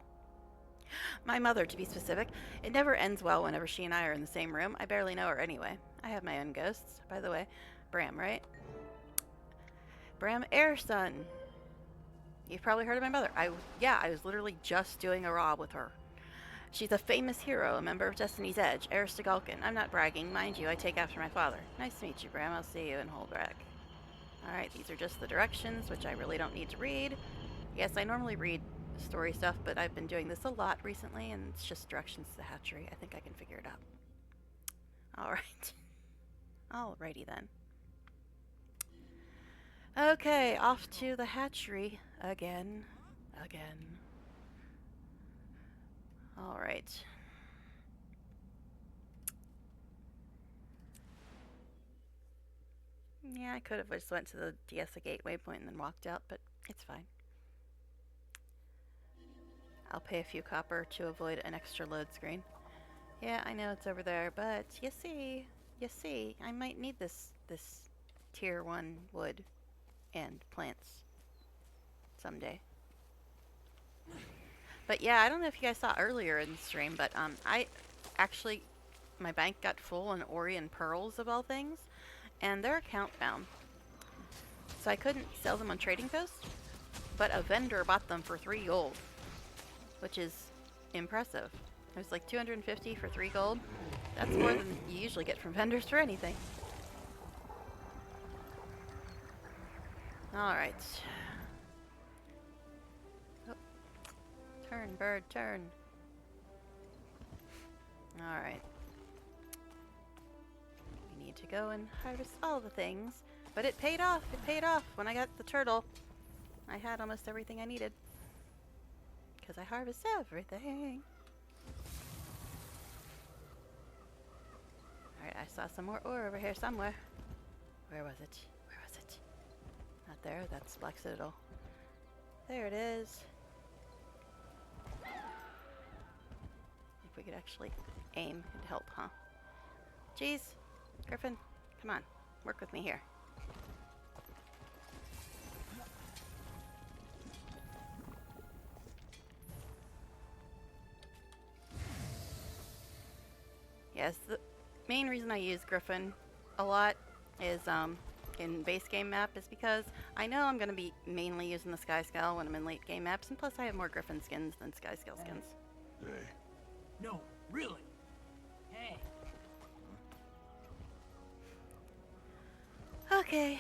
My mother, to be specific. It never ends well whenever she and I are in the same room. I barely know her anyway. I have my own ghosts. By the way, Bram, right? Bram, Heir's son. You've probably heard of my mother. I was literally just doing a Rob with her. She's a famous hero, a member of Destiny's Edge, Heir Stegulkin. I'm not bragging, mind you, I take after my father. Nice to meet you, Bram. I'll see you in Holbrack. Alright, these are just the directions, which I really don't need to read. Yes, I normally read story stuff, but I've been doing this a lot recently, and it's just directions to the hatchery. I think I can figure it out. Alright. Alrighty then. Okay, off to the hatchery again. Alright. Yeah, I could have just went to the Diesa gateway point and then walked out, but it's fine. I'll pay a few copper to avoid an extra load screen. Yeah, I know it's over there, but you see, I might need this tier 1 wood and plants someday. But yeah, I don't know if you guys saw earlier in the stream, but I actually, my bank got full on Ori and Pearls of all things, and they're account bound. So I couldn't sell them on Trading Post, but a vendor bought them for 3 gold, which is impressive. It was like 250 for 3 gold. That's more than you usually get from vendors for anything. Alright. Oh. Turn, bird, turn. Alright. We need to go and harvest all the things. But it paid off. It paid off when I got the turtle. I had almost everything I needed. Because I harvest everything. Alright, I saw some more ore over here somewhere. Where was it? Where was it? Not there, that's Black Citadel. There it is. If we could actually aim, it'd help, huh? Jeez, Griffin, come on, work with me here. Yes, the main reason I use Griffin a lot is in base game map is because I know I'm going to be mainly using the Sky Scale when I'm in late game maps, and plus I have more Griffin skins than Sky Scale skins. Hey. No, really. Hey. Okay,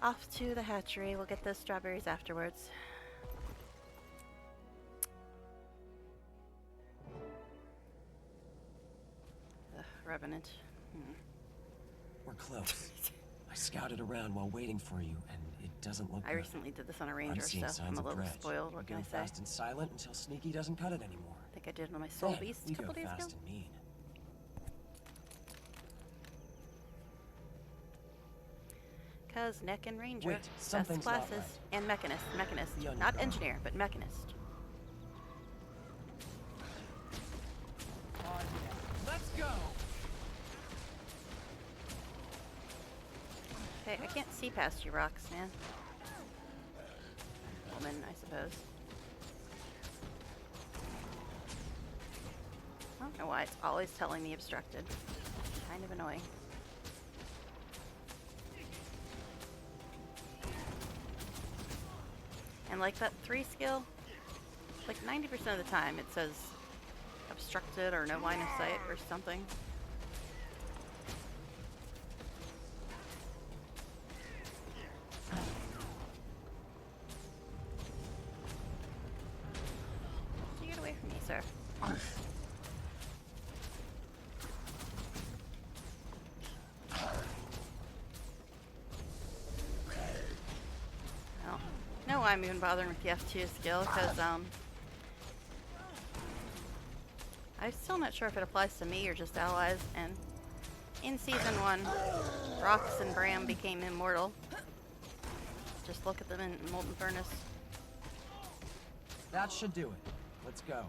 off to the hatchery. We'll get those strawberries afterwards. The Revenant. We're close. I scouted around while waiting for you, and it doesn't look I good. recently did this on a ranger, I'm seeing so signs I'm a of little dredge. spoiled. What We can I go say? fast and silent until Sneaky doesn't cut it anymore. I think I did on my Soul Then Beast we a couple go days ago. fast and mean. Cause Neck and Ranger, Wait, best something's not classes, right. and Mechanist, Mechanist, The onion not gone. engineer, but Mechanist. Let's go! Hey, I can't see past you rocks, man. Woman, I suppose. I don't know why it's always telling me obstructed. Kind of annoying. And like that 3 skill, like 90% of the time it says obstructed or no line of sight or something. You get away from me, sir. Well, no, I'm even bothering with the F2 skill because I'm still not sure if it applies to me or just allies. And in season 1, Rox and Bram became immortal. Just look at them in Molten Furnace. That should do it. Let's go.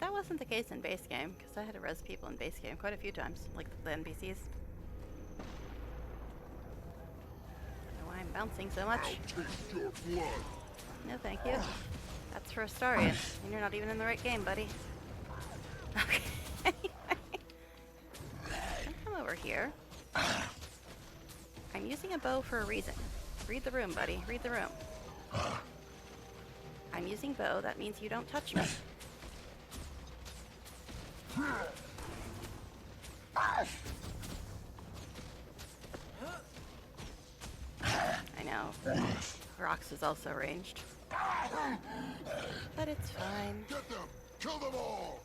That wasn't the case in base game, because I had to res people in base game quite a few times, like the NPCs. I don't know why I'm bouncing so much. No, thank you. That's for Astarion, and you're not even in the right game, buddy. Okay. Come over here. I'm using a bow for a reason. Read the room, buddy. Read the room. I'm using bow. That means you don't touch me. I know. Rox is also ranged. But it's fine. Get them! Kill them all!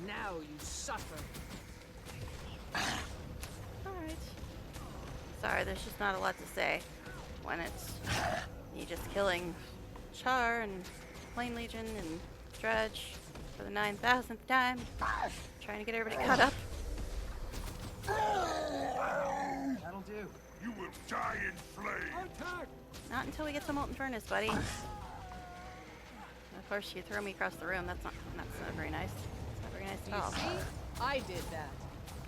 Now you suffer. Alright. Sorry, there's just not a lot to say when it's me just killing Char and Flame Legion and Dredge for the 9,000th time, trying to get everybody caught up. That'll do. You will die in flames! Not until we get to Molten Furnace, buddy. Of course, you throw me across the room. That's not very nice. It's not very nice at all. You see? I did that.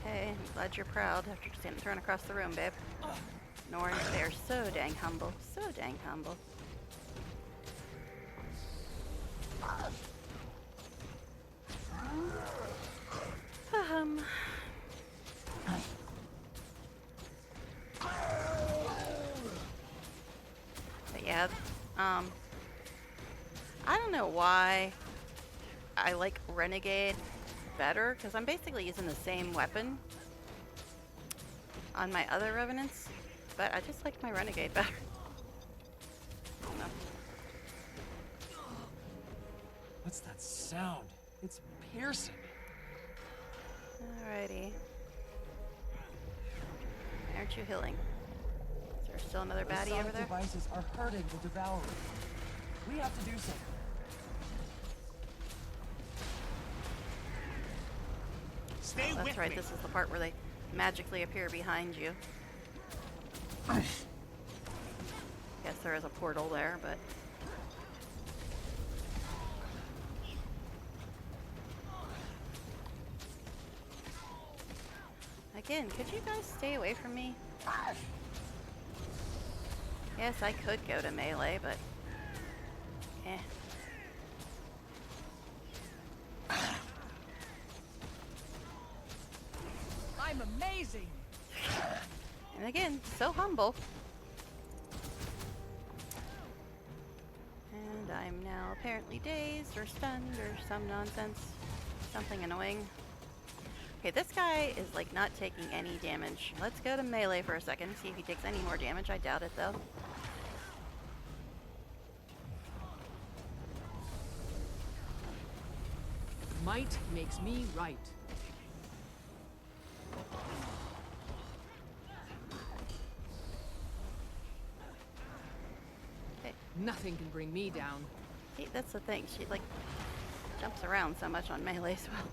Okay, I'm glad you're proud after just getting thrown across the room, babe. Norn, they're so dang humble. So dang humble. But yeah, I don't know why I like Renegade better, because I'm basically using the same weapon on my other Revenants, but I just like my Renegade better. I don't know. What's that sound? It's piercing. Alrighty. Why aren't you healing? Is there There's still another Those baddie over sonic there. devices are hurting the Devourers. We have to do something. Stay That's with right, me. this is the part where they magically appear behind you. Guess there is a portal there, but... Again, could you guys stay away from me? Yes, I could go to melee, but... Eh. I'm amazing! And again, so humble. And I'm now apparently dazed or stunned or some nonsense. Something annoying. Okay, this guy is like not taking any damage. Let's go to melee for a second, see if he takes any more damage. I doubt it though. Might makes me right. Okay. Nothing can bring me down. See, that's the thing. She like jumps around so much on melee as well.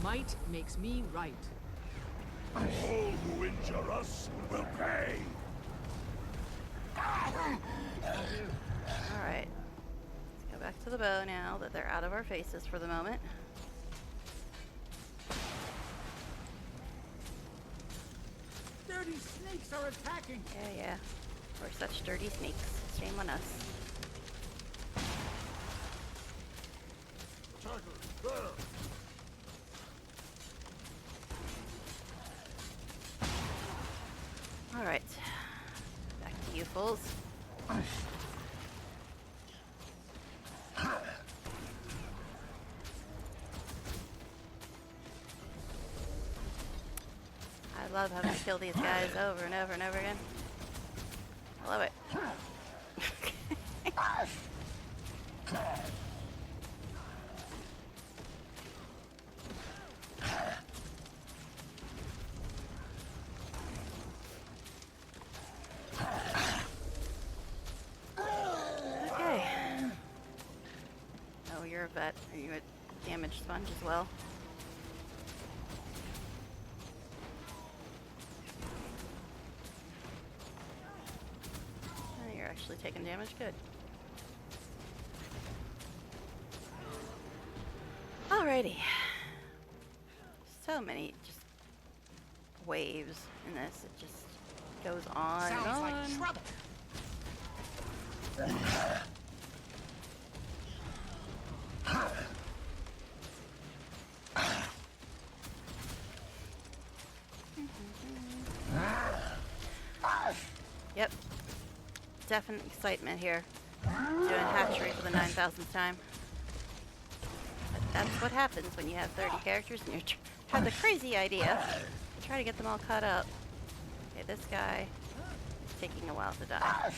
Might makes me right. All who injure us will pay. Alright. Let's go back to the bow now that they're out of our faces for the moment. Dirty snakes are attacking. Yeah. We're such dirty sneaks. Shame on us. Alright. Back to you fools. I love having to kill these guys over and over and over again. I love it. Okay. Oh, you're a vet. Are you a damage sponge as well? Oh, you're actually taking damage. Good. Alrighty. So many just waves in this. It just goes on and Sounds on. like trouble. Yep. Definite excitement here. Doing hatchery for the 9,000th time. But that's what happens when you have 30 characters and you have the crazy idea to try to get them all caught up. Okay, this guy is taking a while to die.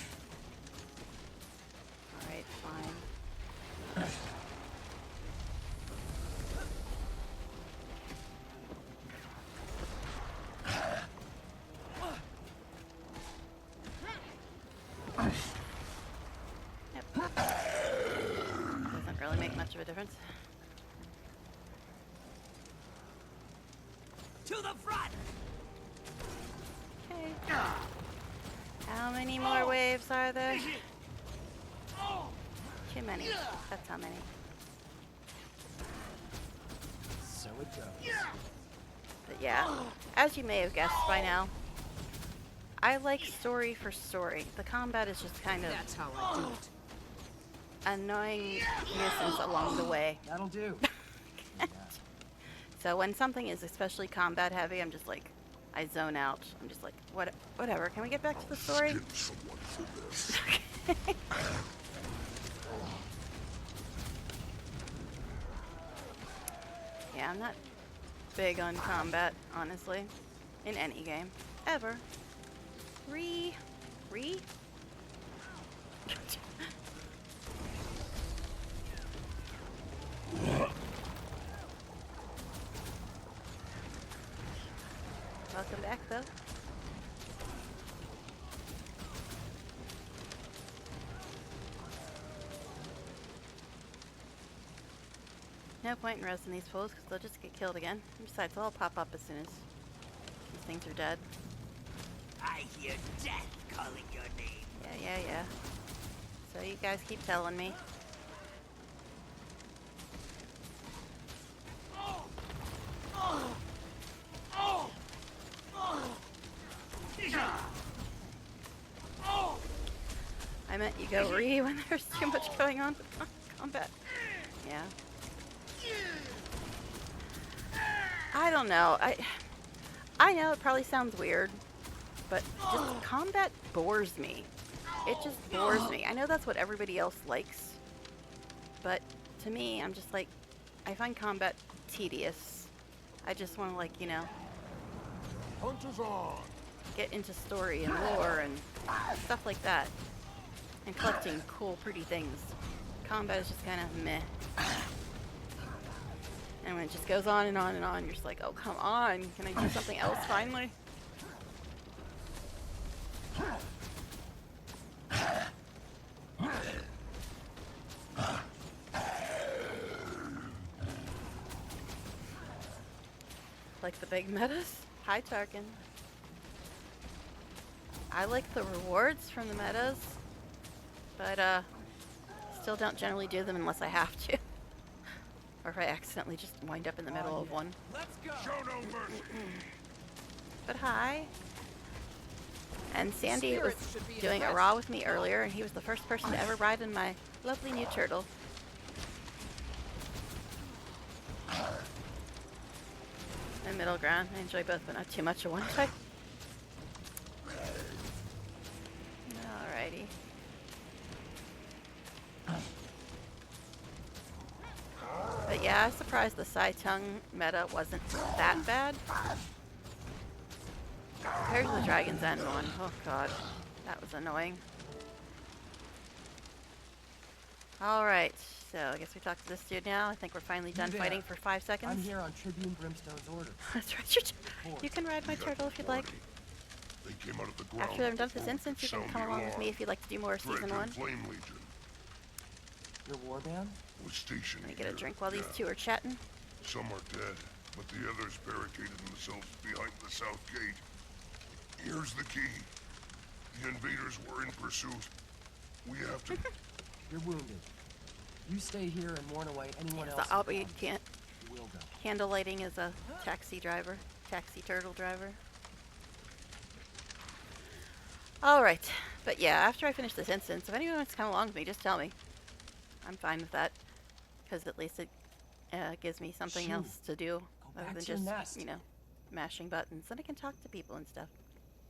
Alright, fine. Yep. Doesn't really make much of a difference. To the front! Okay. How many more waves are there? Too many. That's how many. So it goes. But yeah, as you may have guessed by now, I like story for story. The combat is just kind of That's how I do it. annoying nuisance along the way. That'll do. So when something is especially combat heavy, I'm just like, I zone out. I'm just like, whatever. Can we get back to the story? Skin someone for this. Yeah, I'm not big on combat, honestly, in any game, ever. Re? Welcome back, though. No point in roasting these fools because they'll just get killed again. Besides, they'll all pop up as soon as these things are dead. I hear death calling your name. Yeah. So you guys keep telling me. I meant you go re when there's too much going on with combat. Yeah. I don't know. I know it probably sounds weird, but just combat bores me. It just bores me. I know that's what everybody else likes, but to me, I'm just like, I find combat tedious. I just want to, like, you know, Hunters on! get into story and lore and stuff like that, and collecting cool, pretty things. Combat is just kind of meh. And when it just goes on and on and on, you're just like, oh, come on. Can I do something else finally? Like the big metas? Hi, Tarkin. I like the rewards from the metas, but still don't generally do them unless I have to. Or if I accidentally just wind up in the middle of one. Let's go! Show no mercy! But hi. And Sandy was doing a raw with me earlier, and he was the first person to ever ride in my lovely new turtle. And middle ground. I enjoy both, but not too much of one type. Alrighty. But yeah, I was surprised the Sai-Tung meta wasn't that bad. Compared to the Dragon's End one. Oh god, that was annoying. Alright, so I guess we talk to this dude now. I think we're finally done fighting for 5 seconds. I'm here on Tribune Brimstone's order. That's right, you can ride my turtle if you'd like. They came out of the ground. After I'm done with this instance, you can come along with me if you'd like to do more of Season 1. Flame Legion. Your warband? Was stationed Let me get a here, drink while these two are chatting. Some are dead, but the others barricaded themselves behind the south gate. Here's the key. The invaders were in pursuit. We have to... You're wounded. You stay here and warn away anyone else. So you can't. We'll go. Candle lighting as a taxi driver. Taxi turtle driver. Alright. But yeah, after I finish this instance, if anyone wants to come along with me, just tell me. I'm fine with that. Because at least it gives me something else to do. Other than just, you know, mashing buttons. And I can talk to people and stuff.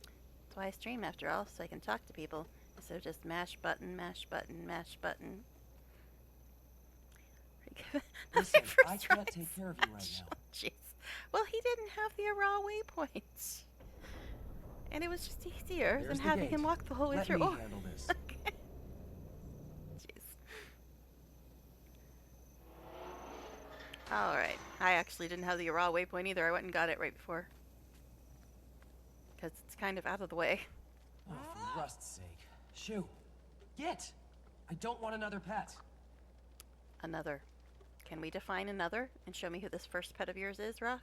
That's why I stream after all, so I can talk to people. So just mash button, mash button, mash button. Listen, I can't take care of you right now. Jeez. Well, he didn't have the raw waypoints. And it was just easier than having him walk the whole way through. Let me handle this. Okay. Jeez. Alright. I actually didn't have the raw waypoint either. I went and got it right before. Because it's kind of out of the way. Oh, for rust's sake. Shoo. Get! I don't want another pet. Another. Can we define another and show me who this first pet of yours is, Rox?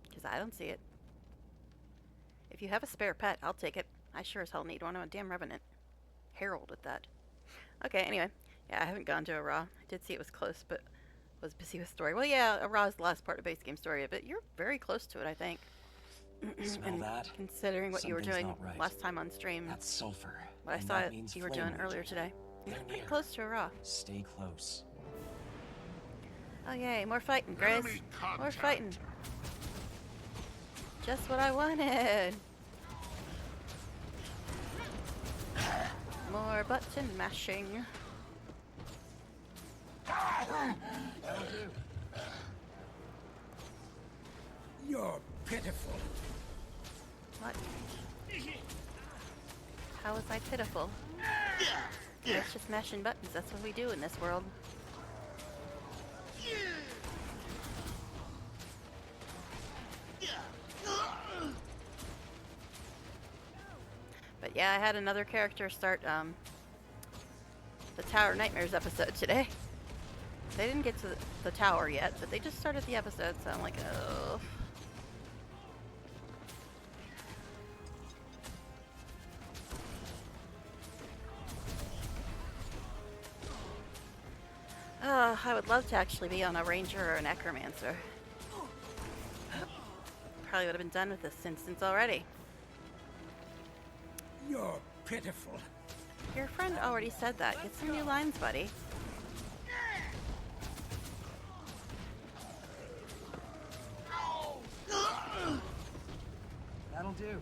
Because I don't see it. If you have a spare pet, I'll take it. I sure as hell need one. I'm a damn revenant. Herald at that. Okay, anyway. Yeah, I haven't gone to a raw. I did see it was close, but was busy with story. Well, yeah, a raw is the last part of base game story, but you're very close to it, I think. Smell that? Considering what you were doing right. last time on stream. That's sulfur. What I saw you were doing earlier today. You're pretty close to a raw. Stay close. Oh yay, more fighting, Grace. More fighting. Just what I wanted. More button mashing. You're pitiful. What? How was I pitiful? It's just mashing buttons. That's what we do in this world. But yeah, I had another character start the Tower Nightmares episode today. They didn't get to the tower yet, but they just started the episode, so I'm like, oh. I would love to actually be on a ranger or a necromancer. Probably would have been done with this instance already. You're pitiful. Your friend already said that. Get some new lines, buddy. That'll do.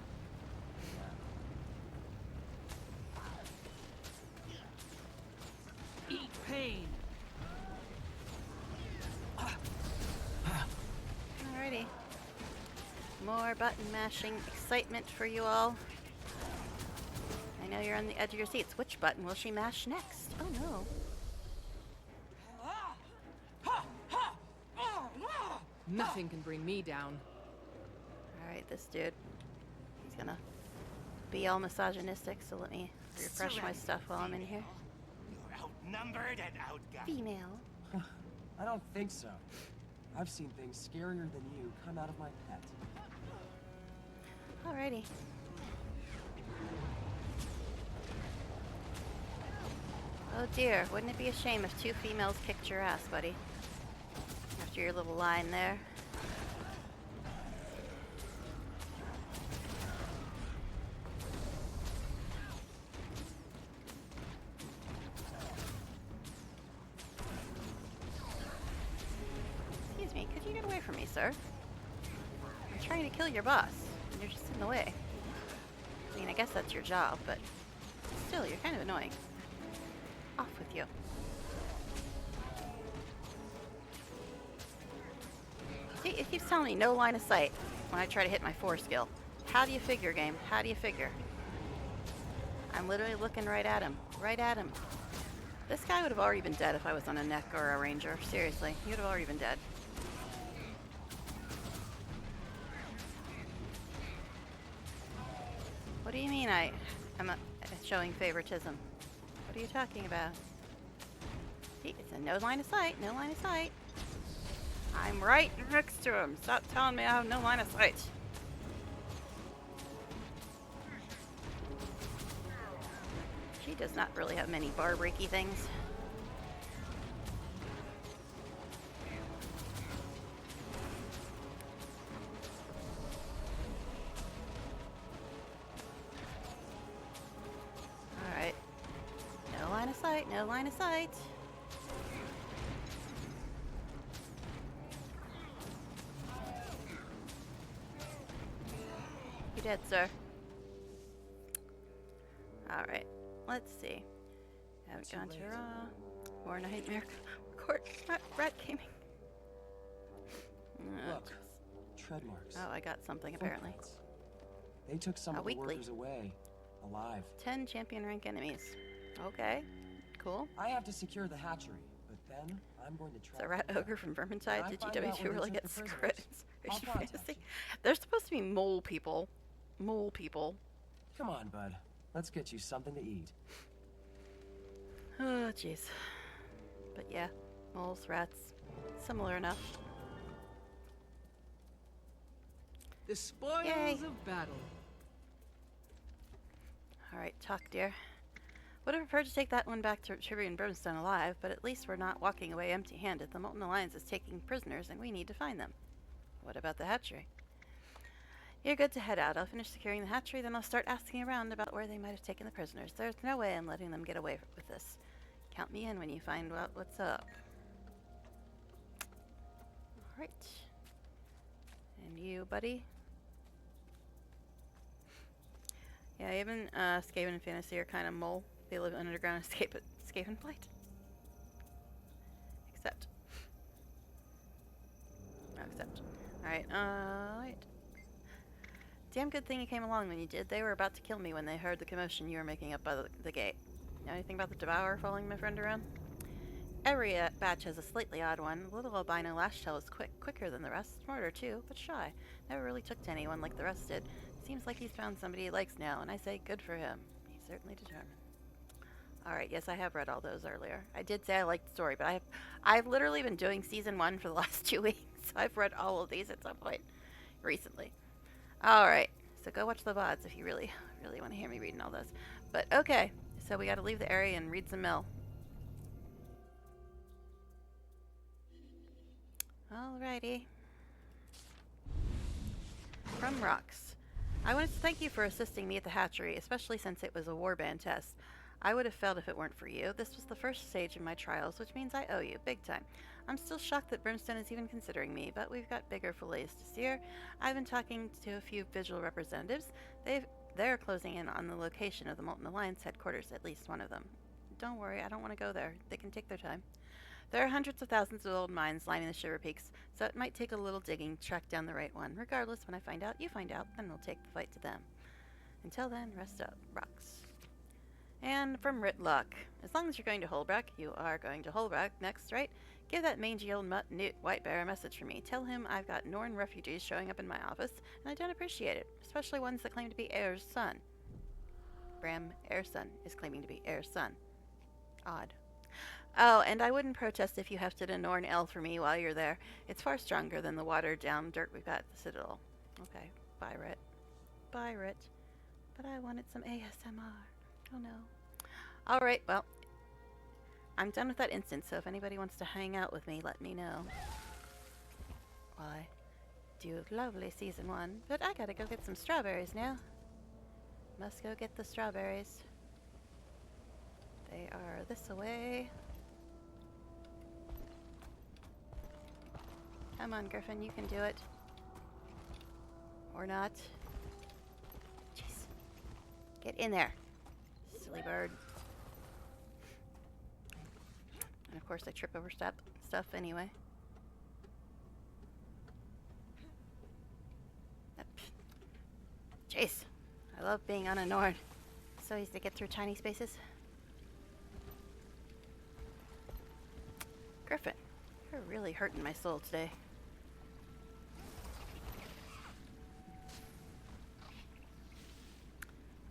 Eat pain. Alrighty. More button mashing excitement for you all. I know you're on the edge of your seats. Which button will she mash next? Oh no. Nothing can bring me down. Alright, this dude. He's gonna be all misogynistic, so let me refresh my stuff while I'm in here. You're outnumbered and outgunned. Female. I don't think so. I've seen things scarier than you come out of my pet. Alrighty. Oh dear, wouldn't it be a shame if two females kicked your ass, buddy? After your little line there. Excuse me, could you get away from me, sir? I'm trying to kill your boss, and you're just in the way. I mean, I guess that's your job, but still, you're kind of annoying. Off with you. See, it keeps telling me no line of sight when I try to hit my 4 skill. How do you figure, game? How do you figure? I'm literally looking right at him. Right at him. This guy would have already been dead if I was on a neck or a ranger. Seriously, he would have already been dead. What do you mean I'm showing favoritism? What are you talking about? See, it's a no line of sight, no line of sight. I'm right next to him. Stop telling me I have no line of sight. She does not really have many bar breaky things. Alright. No line of sight, no line of sight. You dead, sir. Alright, let's see. Haven't gone to Raw. More Nightmare. Court. Rat Gaming. Look, tread marks. Oh, I got something apparently. Footprints. They took some of the workers away, alive. 10 champion rank enemies. Okay, cool. I have to secure the hatchery, but then I'm going to try. Is a rat ogre from Vermintide? Did GW2 really get scripts? I'll contact Fantasy? There's supposed to be mole people. Mole people. Come on, bud. Let's get you something to eat. Oh, jeez. But yeah, moles, rats, similar enough. The spoils Yay. of battle. Alright, talk, dear. Would have preferred to take that one back to Tribune Brimstone alive, but at least we're not walking away empty-handed. The Molten Alliance is taking prisoners, and we need to find them. What about the hatchery? You're good to head out. I'll finish securing the hatchery, then I'll start asking around about where they might have taken the prisoners. There's no way I'm letting them get away with this. Count me in when you find out what's up. Alright. And you, buddy? Yeah, even Skaven and Fantasy are kind of mole. They live underground and escape and flight. Except. No, except. Alright, alright. Damn good thing you came along when you did. They were about to kill me when they heard the commotion you were making up by the gate. Know anything about the Devourer following my friend around? Every batch has a slightly odd one. The little albino lashtail is quicker than the rest. Smarter too, but shy. Never really took to anyone like the rest did. seems like he's found somebody he likes now, and I say good for him. He's certainly determined. Alright, yes, I have read all those earlier. I did say I liked the story, but I've literally been doing season 1 for the last 2 weeks. So I've read all of these at some point recently. Alright, so go watch the VODs if you really, really want to hear me reading all those. But okay, so we gotta leave the area and read some mill. Alrighty. From Rocks. I wanted to thank you for assisting me at the hatchery, especially since it was a warband test. I would have failed if it weren't for you. This was the first stage of my trials, which means I owe you, big time. I'm still shocked that Brimstone is even considering me, but we've got bigger fillets to sear. I've been talking to a few visual representatives. They're closing in on the location of the Molten Alliance headquarters, at least one of them. Don't worry, I don't want to go there. They can take their time. There are hundreds of thousands of old mines lining the Shiver Peaks, so it might take a little digging to track down the right one. Regardless, when I find out, you find out, then we'll take the fight to them. Until then, rest up, Rocks. And from Ritlock. As long as you're going to Holbrack, you are going to Holbrack next, right? Give that mangy old mutt Newt Whitebear a message from me. Tell him I've got Norn refugees showing up in my office, and I don't appreciate it, especially ones that claim to be Heir's son. Bram, Heir's son, is claiming to be Heir's son. Odd. Oh, and I wouldn't protest if you hefted a Norn L for me while you're there. It's far stronger than the watered-down dirt we've got at the Citadel. Okay, bye, Rit. Bye, Rit. But I wanted some ASMR. Oh, no. Alright, well, I'm done with that instance, so if anybody wants to hang out with me, let me know. Why, do lovely season 1, but I gotta go get some strawberries now. Must go get the strawberries. They are this away. Come on, Griffin, you can do it. Or not. Jeez. Get in there, silly bird. And of course I trip over stuff anyway. Jeez. I love being on a Norn. So easy to get through tiny spaces. Griffin, you're really hurting my soul today.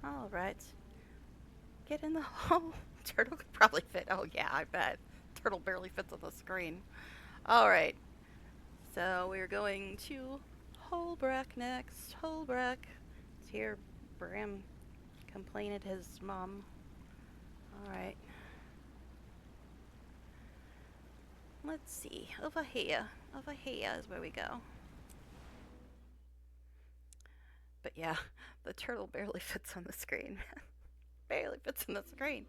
Alright. Get in the hole. Turtle could probably fit. Oh yeah, I bet. Turtle barely fits on the screen. Alright. So we're going to Holbrack next. Holbrack. Here Bram complained at his mom. Alright. Let's see. Over here. Over here is where we go. But yeah, the turtle barely fits on the screen. Barely fits on the screen.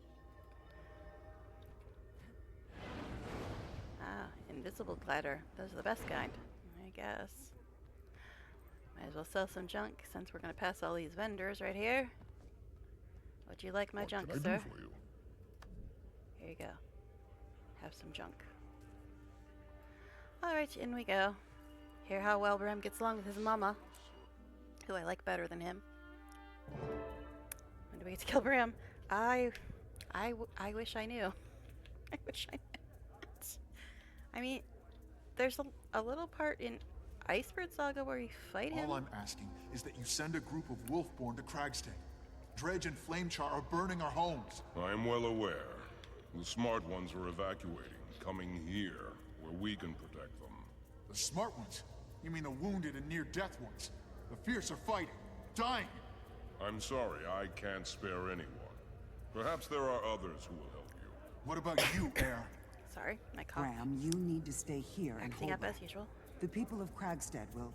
Ah, invisible glider. Those are the best kind, I guess. Might as well sell some junk since we're going to pass all these vendors right here. Would you like my junk, sir? What can I do for you? Here you go. Have some junk. Alright, in we go. Hear how well Bram gets along with his mama, who I like better than him. When do we get to kill Bram? I wish I knew. I wish I knew. I mean, there's a little part in Icebird Saga where you fight him. All I'm asking is that you send a group of Wolfborn to Cragstead. Dredge and Flamechar are burning our homes. I am well aware. The smart ones are evacuating, coming here, where we can protect them. The smart ones? You mean the wounded and near-death ones? The fierce are fighting, dying. I'm sorry, I can't spare anyone. Perhaps there are others who will help you. What about you, Heir? Sorry, my cough. Graham, you need to stay here and Acting hold up as usual. The people of Cragstead will...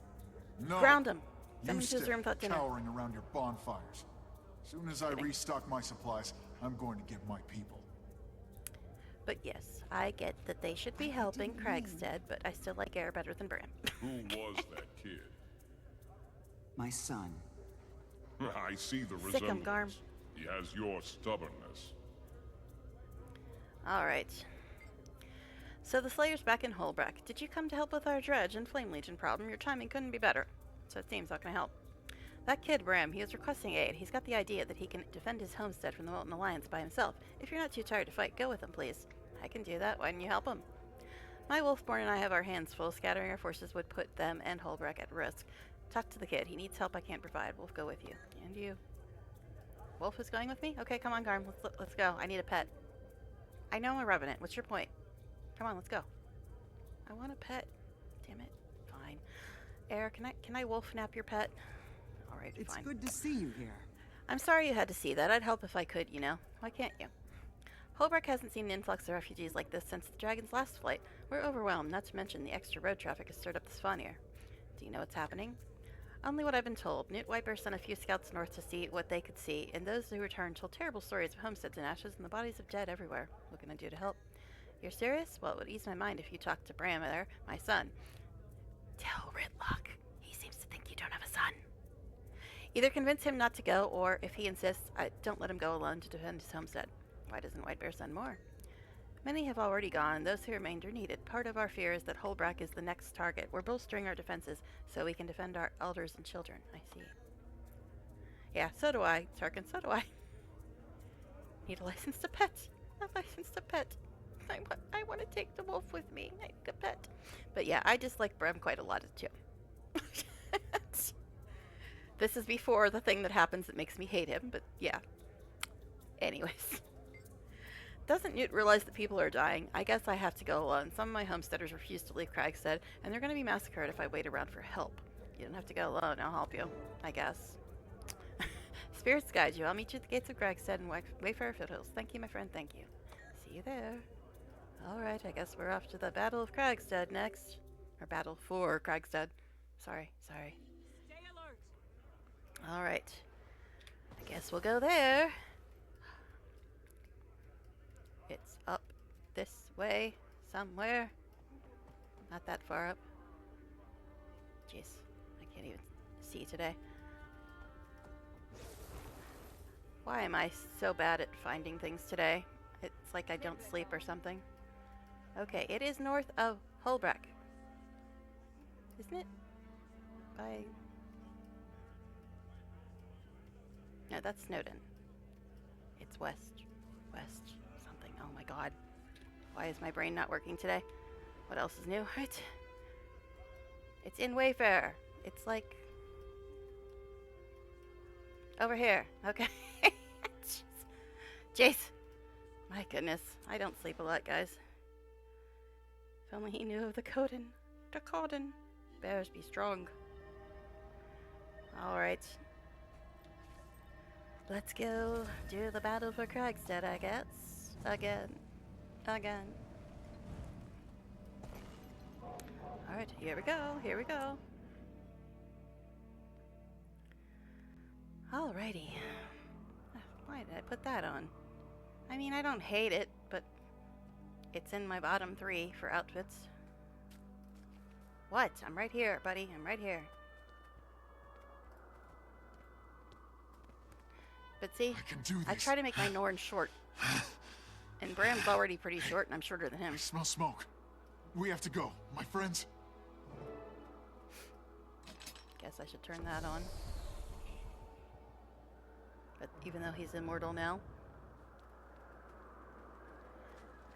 No. Ground him. You Send him to his stay room without dinner. cowering around your bonfires. Soon as I restock my supplies, I'm going to get my people. But yes, I get that they should be helping Cragstead, but I still like Air better than Bram. Who was that kid? My son. I see the Sick him, Garm. resemblance. He has your stubbornness. Alright. So the Slayer's back in Holbrack. Did you come to help with our Dredge and Flame Legion problem? Your timing couldn't be better. So it seems, how can I help? That kid, Bram, he was requesting aid. He's got the idea that he can defend his homestead from the Molten Alliance by himself. If you're not too tired to fight, go with him, please. I can do that. Why don't you help him? My Wolfborn and I have our hands full. Scattering our forces would put them and Holbrack at risk. Talk to the kid. He needs help I can't provide. Wolf, go with you. And you. Wolf is going with me? Okay, come on, Garm. Let's go. I need a pet. I know I'm a revenant. What's your point? Come on, let's go. I want a pet. Damn it. Fine. Air, can I wolf nap your pet? All right, It's fine. good to see you here. I'm sorry you had to see that. I'd help if I could, you know. Why can't you? Holbrook hasn't seen an influx of refugees like this since the Dragon's last flight. We're overwhelmed, not to mention the extra road traffic has stirred up the spawn here. Do you know what's happening? Only what I've been told. Newt Wiper sent a few scouts north to see what they could see, and those who returned told terrible stories of homesteads in ashes and the bodies of dead everywhere. What can I do to help? You're serious? Well, it would ease my mind if you talked to Bram there, my son. Tell Ritlock. He seems to think you don't have a son. Either convince him not to go, or if he insists, don't let him go alone to defend his homestead. Why doesn't Whitebear send more? Many have already gone. Those who remained are needed. Part of our fear is that Holbrook is the next target. We're bolstering our defenses so we can defend our elders and children. I see. Yeah, so do I, Tarkin, so do I. Need a license to pet. A license to pet. I want to take the wolf with me. I need a pet. But yeah, I dislike Bram quite a lot too. This is before the thing that happens that makes me hate him, but yeah. Anyways. Doesn't Newt realize that people are dying? I guess I have to go alone. Some of my homesteaders refuse to leave Cragstead, and they're going to be massacred if I wait around for help. You don't have to go alone. I'll help you, I guess. Spirits guide you. I'll meet you at the gates of Cragstead and Wayfarer Foothills. Thank you, my friend. Thank you. See you there. All right, I guess we're off to the Battle of Cragstead next. Or Battle for Cragstead. Sorry. Stay alert. All right. I guess we'll go there. It's up this way somewhere. Not that far up. Jeez, I can't even see today. Why am I so bad at finding things today? It's like I don't sleep or something. Okay, it is north of Holbrook. Isn't it? No, that's Snowden. It's west. Something. Oh my god. Why is my brain not working today? What else is new? Right? It's in Wayfarer. It's like... over here. Okay. Jace. My goodness. I don't sleep a lot, guys. If only he knew of the Coden. The Coden. Bears be strong. Alright. Let's go do the battle for Cragstead, I guess. Again. Alright, here we go. Alrighty. Why did I put that on? I mean, I don't hate it, but it's in my bottom 3 for outfits. What? I'm right here, buddy. I'm right here. But see, I try to make my Norn short. And Bram's already pretty short, and I'm shorter than him. I smell smoke. We have to go, my friends. Guess I should turn that on. But even though he's immortal now,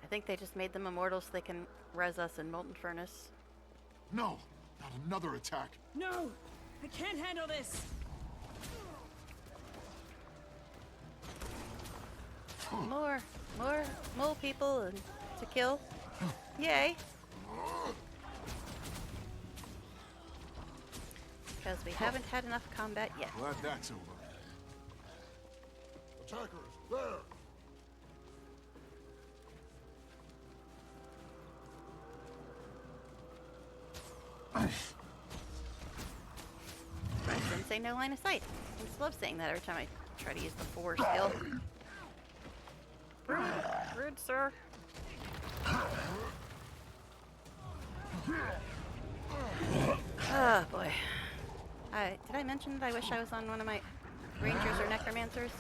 I think they just made them immortal so they can res us in Molten Furnace. No, not another attack. No, I can't handle this. More mole people and to kill. Yay. Because we haven't had enough combat yet. Glad that's over. Attackers, there! Didn't say no line of sight. I just love saying that every time I try to use the 4 skill. Rude, sir. Oh boy. Did I mention that I wish I was on one of my rangers or necromancers?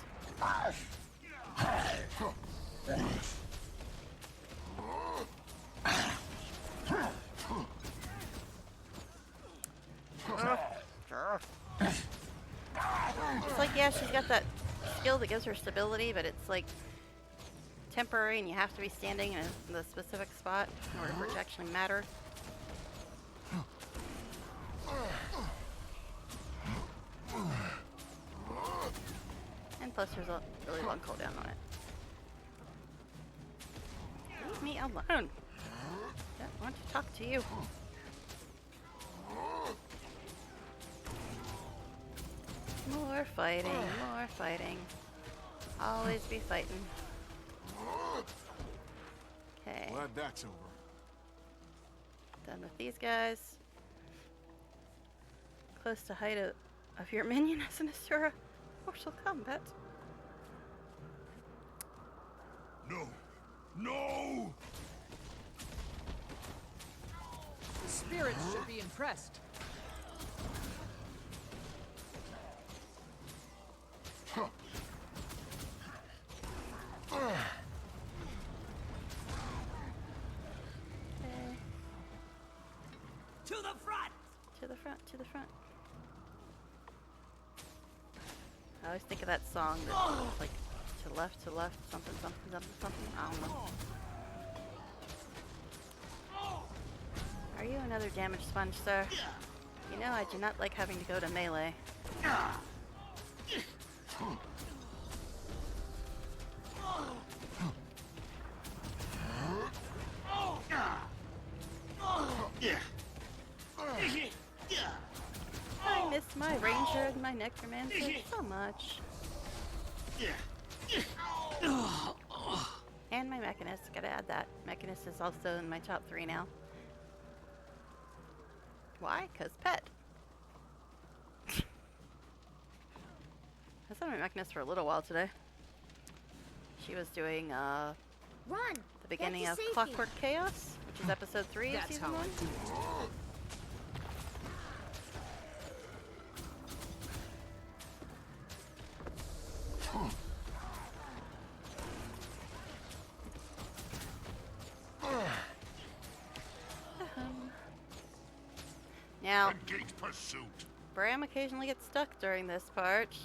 It's like, yeah, she's got that skill that gives her stability, but it's like temporary and you have to be standing in the specific spot in order for it to actually matter. And plus there's a really long cooldown on it. Leave me alone. Don't want to talk to you. More fighting, more fighting. Always be fighting. Okay. Glad that's over. Done with these guys. Close to height of your minion as an Asura. Martial combat. No! No! The spirits should be impressed. To the front! To the front, to the front. I always think of that song that's like to left, something, something, something, something. I don't know. Are you another damage sponge, sir? You know I do not like having to go to melee. I miss my ranger and my necromancer so much. And my mechanist, gotta add that. Mechanist is also in my top 3 now. Why? 'Cause pet. I was on my mechanist for a little while today. She was doing Run! the beginning Back of to safety. Clockwork Chaos, which is episode 3 of That's season how I 1. do it. Now, Engage pursuit. Bram occasionally gets stuck during this part.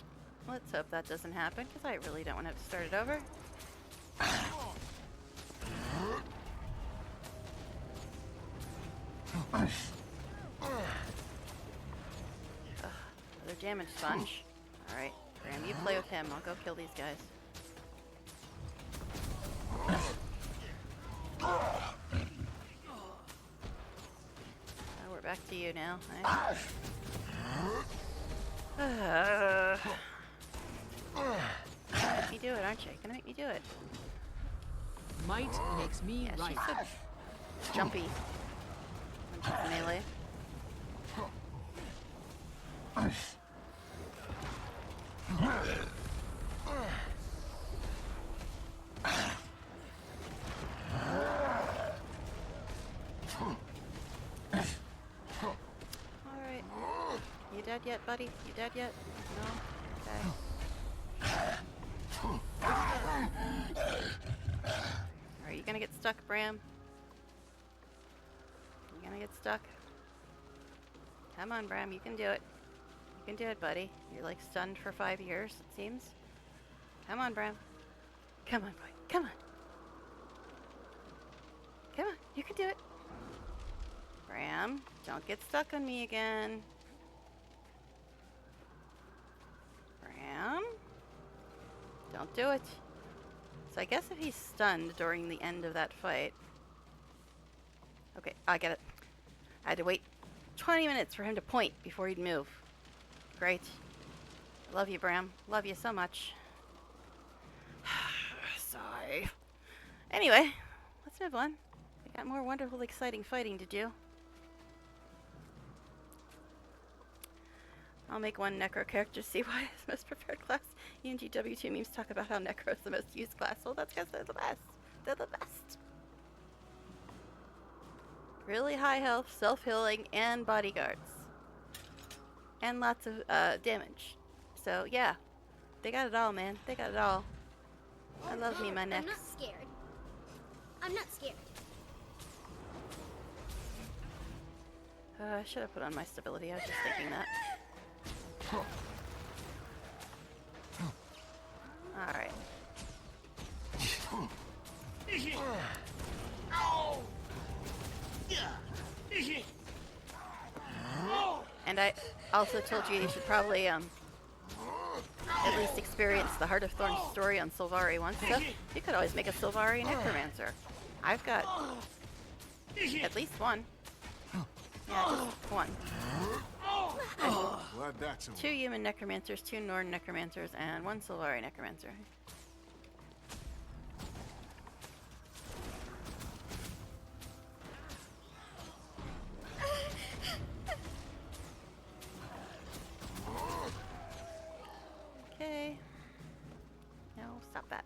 Let's hope that doesn't happen, because I really don't want to have to start it over. Another damage sponge. Alright, Bram, you play with him. I'll go kill these guys. We're back to you now. Gonna make me do it, aren't you? Gonna make me do it. Might makes me right. She's so jumpy when she's melee. Alright. You dead yet, buddy? You dead yet? No? Okay. Are you gonna get stuck, Bram? You gonna get stuck? Come on, Bram, you can do it. You can do it, buddy. You're like stunned for 5 years, it seems. Come on, Bram. Come on, boy. Come on. Come on, you can do it. Bram, don't get stuck on me again. Bram? Don't do it. So I guess if he's stunned during the end of that fight... Okay, I get it. I had to wait 20 minutes for him to point before he'd move. Great. Love you, Bram. Love you so much. Sigh. Anyway, let's move on. We got more wonderful, exciting fighting to do. I'll make one Necro character, see why it's most preferred class. You and gw2 memes talk about how Necro is the most used class. Well, that's because they're the best. They're the best. Really high health, self-healing, and bodyguards. And lots of damage. So, yeah. They got it all, man. They got it all. I love me, my necks. I'm not scared. I'm not scared. I should have put on my stability. I was just thinking that. Alright. And And I also told you should probably at least experience the Heart of Thorns story on Sylvari once. So you could always make a Sylvari Necromancer. I've got at least one. Yeah, just one. Glad that's over. 2 human necromancers, 2 Norn necromancers, and 1 Sylvari necromancer. Okay. No, stop that.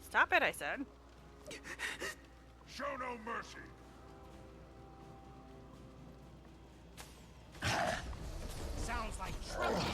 Stop it, I said. Show no mercy. Sounds like trouble.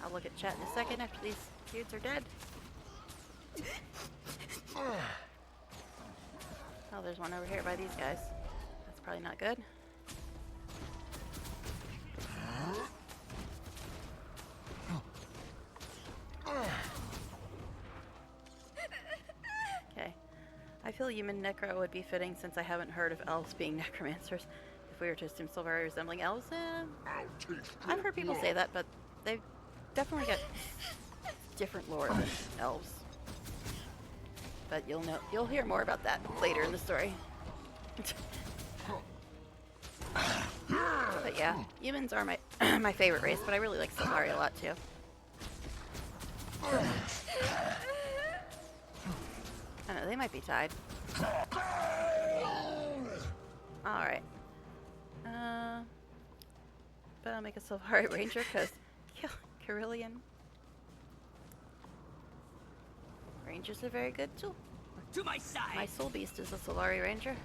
I'll look at chat in a second after these dudes are dead. Oh, there's one over here by these guys. That's probably not good. Okay. I feel human necro would be fitting since I haven't heard of elves being necromancers. If we were to assume Sylvari resembling elves, I've heard people say that, but they've definitely got different lore than elves. But you'll hear more about that later in the story. But yeah, humans are my my favorite race, but I really like Sylvari a lot too. I don't know, they might be tied. Alright. But I'll make a Sylvari Ranger because Carillion. Ranger's are very good too. To my side. My soul beast is a Sylvari Ranger.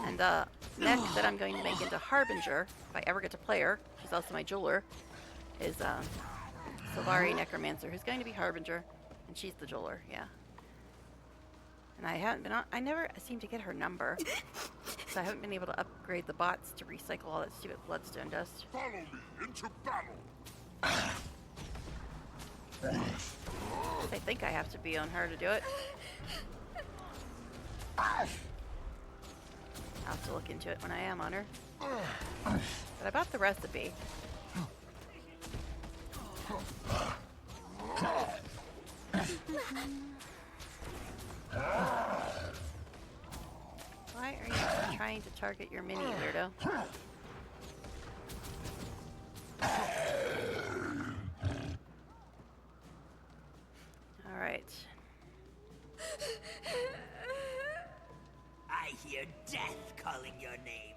And neck that I'm going to make into Harbinger, if I ever get to play her, she's also my jeweler, is Sylvari Necromancer, who's going to be Harbinger, and she's the jeweler, yeah. And I haven't been on, I never seem to get her number, so I haven't been able to upgrade the bots to recycle all that stupid bloodstone dust. Follow me into battle. I think I have to be on her to do it. I'll have to look into it when I am on her. But I bought the recipe. Why are you trying to target your mini, weirdo? Alright. I hear death calling your name.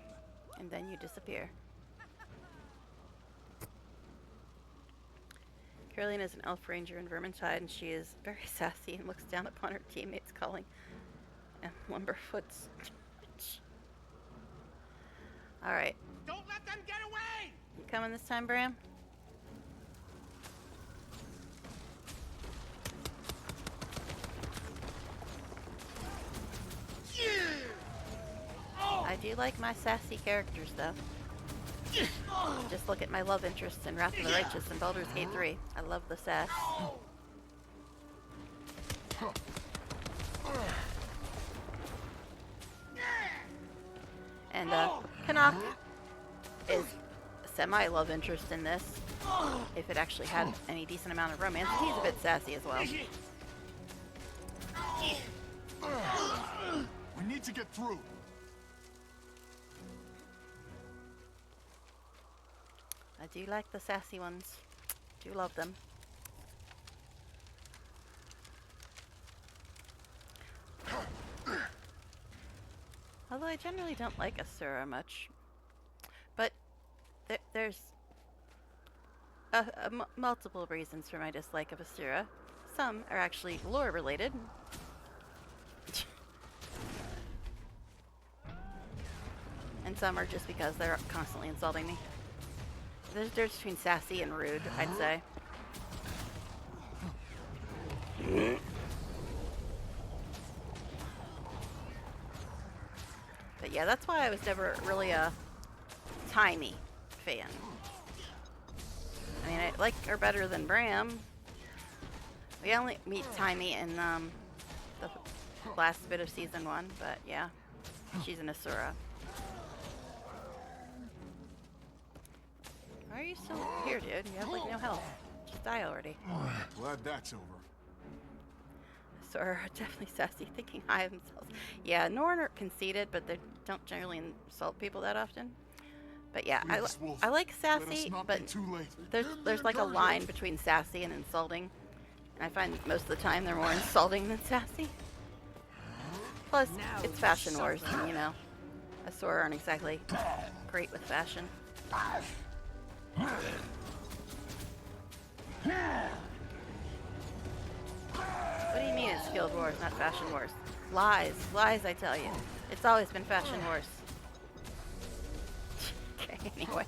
And then you disappear. Caroline is an elf ranger in Vermintide, and she is very sassy and looks down upon her teammates, calling them lumberfoots. Alright. Don't let them get away! You coming this time, Bram? I do like my sassy characters, though. Just look at my love interests in Wrath of the Righteous and Baldur's Gate 3. I love the sass. And Canuck is a semi-love interest in this. If it actually had any decent amount of romance. He's a bit sassy as well. We need to get through. I do like the sassy ones. Do love them. Although I generally don't like Asura much. But there's multiple reasons for my dislike of Asura. Some are actually lore related. And some are just because they're constantly insulting me. There's a difference between sassy and rude, I'd say. But yeah, that's why I was never really a Timey fan. I mean, I like her better than Bram. We only meet Timey in the last bit of season 1, but yeah, she's an Asura. Why are you still here, dude? You have like no health. Just die already. Glad that's over. Asura are definitely sassy, thinking high of themselves. Yeah, Norn are conceited, but they don't generally insult people that often. But yeah, I like sassy, but there's like a line between sassy and insulting. And I find most of the time they're more insulting than sassy. Plus, it's Fashion Wars, and you know, Asura aren't exactly great with fashion. What do you mean it's Guild Wars, not Fashion Wars? Lies. Lies, I tell you. It's always been Fashion Wars. Okay, anyway.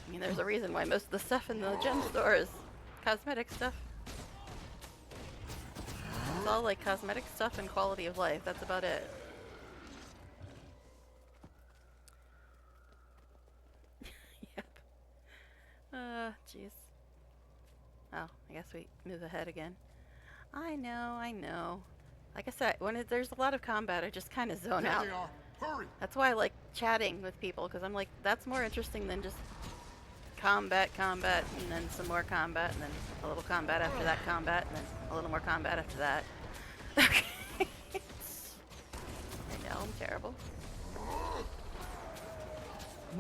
I mean, there's a reason why most of the stuff in the gem store is cosmetic stuff. It's all like cosmetic stuff and quality of life. That's about it. Yep. Jeez. Oh, I guess we move ahead again. I know. Like I said, when there's a lot of combat, I just kind of zone out. There they are. Hurry! That's why I like chatting with people, because I'm like, that's more interesting than just combat, and then some more combat, and then a little combat after that combat, and then a little more combat after that. Okay. I know, I'm terrible.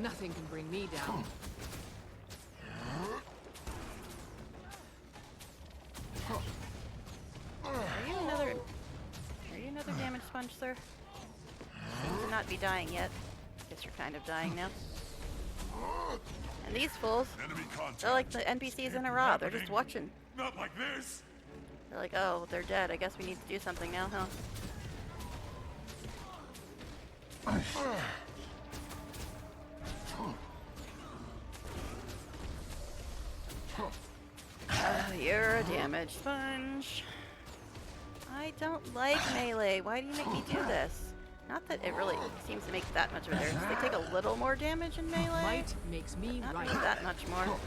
Nothing can bring me down. Are you another damage sponge, sir? Seem to not be dying yet. Guess you're kind of dying now. And these fools, they're like the NPCs in a raw. They're just watching. Not like this. They're like, oh, they're dead. I guess we need to do something now, huh? Oh, you're a damage sponge. I don't like melee. Why do you make me do this? Not that it really seems to make that much of a difference. They take a little more damage in melee. Might makes me Not right. really that much more.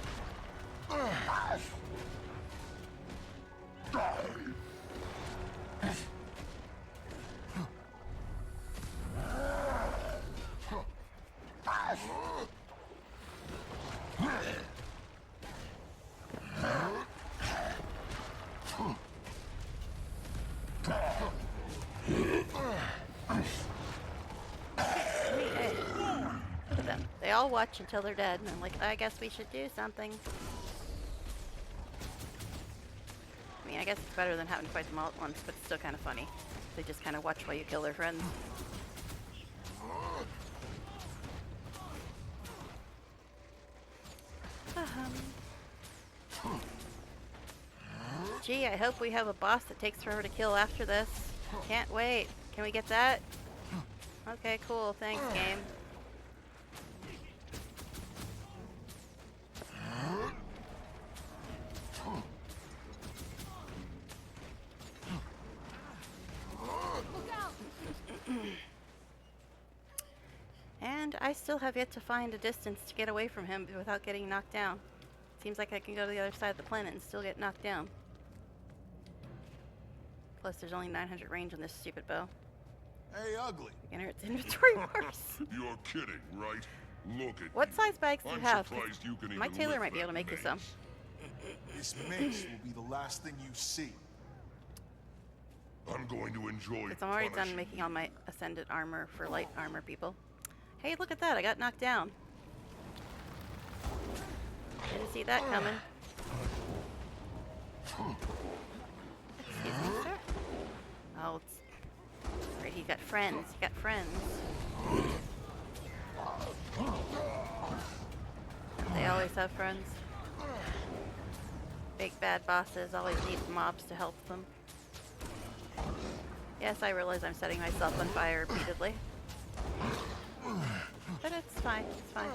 Look at them. They all watch until they're dead, and I'm like, I guess we should do something. I mean, I guess it's better than having to fight them all at once, but it's still kind of funny. They just kind of watch while you kill their friends. Gee, I hope we have a boss that takes forever to kill after this. Can't wait. Can we get that? Okay, cool. Thanks, game. And I still have yet to find a distance to get away from him without getting knocked down. Seems like I can go to the other side of the planet and still get knocked down. Plus, there's only 900 range on this stupid bow. Hey, ugly. Enter its inventory worse. You're kidding, right? Look at What you. size bags do you I'm have? surprised you can My even tailor lift might be able to that make you some. This mace will be the last thing you see. I'm going to enjoy Because I'm already done punishing making all my ascended armor for light armor people. Hey, look at that. I got knocked down. Didn't see that coming. Excuse me, sir. Oh, it's... Right, you got friends. You got friends. They always have friends. Big bad bosses always need mobs to help them. Yes, I realize I'm setting myself on fire repeatedly. But it's fine, it's fine.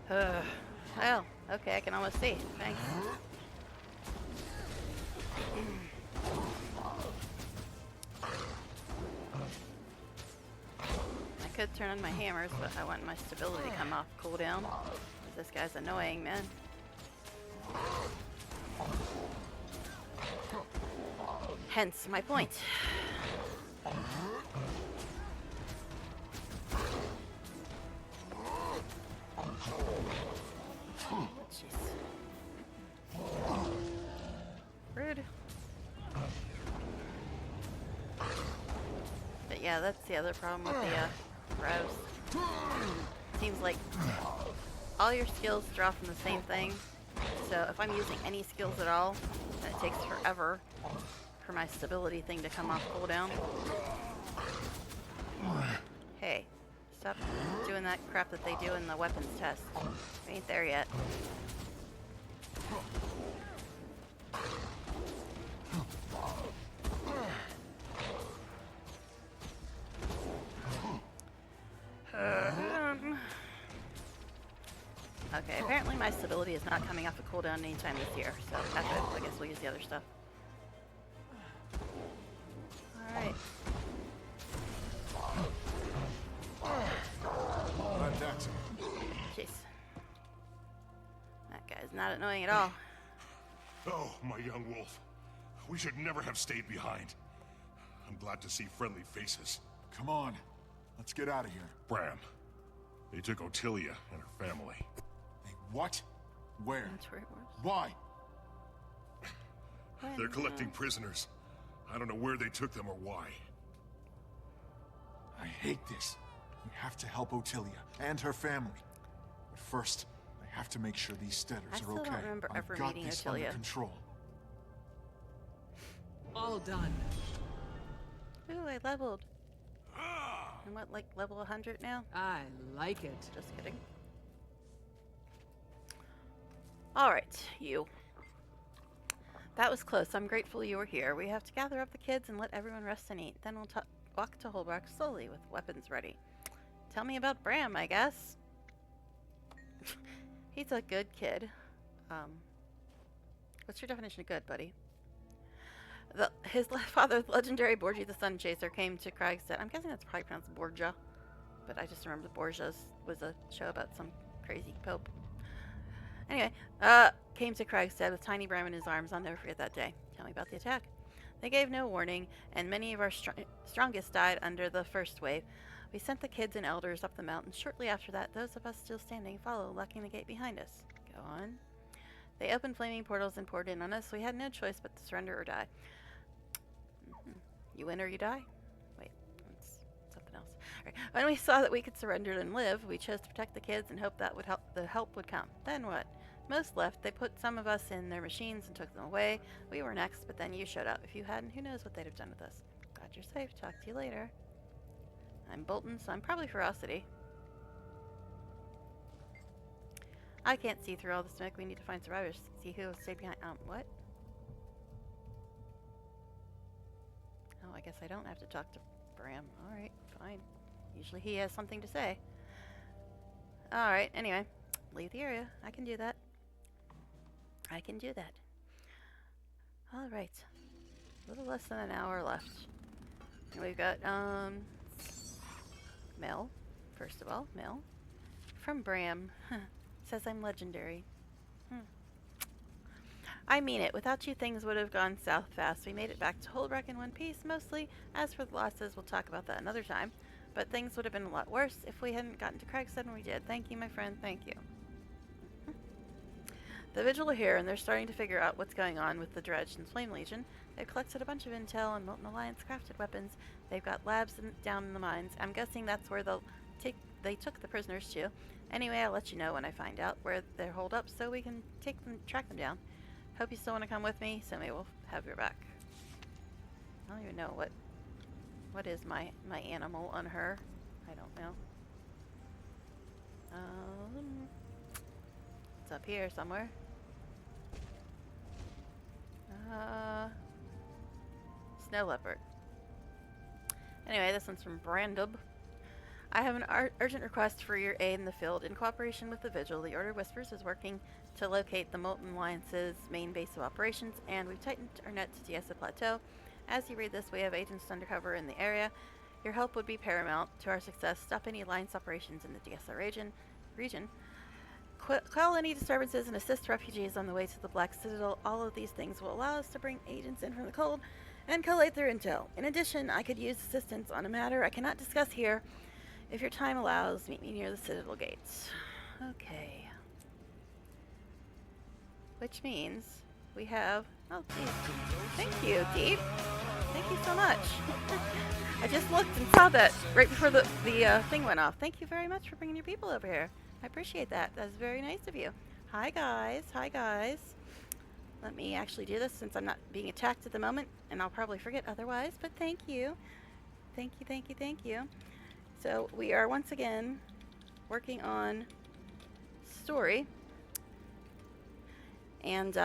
Well, okay, I can almost see. Thanks. I could turn on my hammers, but I want my stability to come off cooldown. This guy's annoying, man. Hence my point. Jeez. Rude. But yeah, that's the other problem with the bros. Seems like all your skills draw from the same thing. So if I'm using any skills at all, then it takes forever for my stability thing to come off cooldown. Hey, stop doing that crap that they do in the weapons test. We ain't there yet. Okay, apparently my stability is not coming off a cooldown anytime this year, so that's it. I guess we'll use the other stuff. Alright. Jeez. That guy's not annoying at all. Oh, my young wolf. We should never have stayed behind. I'm glad to see friendly faces. Come on. Let's get out of here. Bram. They took Otilia and her family. They what? Where? That's where it was. Why? They're collecting prisoners. I don't know where they took them or why. I hate this. We have to help Otilia and her family. But first, I have to make sure these Steaders are okay. I don't remember ever I've got meeting this Otilia. under control. All done. Ooh, I leveled. I'm what, like level 100 now? I like it. Just kidding. Alright, you. That was close. I'm grateful you were here. We have to gather up the kids and let everyone rest and eat. Then we'll walk to Holbrook slowly with weapons ready. Tell me about Bram, I guess. He's a good kid. What's your definition of good, buddy? His father, legendary Borgia the Sun Chaser, came to Kragstead. I'm guessing that's probably pronounced Borgia, but I just remember Borgia's was a show about some crazy pope. Anyway, came to Kragstead with tiny Bram in his arms. I'll never forget that day. Tell me about the attack. They gave no warning, and many of our strongest died under the first wave. We sent the kids and elders up the mountain. Shortly after that, those of us still standing followed, locking the gate behind us. Go on. They opened flaming portals and poured in on us. We had no choice but to surrender or die. You win or you die? Wait, that's something else. Right. When we saw that we could surrender and live, we chose to protect the kids and hope that the help would come. Then what? Most left. They put some of us in their machines and took them away. We were next, but then you showed up. If you hadn't, who knows what they'd have done with us. Glad you're safe. Talk to you later. I'm Bolton, so I'm probably Ferocity. I can't see through all the smoke. We need to find survivors. See who stayed behind. What? Oh, I guess I don't have to talk to Bram. Alright, fine. Usually he has something to say. Alright, anyway. Leave the area. I can do that. I can do that. Alright. A little less than an hour left. And we've got, mail. First of all, mail. From Bram. Says I'm legendary. I mean it. Without you, things would have gone south fast. We made it back to Holbrook in one piece, mostly. As for the losses, we'll talk about that another time. But things would have been a lot worse if we hadn't gotten to Kragstead when we did. Thank you, my friend. Thank you. The Vigil are here, and they're starting to figure out what's going on with the Dredge and Flame Legion. They've collected a bunch of intel on Molten Alliance crafted weapons. They've got labs down in the mines. I'm guessing that's where they took the prisoners to. Anyway, I'll let you know when I find out where they're holed up so we can track them down. Hope you still want to come with me, so maybe we'll have your back. I don't even know what is my animal on her. I don't know. It's up here somewhere. Snow leopard. Anyway, this one's from Brandub. I have an urgent request for your aid in the field. In cooperation with the Vigil, the Order of Whispers is working to locate the Molten Alliance's main base of operations, and we've tightened our net to Diessa Plateau. As you read this, we have agents undercover in the area. Your help would be paramount to our success. Stop any Alliance operations in the Diessa region. Quell any disturbances and assist refugees on the way to the Black Citadel. All of these things will allow us to bring agents in from the cold and collate their intel. In addition, I could use assistance on a matter I cannot discuss here. If your time allows, meet me near the Citadel gates. Okay. Which means we have... Oh, geez. Thank you, Deep. Thank you so much. I just looked and saw that right before the thing went off. Thank you very much for bringing your people over here. I appreciate that. That's very nice of you. Hi, guys. Hi, guys. Let me actually do this since I'm not being attacked at the moment, and I'll probably forget otherwise, but thank you. Thank you, thank you, thank you. So we are once again working on story, and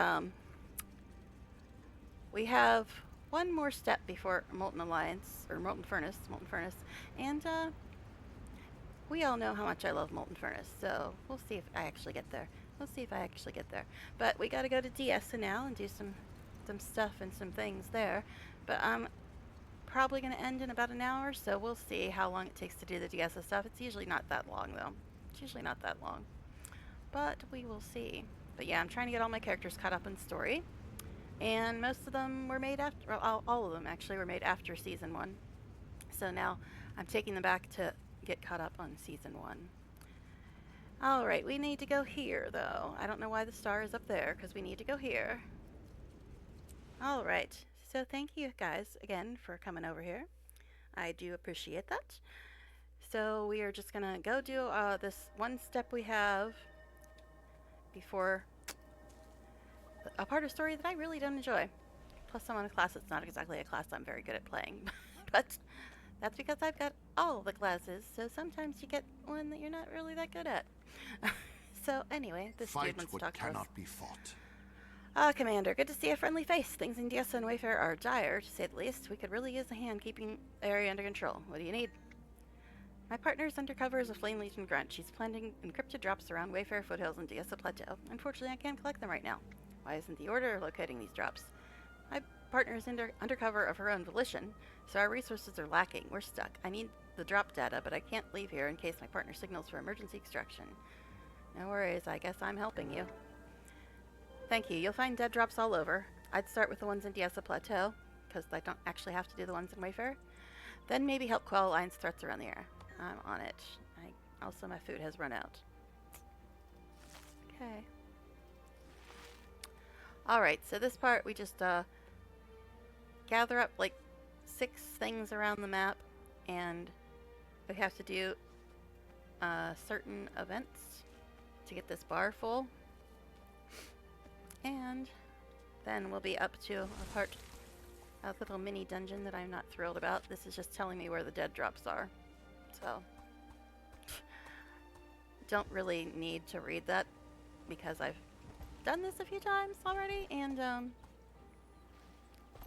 we have one more step before Molten Alliance, or Molten Furnace, and we all know how much I love Molten Furnace, so we'll see if I actually get there. But we gotta go to Diessa now and do some stuff and some things there, but I'm probably going to end in about an hour, so we'll see how long it takes to do the Diessa stuff. It's usually not that long, though. But we will see. But yeah, I'm trying to get all my characters caught up in story, and most of them were made after, well, all of them actually were made after Season 1. So now I'm taking them back to get caught up on Season 1. Alright, we need to go here, though. I don't know why the star is up there, because we need to go here. Alright. So thank you guys again for coming over here. I do appreciate that. So we are just gonna go do this one step we have before a part of story that I really don't enjoy. Plus I'm on a class that's not exactly a class I'm very good at playing. But that's because I've got all the classes, so sometimes you get one that you're not really that good at. So anyway, this dude wants to talk to us. Cannot be fought. Commander, good to see a friendly face. Things in Diessa and Wayfarer are dire, to say the least. We could really use a hand keeping the area under control. What do you need? My partner's undercover as a Flame Legion grunt. She's planting encrypted drops around Wayfarer foothills and Diessa Plateau. Unfortunately, I can't collect them right now. Why isn't the Order locating these drops? My partner is undercover of her own volition, so our resources are lacking. We're stuck. I need the drop data, but I can't leave here in case my partner signals for emergency extraction. No worries, I guess I'm helping you. Thank you. You'll find dead drops all over. I'd start with the ones in Diessa Plateau, because I don't actually have to do the ones in Wayfarer. Then maybe help quell Alliance threats around the area. I'm on it. Also, my food has run out. Okay. Alright, so this part we just gather up like 6 things around the map, and we have to do certain events to get this bar full. And then we'll be up to a little mini dungeon that I'm not thrilled about. This is just telling me where the dead drops are. So, don't really need to read that because I've done this a few times already, and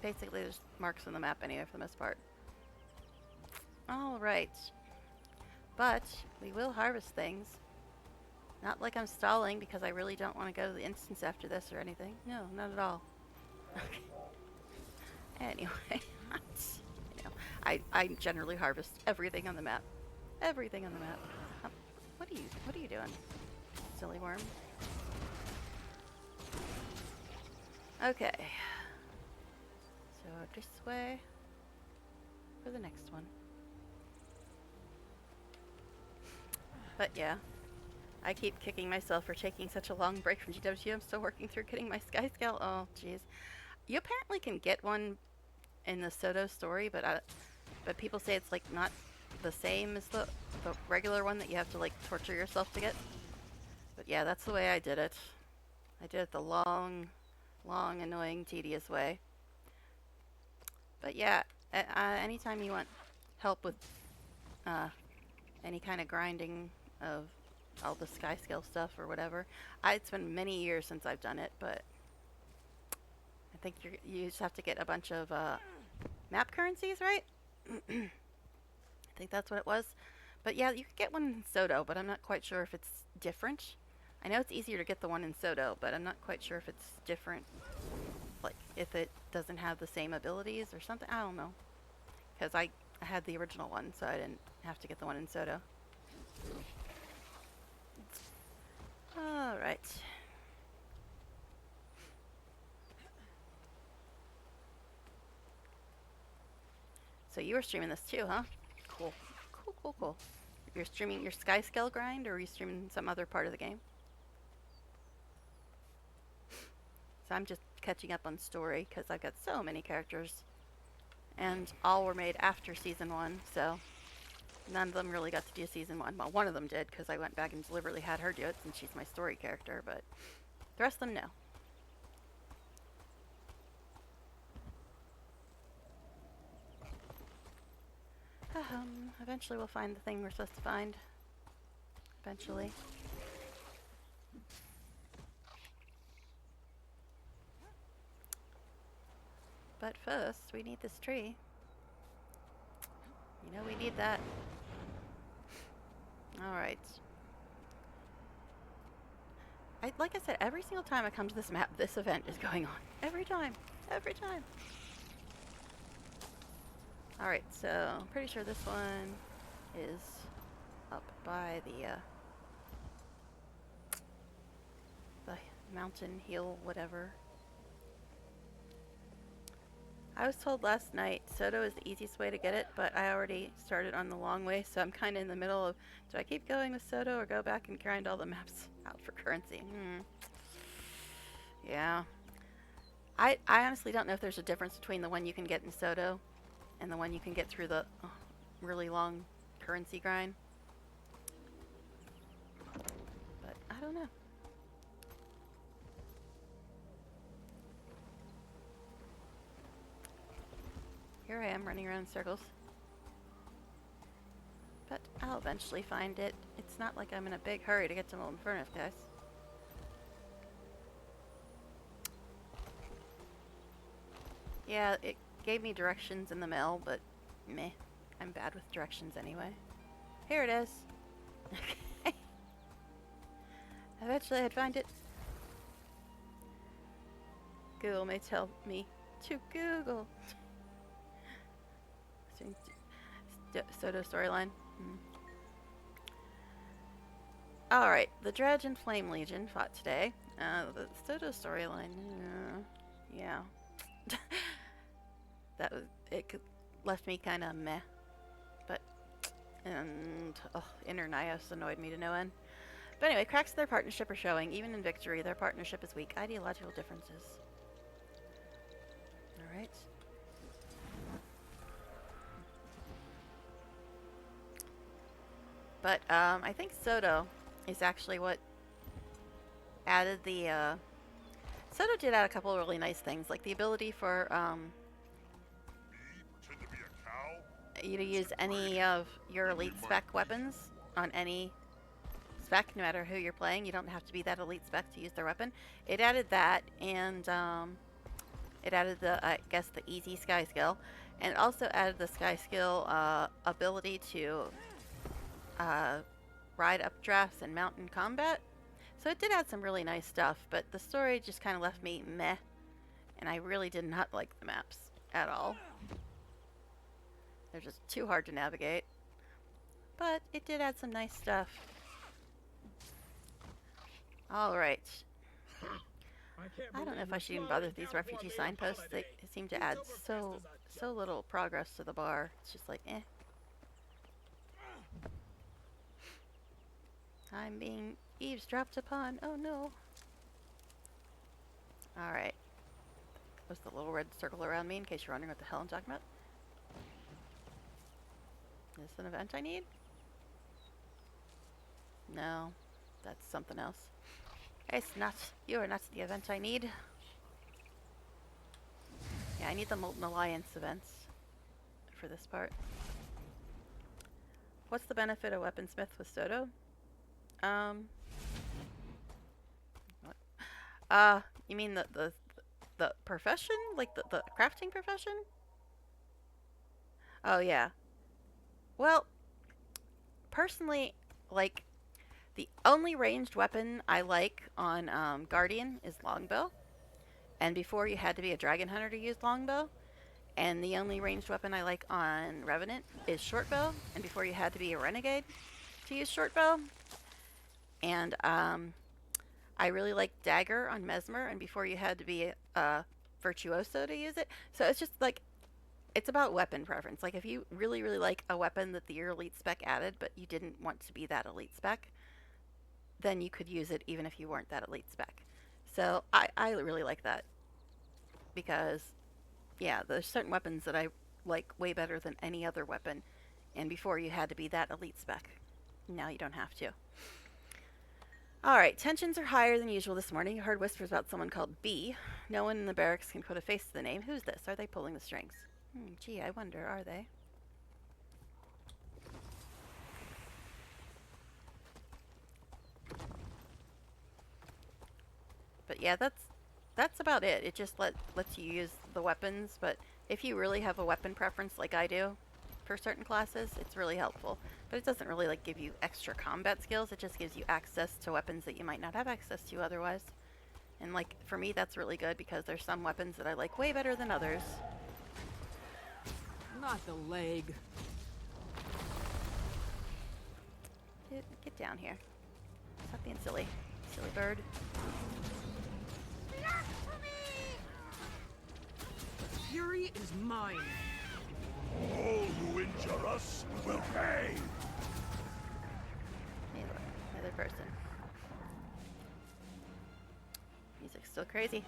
basically there's marks on the map anyway for the most part. Alright. But we will harvest things. Not like I'm stalling because I really don't want to go to the instance after this or anything. No, not at all. Anyway, you know, I generally harvest everything on the map. Everything on the map. What are you doing, silly worm? Okay. So this way for the next one. But yeah. I keep kicking myself for taking such a long break from GW2. I'm still working through getting my Sky Scale. Oh, jeez. You apparently can get one in the Soto story, but people say it's like not the same as the regular one that you have to like torture yourself to get. But yeah, that's the way I did it. I did it the long, annoying, tedious way. But yeah, anytime you want help with any kind of grinding of all the Sky Scale stuff or whatever. It's been many years since I've done it, but I think you just have to get a bunch of map currencies, right? I think that's what it was. But yeah, you could get one in Soto, but I'm not quite sure if it's different. I know it's easier to get the one in Soto, but I'm not quite sure if it's different. Like, if it doesn't have the same abilities or something. I don't know. Because I had the original one, so I didn't have to get the one in Soto. Alright. So you were streaming this too, huh? Cool. Cool, cool, cool. You're streaming your Sky Scale grind, or are you streaming some other part of the game? So I'm just catching up on story, because I've got so many characters. And all were made after Season 1, so none of them really got to do Season 1. Well, one of them did, because I went back and deliberately had her do it, since she's my story character, but the rest of them, no. Eventually we'll find the thing we're supposed to find. Eventually. But first, we need this tree. You know we need that. Alright. Like I said, every single time I come to this map, this event is going on. Every time. Every time. Alright, so I'm pretty sure this one is up by the mountain hill, whatever. I was told last night Soto is the easiest way to get it, but I already started on the long way, so I'm kind of in the middle of, do I keep going with Soto or go back and grind all the maps out for currency? Yeah. I honestly don't know if there's a difference between the one you can get in Soto and the one you can get through the really long currency grind. But I don't know. Here I am running around in circles. But I'll eventually find it. It's not like I'm in a big hurry to get to Molten Furnace, guys. Yeah, it gave me directions in the mail, but meh. I'm bad with directions anyway. Here it is. Eventually I'd find it. Google may tell me to Google. Soto storyline. Alright, the Dredge and Flame Legion fought today. The Soto storyline, yeah. That was, left me kind of meh. But, and, Inner Nyos annoyed me to no end. But anyway, cracks of their partnership are showing. Even in victory, their partnership is weak. Ideological differences. Alright. But, I think Soto is actually what added the, Soto did add a couple of really nice things, like the ability for, you to use any of your elite spec weapons on any spec, no matter who you're playing. You don't have to be that elite spec to use their weapon. It added that, and, it added the, I guess, the easy sky skill, and it also added the sky skill, ability to, ride updrafts and mountain combat. So it did add some really nice stuff, but the story just kind of left me meh, and I really did not like the maps at all. They're just too hard to navigate. But it did add some nice stuff. Alright. I don't know if I should even bother with these refugee signposts. They seem to add so little progress to the bar. It's just like, eh. I'm being eavesdropped upon. Oh no. Alright. What's the little red circle around me in case you're wondering what the hell I'm talking about? Is this an event I need? No. That's something else. It's not. You are not the event I need. Yeah, I need the Molten Alliance events for this part. What's the benefit of Weaponsmith with Soto? What? You mean the profession? Like the crafting profession? Oh, yeah. Well, personally, like, the only ranged weapon I like on Guardian is longbow. And before you had to be a dragon hunter to use longbow. And the only ranged weapon I like on Revenant is shortbow. And before you had to be a renegade to use shortbow. And I really like dagger on Mesmer. And before you had to be a virtuoso to use it. So it's just like, it's about weapon preference. Like if you really, really like a weapon that your elite spec added, but you didn't want to be that elite spec, then you could use it even if you weren't that elite spec. So I really like that. Because, yeah, there's certain weapons that I like way better than any other weapon. And before you had to be that elite spec. Now you don't have to. Alright, tensions are higher than usual this morning. I heard whispers about someone called B. No one in the barracks can put a face to the name. Who's this? Are they pulling the strings? Gee, I wonder, are they? But yeah, that's about it. It just lets you use the weapons, but if you really have a weapon preference like I do for certain classes, it's really helpful. But it doesn't really like give you extra combat skills. It just gives you access to weapons that you might not have access to otherwise. And like for me, that's really good because there's some weapons that I like way better than others. Not the leg. Get down here. Stop being silly. Silly bird. Fury is mine. All who injure us will pay. Hey, look, another person. Music's still crazy.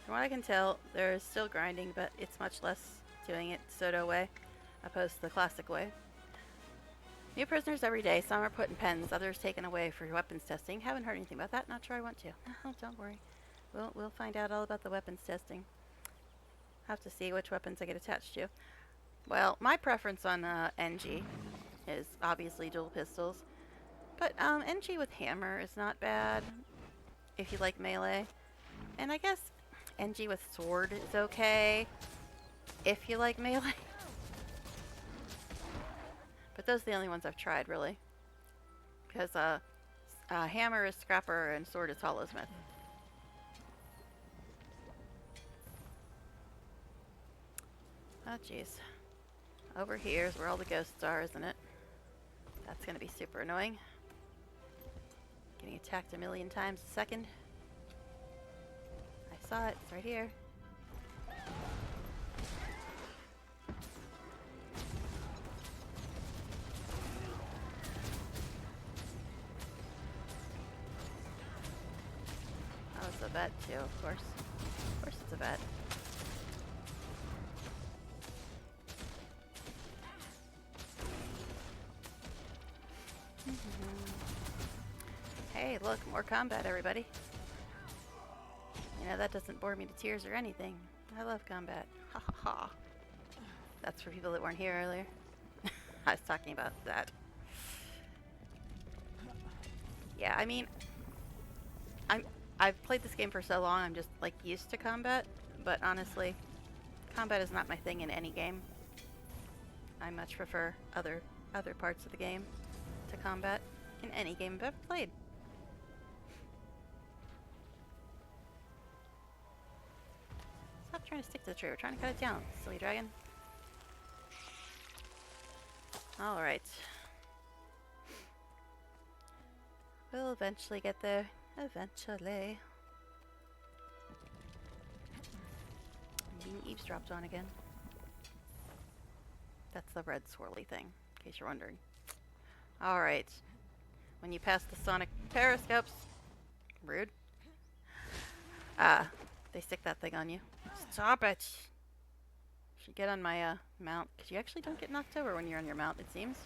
From what I can tell, there's still grinding, but it's much less doing it Soto way, opposed to the classic way. New prisoners every day. Some are put in pens, others taken away for weapons testing. Haven't heard anything about that. Not sure I want to. Oh, don't worry. We'll find out all about the weapons testing. Have to see which weapons I get attached to. Well, my preference on NG is obviously dual pistols, but NG with hammer is not bad if you like melee, and I guess NG with sword is okay if you like melee. But those are the only ones I've tried really, because hammer is scrapper and sword is hollowsmith. Oh jeez. Over here is where all the ghosts are, isn't it? That's gonna be super annoying. Getting attacked a million times a second. I saw it, it's right here. Oh, it's a vet too, of course. Of course it's a vet. Hey, look, more combat, everybody. You know, that doesn't bore me to tears or anything. I love combat. Ha ha ha. That's for people that weren't here earlier. I was talking about that. Yeah, I mean, I've played this game for so long, I'm just, like, used to combat. But honestly, combat is not my thing in any game. I much prefer other parts of the game to combat in any game I've ever played. Stop trying to stick to the tree. We're trying to cut it down, silly dragon. Alright. We'll eventually get there. Eventually. I'm being eavesdropped on again. That's the red swirly thing, in case you're wondering. Alright. When you pass the sonic periscopes, rude. They stick that thing on you. Stop it! Should get on my mount, because you actually don't get knocked over when you're on your mount, it seems.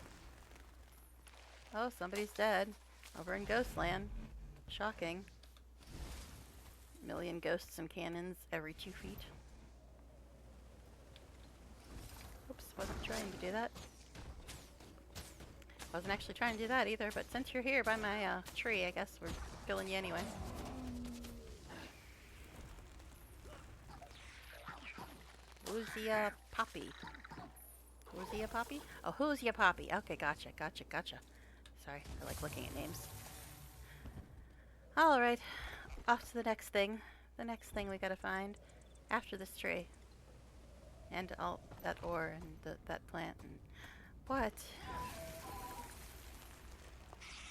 Oh, somebody's dead. Over in Ghostland. Shocking. Million ghosts and cannons every 2 feet. Oops, wasn't trying to do that. Wasn't actually trying to do that either, but since you're here by my tree, I guess we're killing you anyway. Who's the poppy? Who's he a poppy? Oh, who's ya poppy? Okay, gotcha. Sorry, I like looking at names. Alright, off to the next thing. The next thing we gotta find after this tree. And all that ore and that plant and what?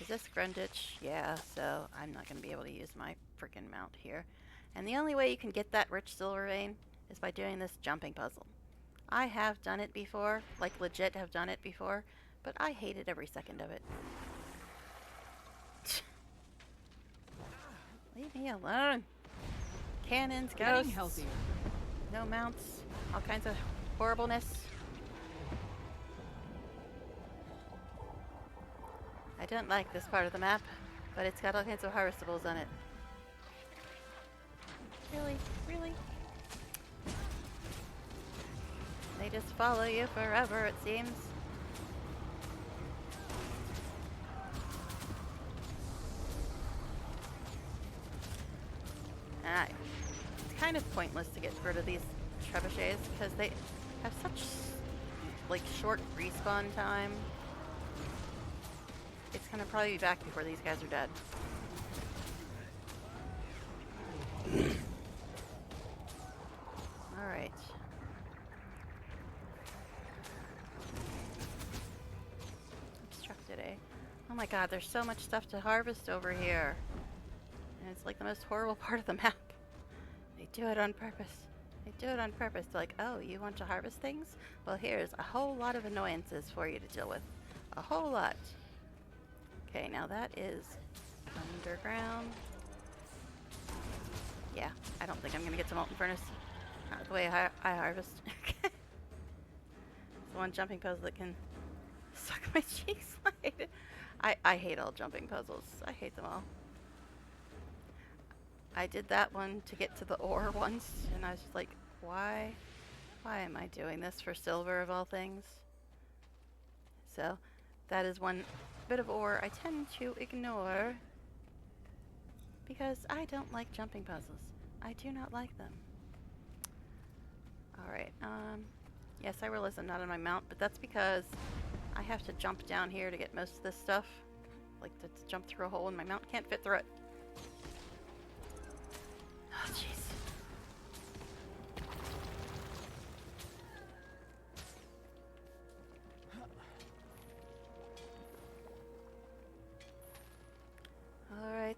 Is this Grunditch? Yeah, so I'm not gonna be able to use my freaking mount here. And the only way you can get that rich silver vein is by doing this jumping puzzle. I have done it before, like legit have done it before, but I hated every second of it. Leave me alone. Cannons, Getting ghosts, healthier. no mounts, all kinds of horribleness. I don't like this part of the map, but it's got all kinds of harvestables on it. Really? Really? They just follow you forever, it seems. It's kind of pointless to get rid of these trebuchets because they have such like short respawn time. It's gonna probably be back before these guys are dead. Alright. Obstructed, eh? Oh my god, there's so much stuff to harvest over here. And it's like the most horrible part of the map. They do it on purpose. They do it on purpose. They're like, oh, you want to harvest things? Well, here's a whole lot of annoyances for you to deal with. A whole lot. Okay, now that is underground. Yeah, I don't think I'm gonna get to Molten Furnace. Not the way I harvest. It's the one jumping puzzle that can suck my cheeks. I hate all jumping puzzles. I hate them all. I did that one to get to the ore once, and I was just like, why? Why am I doing this for silver of all things? So, that is one bit of ore I tend to ignore because I don't like jumping puzzles. I do not like them. Alright, yes, I realize I'm not on my mount, but that's because I have to jump down here to get most of this stuff. Like, to jump through a hole and my mount can't fit through it. Oh, jeez. Alright.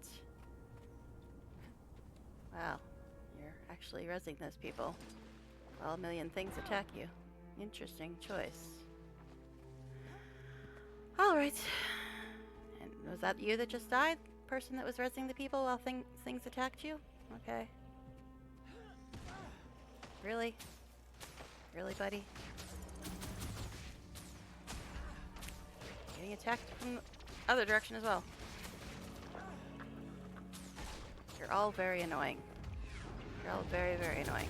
Wow. You're actually rezzing those people. While a million things attack you. Interesting choice. Alright. And was that you that just died? Person that was rezzing the people while things attacked you? Okay. Really? Really, buddy? Getting attacked from the other direction as well. You're all very annoying. You're all very, very annoying.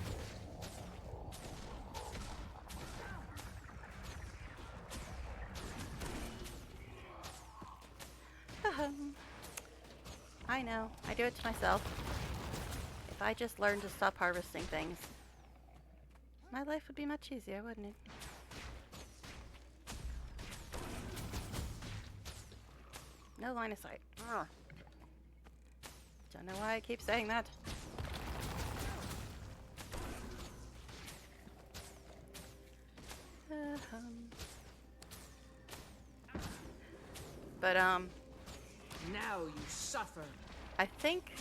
I know. I do it to myself. If I just learned to stop harvesting things, my life would be much easier, wouldn't it? No line of sight. Ugh. Don't know why I keep saying that. But now you suffer. I think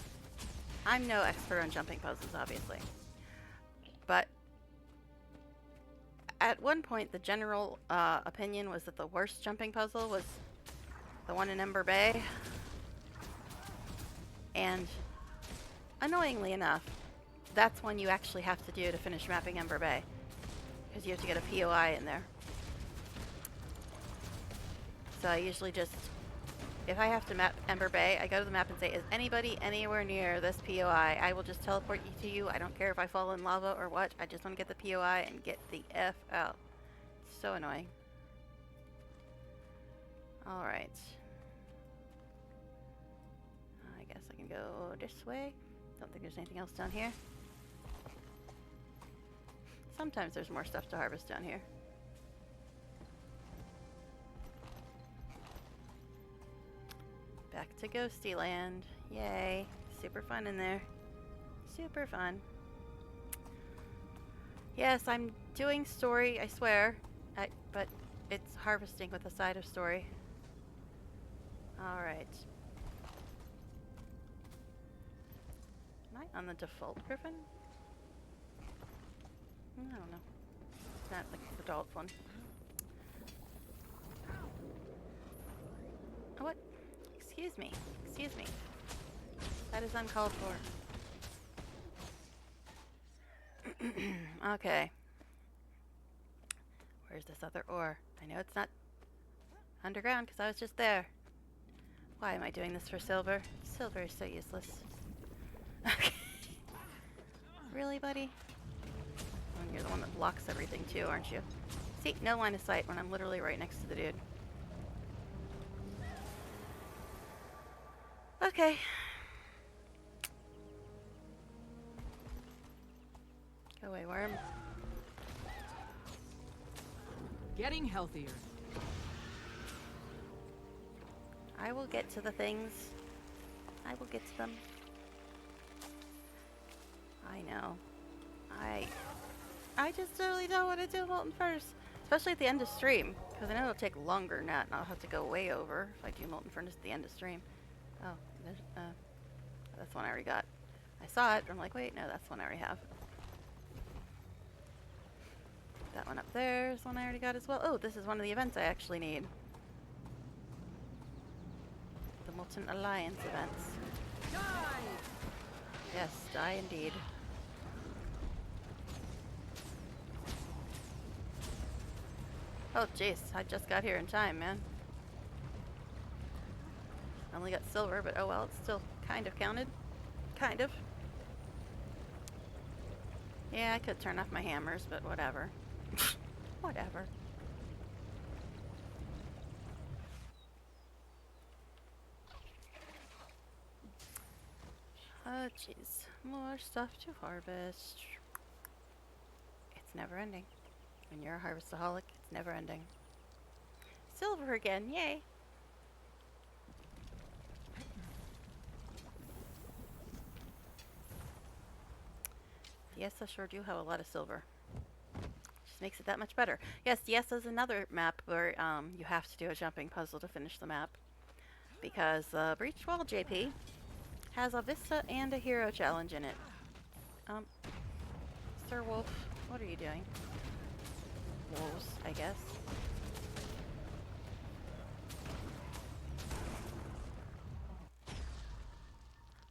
I'm no expert on jumping puzzles, obviously. But at one point, the general opinion was that the worst jumping puzzle was the one in Ember Bay. And annoyingly enough, that's one you actually have to do to finish mapping Ember Bay. Because you have to get a POI in there. So I usually just, if I have to map Ember Bay, I go to the map and say, is anybody anywhere near this POI? I will just teleport you to you. I don't care if I fall in lava or what. I just want to get the POI and get the F out. It's so annoying. Alright. I guess I can go this way. Don't think there's anything else down here. Sometimes there's more stuff to harvest down here. Back to Ghosty Land. Yay. Super fun in there. Super fun. Yes, I'm doing story, I swear. But it's harvesting with a side of story. Alright. Am I on the default Griffin? I don't know. It's not the default one. Oh, what? Excuse me. Excuse me. That is uncalled for. Okay. Where's this other ore? I know it's not underground because I was just there. Why am I doing this for silver? Silver is so useless. Okay. Really, buddy? Oh, you're the one that blocks everything too, aren't you? See, no line of sight when I'm literally right next to the dude. Okay. Go away, worm. Getting healthier. I will get to the things. I will get to them. I know. I just really don't want to do Molten Furnace. Especially at the end of stream. Because I know it'll take longer than that, and I'll have to go way over if I do Molten Furnace at the end of stream. Oh, there's, that's one I already got. I saw it, but I'm like, wait, no, that's one I already have. That one up there is one I already got as well. Oh, this is one of the events I actually need. The Molten Alliance events. Die! Yes, die indeed. Oh, jeez, I just got here in time, man. I only got silver, but oh well, it's still kind of counted. Kind of. Yeah, I could turn off my hammers, but whatever. Whatever. Oh, jeez. More stuff to harvest. It's never ending. When you're a harvestaholic, it's never ending. Silver again, yay! Yes, I sure do have a lot of silver. Just makes it that much better. Yes, there's another map where you have to do a jumping puzzle to finish the map. Because Breach Wall JP has a Vista and a Hero challenge in it. Sir Wolf, what are you doing? Wolves, I guess.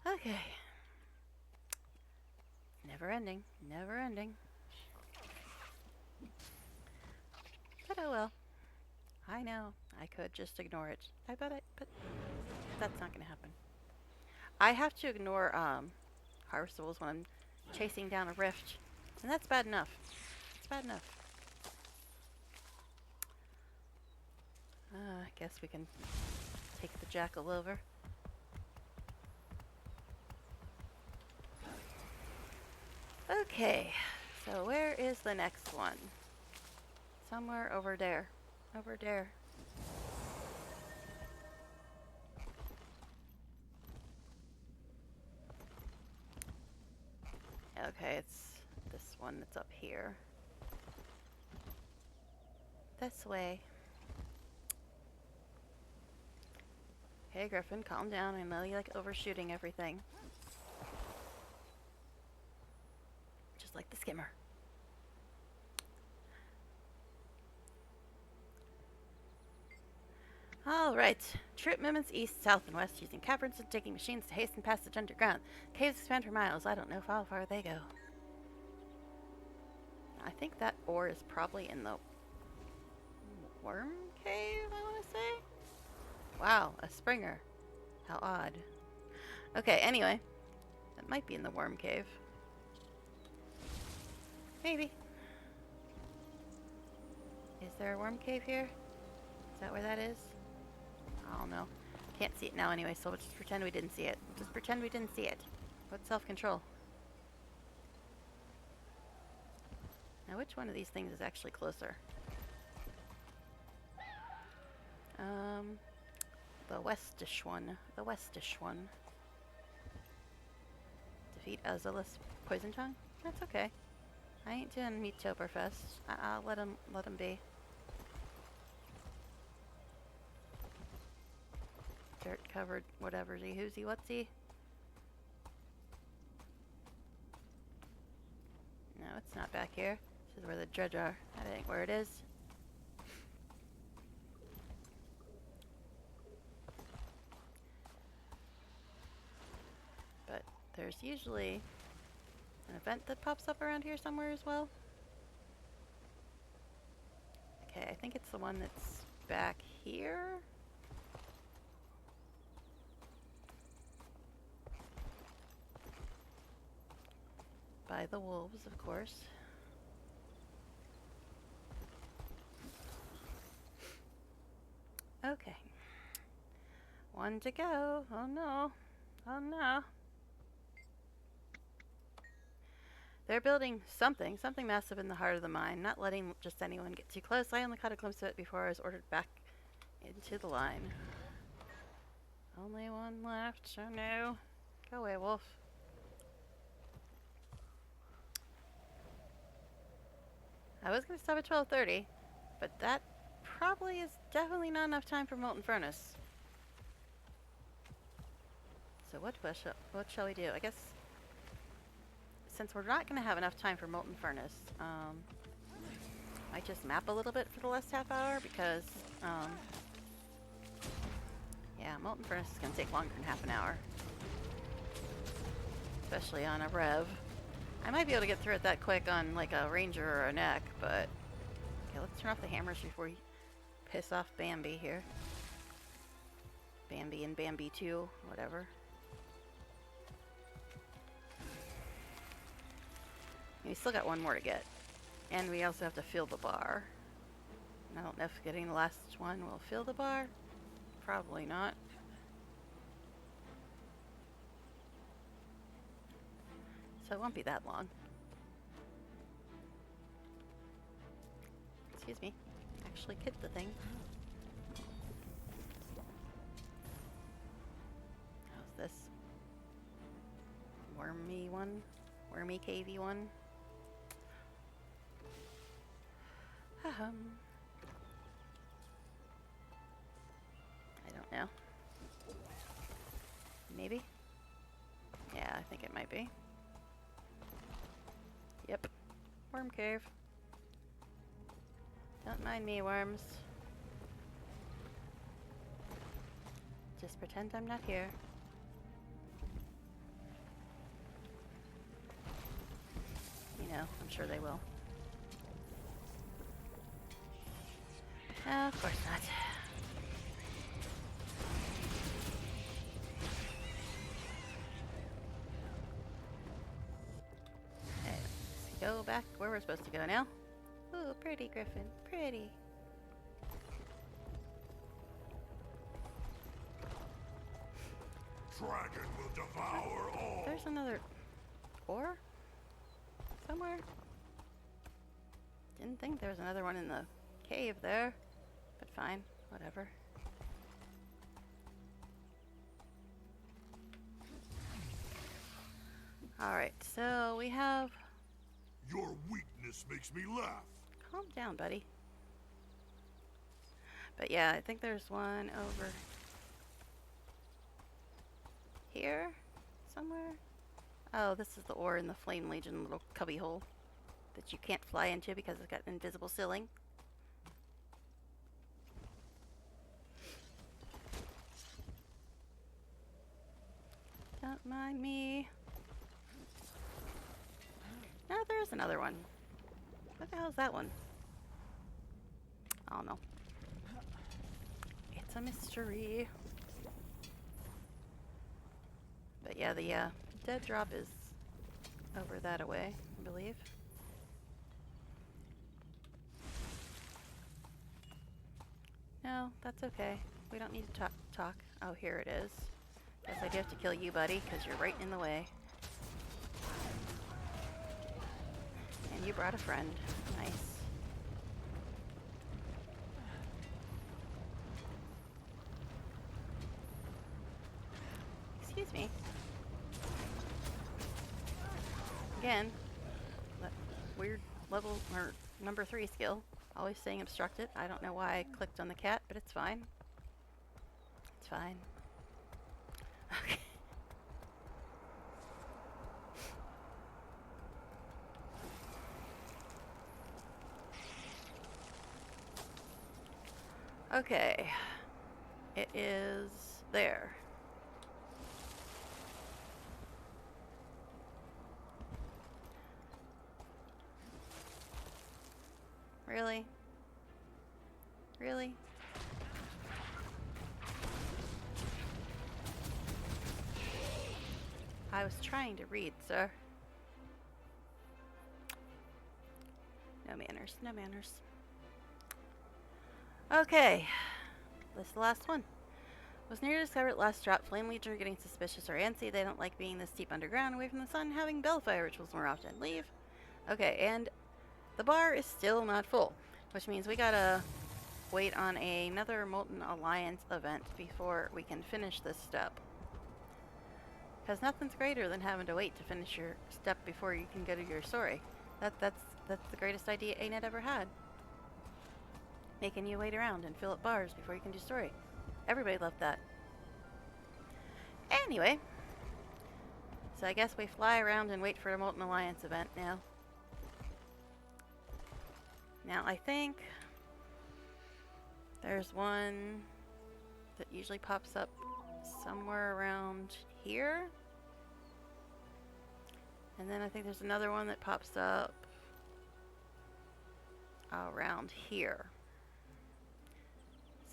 Okay. Never ending. Never ending. But oh well. I know. I could just ignore it. But that's not gonna happen. I have to ignore harvestables when I'm chasing down a rift. And that's bad enough. It's bad enough. I guess we can take the jackal over. Okay, so where is the next one? Somewhere over there. Over there. Okay, it's this one that's up here. This way. Okay, Griffin, calm down. I know you like overshooting everything. Just like the skimmer. Alright. Troop movements east, south, and west using caverns and digging machines to hasten passage underground. Caves expand for miles. I don't know how far they go. I think that ore is probably in the worm cave, I want to say? Wow, a Springer. How odd. Okay, anyway. That might be in the worm cave. Maybe. Is there a worm cave here? Is that where that is? I don't know. Can't see it now anyway, so we'll just pretend we didn't see it. Just pretend we didn't see it. What self-control? Now, which one of these things is actually closer? The westish one. The westish one. Defeat Azalus Poison Tongue? That's okay. I ain't doing Meattoberfest. I'll let him be. Dirt covered whatever-y who's-y what's-y. No, it's not back here. This is where the dredge are. That ain't where it is. But there's usually an event that pops up around here somewhere as well. Okay, I think it's the one that's back here. By the wolves, of course. Okay. One to go. Oh no. Oh no. They're building something massive in the heart of the mine, not letting just anyone get too close. I only caught a glimpse of it before I was ordered back into the line. Only one left, so no. Go away, wolf. I was going to stop at 12:30, but that probably is definitely not enough time for Molten Furnace. So what shall we do? I guess since we're not going to have enough time for Molten Furnace, I just map a little bit for the last half hour because, yeah, Molten Furnace is going to take longer than half an hour. Especially on a rev. I might be able to get through it that quick on like a ranger or a neck, but okay, let's turn off the hammers before we piss off Bambi here. Bambi and Bambi 2, whatever. We still got one more to get. And we also have to fill the bar. I don't know if getting the last one will fill the bar. Probably not. So it won't be that long. Excuse me. Actually hit the thing. How's this? Wormy one? Wormy cavey one? I don't know. Maybe? Yeah, I think it might be. Yep. Worm cave. Don't mind me, worms. Just pretend I'm not here. You know, I'm sure they will. Of course not. Okay, let's go back where we're supposed to go now. Ooh, pretty griffin, pretty. Dragon will devour all. There's another ore somewhere. Didn't think there was another one in the cave there, but fine, whatever. Alright, so we have... Your weakness makes me laugh. Calm down, buddy. But yeah, I think there's one over here somewhere. Oh, this is the ore in the Flame Legion little cubby hole that you can't fly into because it's got an invisible ceiling. Don't mind me. No, there's another one. What the hell is that one? I don't know. It's a mystery. But yeah, the dead drop is over that away, I believe. No, that's okay. We don't need to talk. Oh, here it is. Guess I do have to kill you, buddy, because you're right in the way. And you brought a friend. Nice. again, that weird level, or number 3 skill. Always saying obstructed. I don't know why I clicked on the cat, but it's fine. It's fine. Okay. Okay. It is there. Really? Really? I was trying to read, sir. No manners, no manners. Okay. This is the last one. Was near discovered at last drop. Flame Legion are getting suspicious or antsy. They don't like being this deep underground, away from the sun, having bellfire rituals more often. Leave. Okay, and the bar is still not full, which means we gotta wait on another Molten Alliance event before we can finish this step. Because nothing's greater than having to wait to finish your step before you can go to your story. That's the greatest idea ANET ever had. Making you wait around and fill up bars before you can do story. Everybody loved that. Anyway, so I guess we fly around and wait for a Molten Alliance event now. Now I think there's one that usually pops up somewhere around here. And then I think there's another one that pops up around here.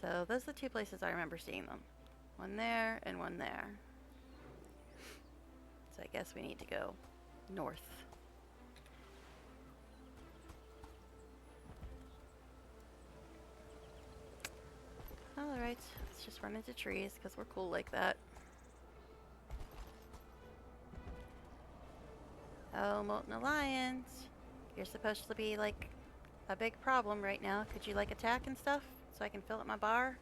So those are the two places I remember seeing them. One there and one there. So I guess we need to go north. Alright, let's just run into trees because we're cool like that. Oh, Molten Alliance. You're supposed to be like a big problem right now. Could you like attack and stuff so I can fill up my bar?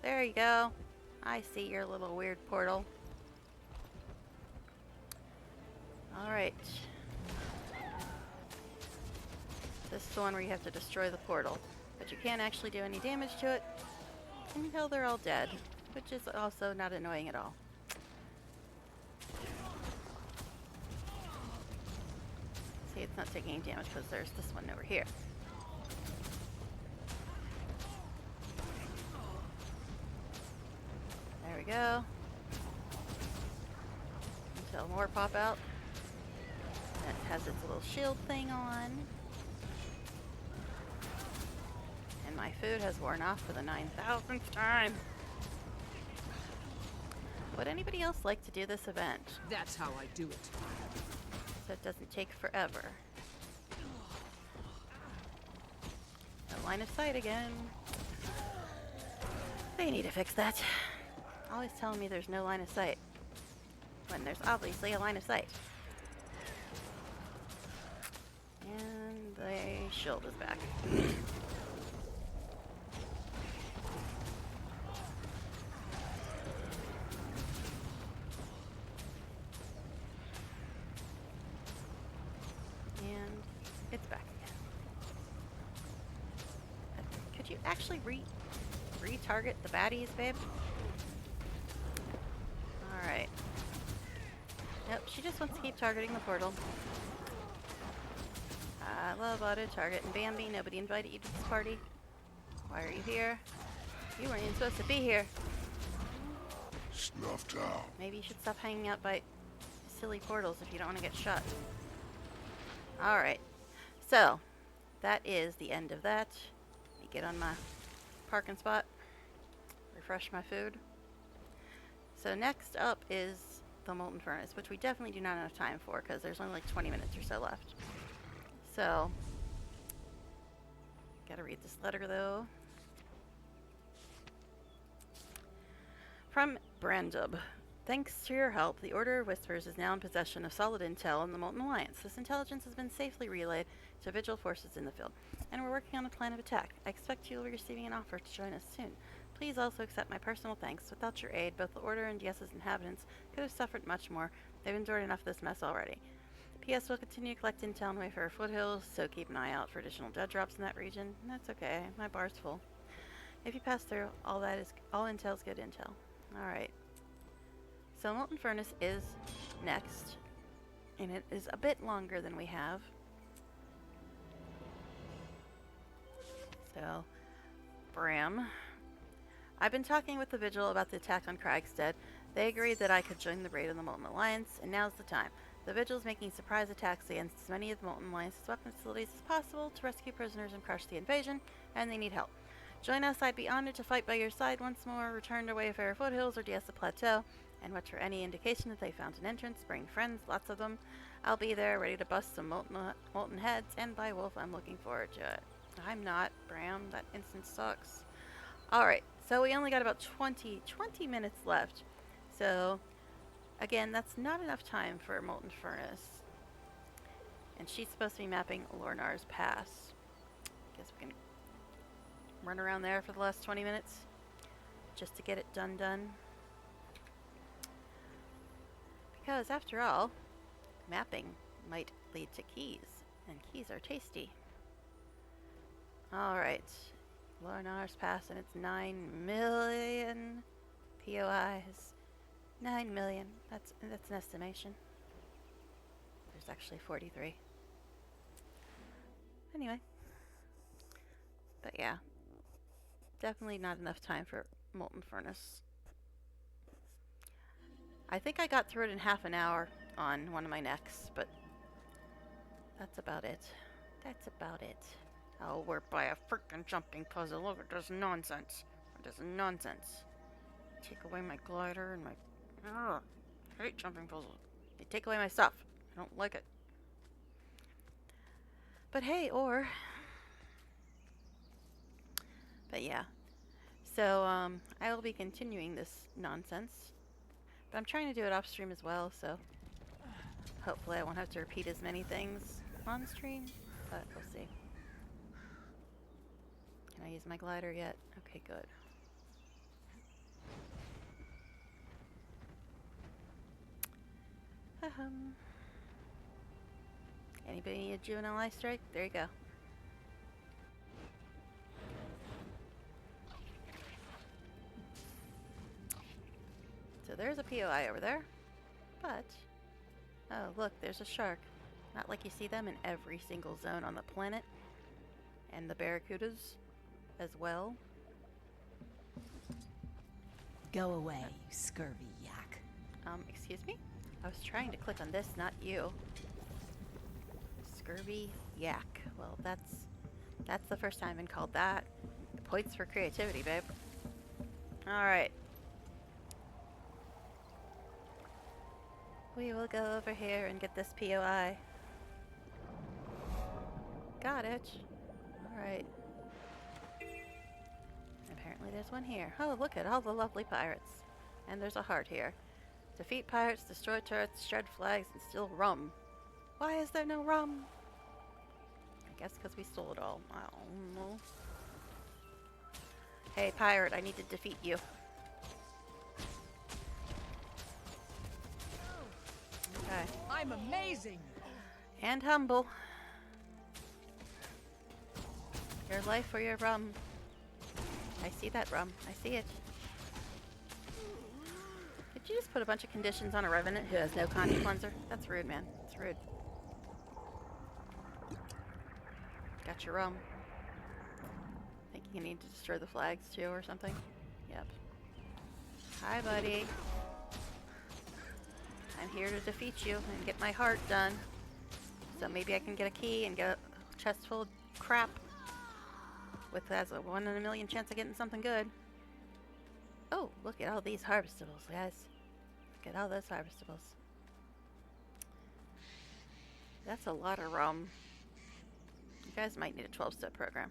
There you go. I see your little weird portal. Alright. This is the one where you have to destroy the portal. But you can't actually do any damage to it until they're all dead, which is also not annoying at all. See, it's not taking any damage because there's this one over here. There we go. Until more pop out. It has its little shield thing on. And my food has worn off for the 9,000th time. Would anybody else like to do this event? That's how I do it. So it doesn't take forever. No line of sight again. They need to fix that. Always telling me there's no line of sight when there's obviously a line of sight. And the shield is back. And it's back again. Could you actually retarget the baddies, babe? Alright. Nope, she just wants to keep targeting the portal. I love auto target. And Bambi, nobody invited you to this party. Why are you here? You weren't even supposed to be here. Snuffed out. Maybe you should stop hanging out by silly portals if you don't want to get shot. Alright. So, that is the end of that. Let me get on my parking spot. Refresh my food. So next up is the Molten Furnace, which we definitely do not have time for because there's only like 20 minutes or so left. So, gotta read this letter though. From Brandub. Thanks to your help, the Order of Whispers is now in possession of solid intel on the Molten Alliance. This intelligence has been safely relayed to Vigil forces in the field, and we're working on a plan of attack. I expect you will be receiving an offer to join us soon. Please also accept my personal thanks. Without your aid, both the Order and Yes's inhabitants could have suffered much more. They've endured enough of this mess already. P.S. We'll continue to collect intel on the way for our foothills, so keep an eye out for additional dead drops in that region. That's okay. My bar's full. If you pass through, all intel's good intel. Alright. So Molten Furnace is next. And it is a bit longer than we have. So, Bram. I've been talking with the Vigil about the attack on Kragstead. They agreed that I could join the raid on the Molten Alliance, and now's the time. The Vigil is making surprise attacks against as many of the Molten Alliance's weapon facilities as possible to rescue prisoners and crush the invasion, and they need help. Join us, I'd be honored to fight by your side once more, return to Wayfarer Foothills or DS the Plateau, and watch for any indication that they found an entrance. Bring friends, lots of them. I'll be there, ready to bust some molten heads, and by Wolf, I'm looking forward to it. I'm not, Bram. That instance sucks. Alright, so we only got about 20 minutes left. So, again, that's not enough time for Molten Furnace. And she's supposed to be mapping Lornar's Pass. Guess we can run around there for the last 20 minutes. Just to get it done. Because, after all, mapping might lead to keys. And keys are tasty. Alright. Lornar's Pass and it's 9 million POIs. 9 million. That's an estimation. There's actually 43. Anyway. But yeah. Definitely not enough time for Molten Furnace. I think I got through it in half an hour on one of my necks, but that's about it. That's about it. Oh, we're by a freaking jumping puzzle. Look at this nonsense. This is nonsense. Take away my glider and my... Ugh, I hate jumping puzzles. They take away my stuff. I don't like it. But hey, But yeah. So, I will be continuing this nonsense. But I'm trying to do it off stream as well, so... Hopefully I won't have to repeat as many things on stream. But we'll see. Can I use my glider yet? Okay, good. Anybody need a juvenile eye strike? There you go. So there's a POI over there. But, oh look, there's a shark. Not like you see them in every single zone on the planet. And the barracudas as well. Go away, you scurvy yak. Excuse me? I was trying to click on this, not you. Scurvy yak. Well, that's the first time I've been called that. Points for creativity, babe. Alright. We will go over here and get this POI. Got it. Alright. Apparently there's one here. Oh, look at all the lovely pirates. And there's a heart here. Defeat pirates, destroy turrets, shred flags, and steal rum. Why is there no rum? I guess because we stole it all. I don't know. Hey, pirate, I need to defeat you. Okay. I'm amazing! And humble. Your life or your rum. I see that rum. I see it. Did you just put a bunch of conditions on a revenant who has no content cleanser? That's rude, man. That's rude. Got your rum. Think you need to destroy the flags too or something? Yep. Hi, buddy. I'm here to defeat you and get my heart done. So maybe I can get a key and get a chest full of crap. With has a 1 in a million chance of getting something good. Oh, look at all these harvestables, guys. Look at all those harvestables. That's a lot of rum. You guys might need a 12-step program.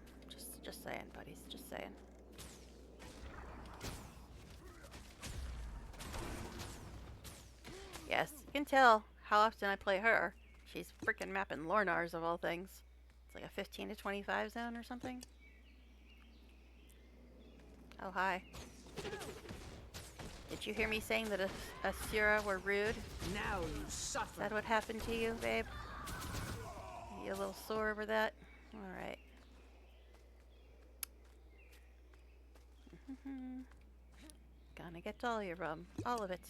Just saying, buddies. Just saying. Yes, you can tell how often I play her. She's freaking mapping Lornar's of all things. It's like a 15 to 25 zone or something. Oh, hi. Did you hear me saying that Asura were rude? Now you suffer. Is that what happened to you, babe? You a little sore over that? Alright. Gonna get all your rum. All of it.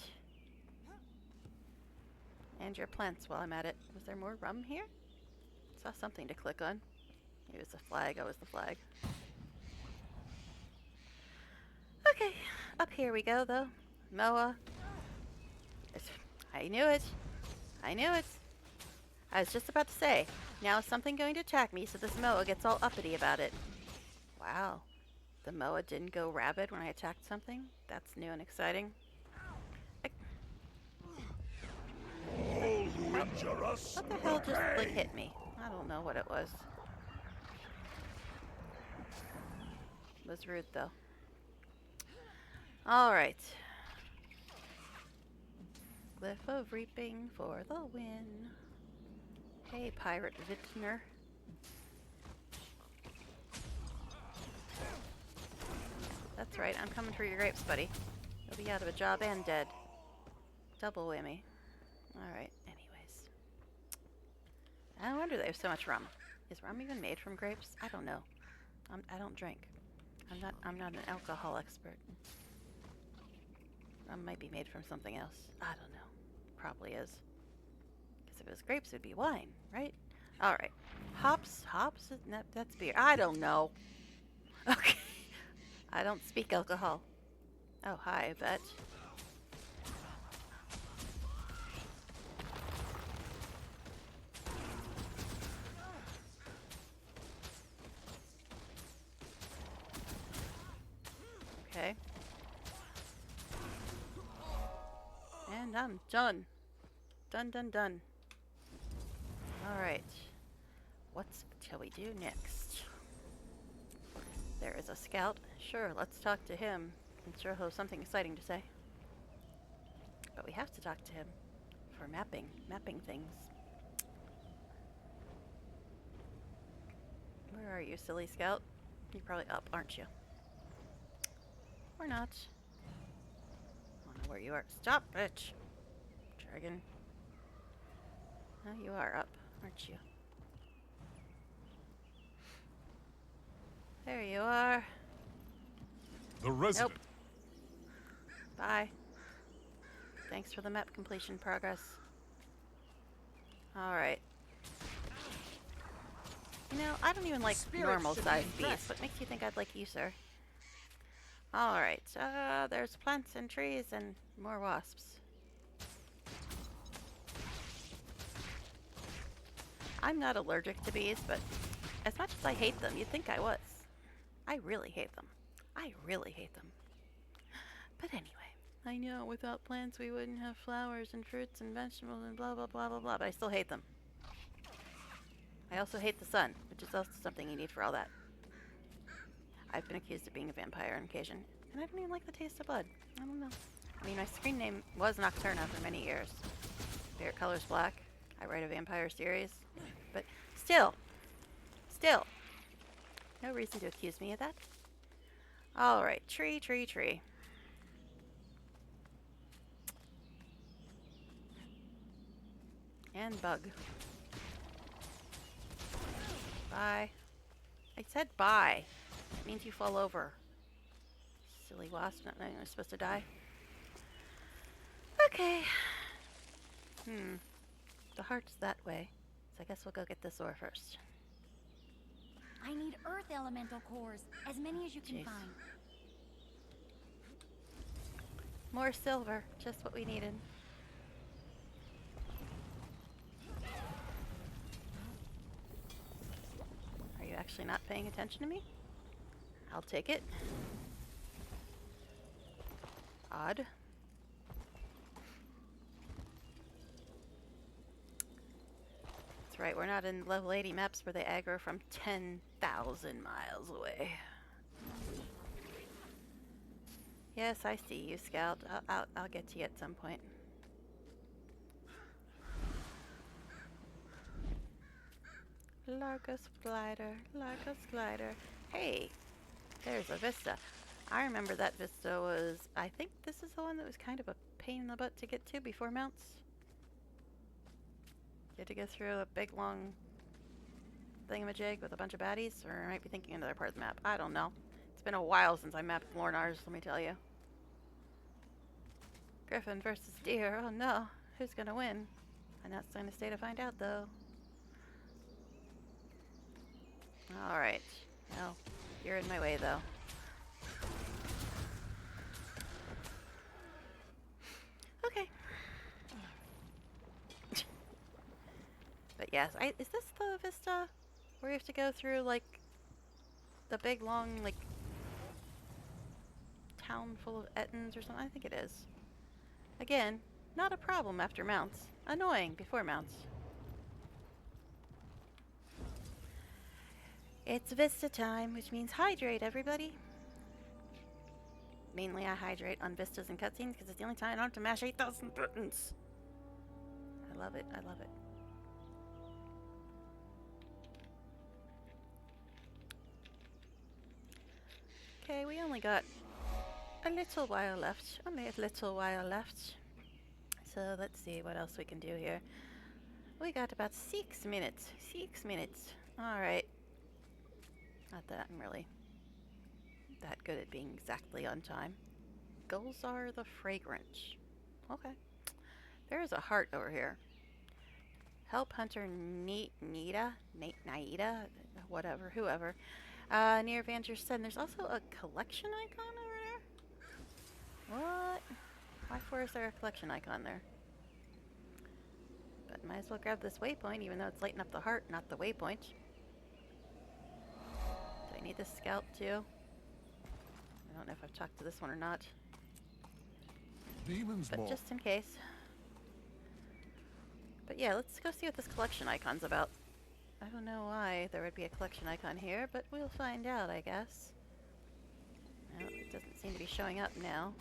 And your plants while I'm at it. Was there more rum here? Saw something to click on. It was the flag. Oh, it was the flag. Okay. Up here we go, though. Moa. I knew it. I knew it. I was just about to say, now is something going to attack me so this Moa gets all uppity about it. Wow. The Moa didn't go rabid when I attacked something? That's new and exciting. What the hell just like hit me? I don't know what it was. It was rude though. Alright. Glyph of Reaping for the win. Hey, Pirate Vintner. That's right, I'm coming for your grapes, buddy. You'll be out of a job and dead. Double whammy. Alright, anyways. No wonder they have so much rum. Is rum even made from grapes? I don't know. I don't drink. I'm not an alcohol expert. Rum might be made from something else. I don't know. Probably is. Because if it was grapes, it would be wine, right? Alright. Hops? Hops? No, that's beer. I don't know. Okay. I don't speak alcohol. Oh, hi, I bet. Okay. And I'm done. Done. Alright. What shall we do next? There is a scout. Sure, let's talk to him. I'm sure he'll have something exciting to say. But we have to talk to him for mapping things. Where are you, silly scout? You're probably up, aren't you? Or not. I don't know where you are. Stop, bitch! Dragon. Oh, you are up, aren't you? There you are. The resident. Nope. Bye. Thanks for the map completion progress. Alright. You know, I don't even like normal sized beasts. What makes you think I'd like you, sir? Alright, there's plants and trees and more wasps. I'm not allergic to bees, but as much as I hate them, you'd think I was. I really hate them. I really hate them. But anyway, I know without plants we wouldn't have flowers and fruits and vegetables and blah blah blah blah blah, but I still hate them. I also hate the sun, which is also something you need for all that. I've been accused of being a vampire on occasion, and I don't even like the taste of blood. I don't know. I mean, my screen name was Nocturna for many years. Favorite color's black. I write a vampire series. But still. No reason to accuse me of that. Alright, tree. And bug. Bye. I said bye. It means you fall over. Silly wasp, not knowing I'm supposed to die. Okay. The heart's that way. So I guess we'll go get this ore first. I need earth elemental cores, as many as you can find. More silver, just what we needed. Are you actually not paying attention to me? I'll take it. Odd. That's right, we're not in level 80 maps where they aggro from 10,000 miles away. Yes, I see you, Scout. I'll get to you at some point. Largus glider. Hey, there's a vista. I remember that vista was, I think this is the one that was kind of a pain in the butt to get to before mounts. You had to go through a big long thingamajig with a bunch of baddies, or I might be thinking another part of the map. I don't know. It's been a while since I mapped Lornars, let me tell you. Griffin versus deer, oh no. Who's gonna win? I'm not going to stay to find out, though. Alright. Well, you're in my way, though. Okay. But yes, is this the vista where you have to go through, like, the big, long, like, town full of Ettins or something? I think it is. Again, not a problem after mounts. Annoying before mounts. It's Vista time, which means hydrate, everybody. Mainly I hydrate on Vistas and cutscenes because it's the only time I don't have to mash 8,000 buttons. I love it, I love it. Okay, we only got a little while left. Only a little while left. So let's see what else we can do here. We got about 6 minutes. 6 minutes. Alright. Not that I'm really that good at being exactly on time. Gulzar the Fragrant. Okay. There is a heart over here. Help Hunter Naida, whatever, whoever. Near Vanger's Sen. There's also a collection icon over there? What? Why for is there a collection icon there? But might as well grab this waypoint, even though it's lighting up the heart, not the waypoint. Do I need this scout too? I don't know if I've talked to this one or not. Demons But Maw. just in case. But yeah, let's go see what this collection icon's about. I don't know why there would be a collection icon here, but we'll find out, I guess. No, it doesn't seem to be showing up now.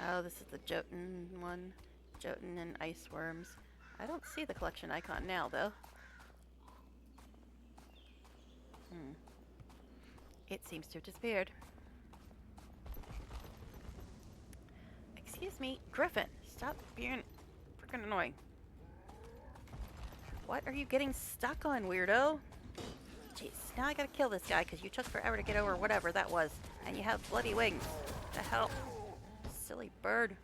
Oh, this is the Jotun one. Jotun and ice worms. I don't see the collection icon now, though. It seems to have disappeared. Excuse me, Griffin. Stop being freaking annoying. What are you getting stuck on, weirdo? Jeez, now I gotta kill this guy because you took forever to get over whatever that was. And you have bloody wings. The hell? Silly bird.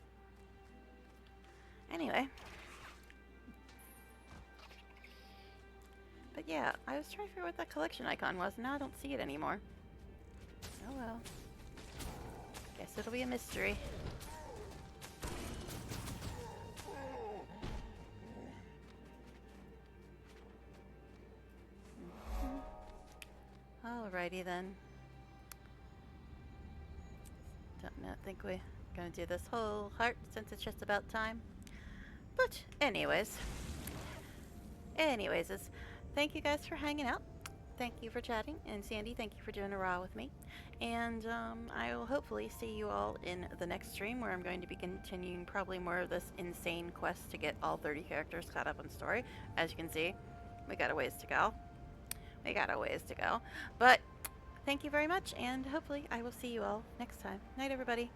Anyway. But yeah, I was trying to figure out what that collection icon was. Now I don't see it anymore. Oh well. Guess it'll be a mystery. Alrighty then. Don't think we're gonna do this whole heart since it's just about time. But anyways, thank you guys for hanging out. Thank you for chatting, and Sandy, thank you for doing a raw with me. And I will hopefully see you all in the next stream, where I'm going to be continuing probably more of this insane quest to get all 30 characters caught up on story. As you can see, we got a ways to go. But thank you very much, and hopefully I will see you all next time. Night, everybody.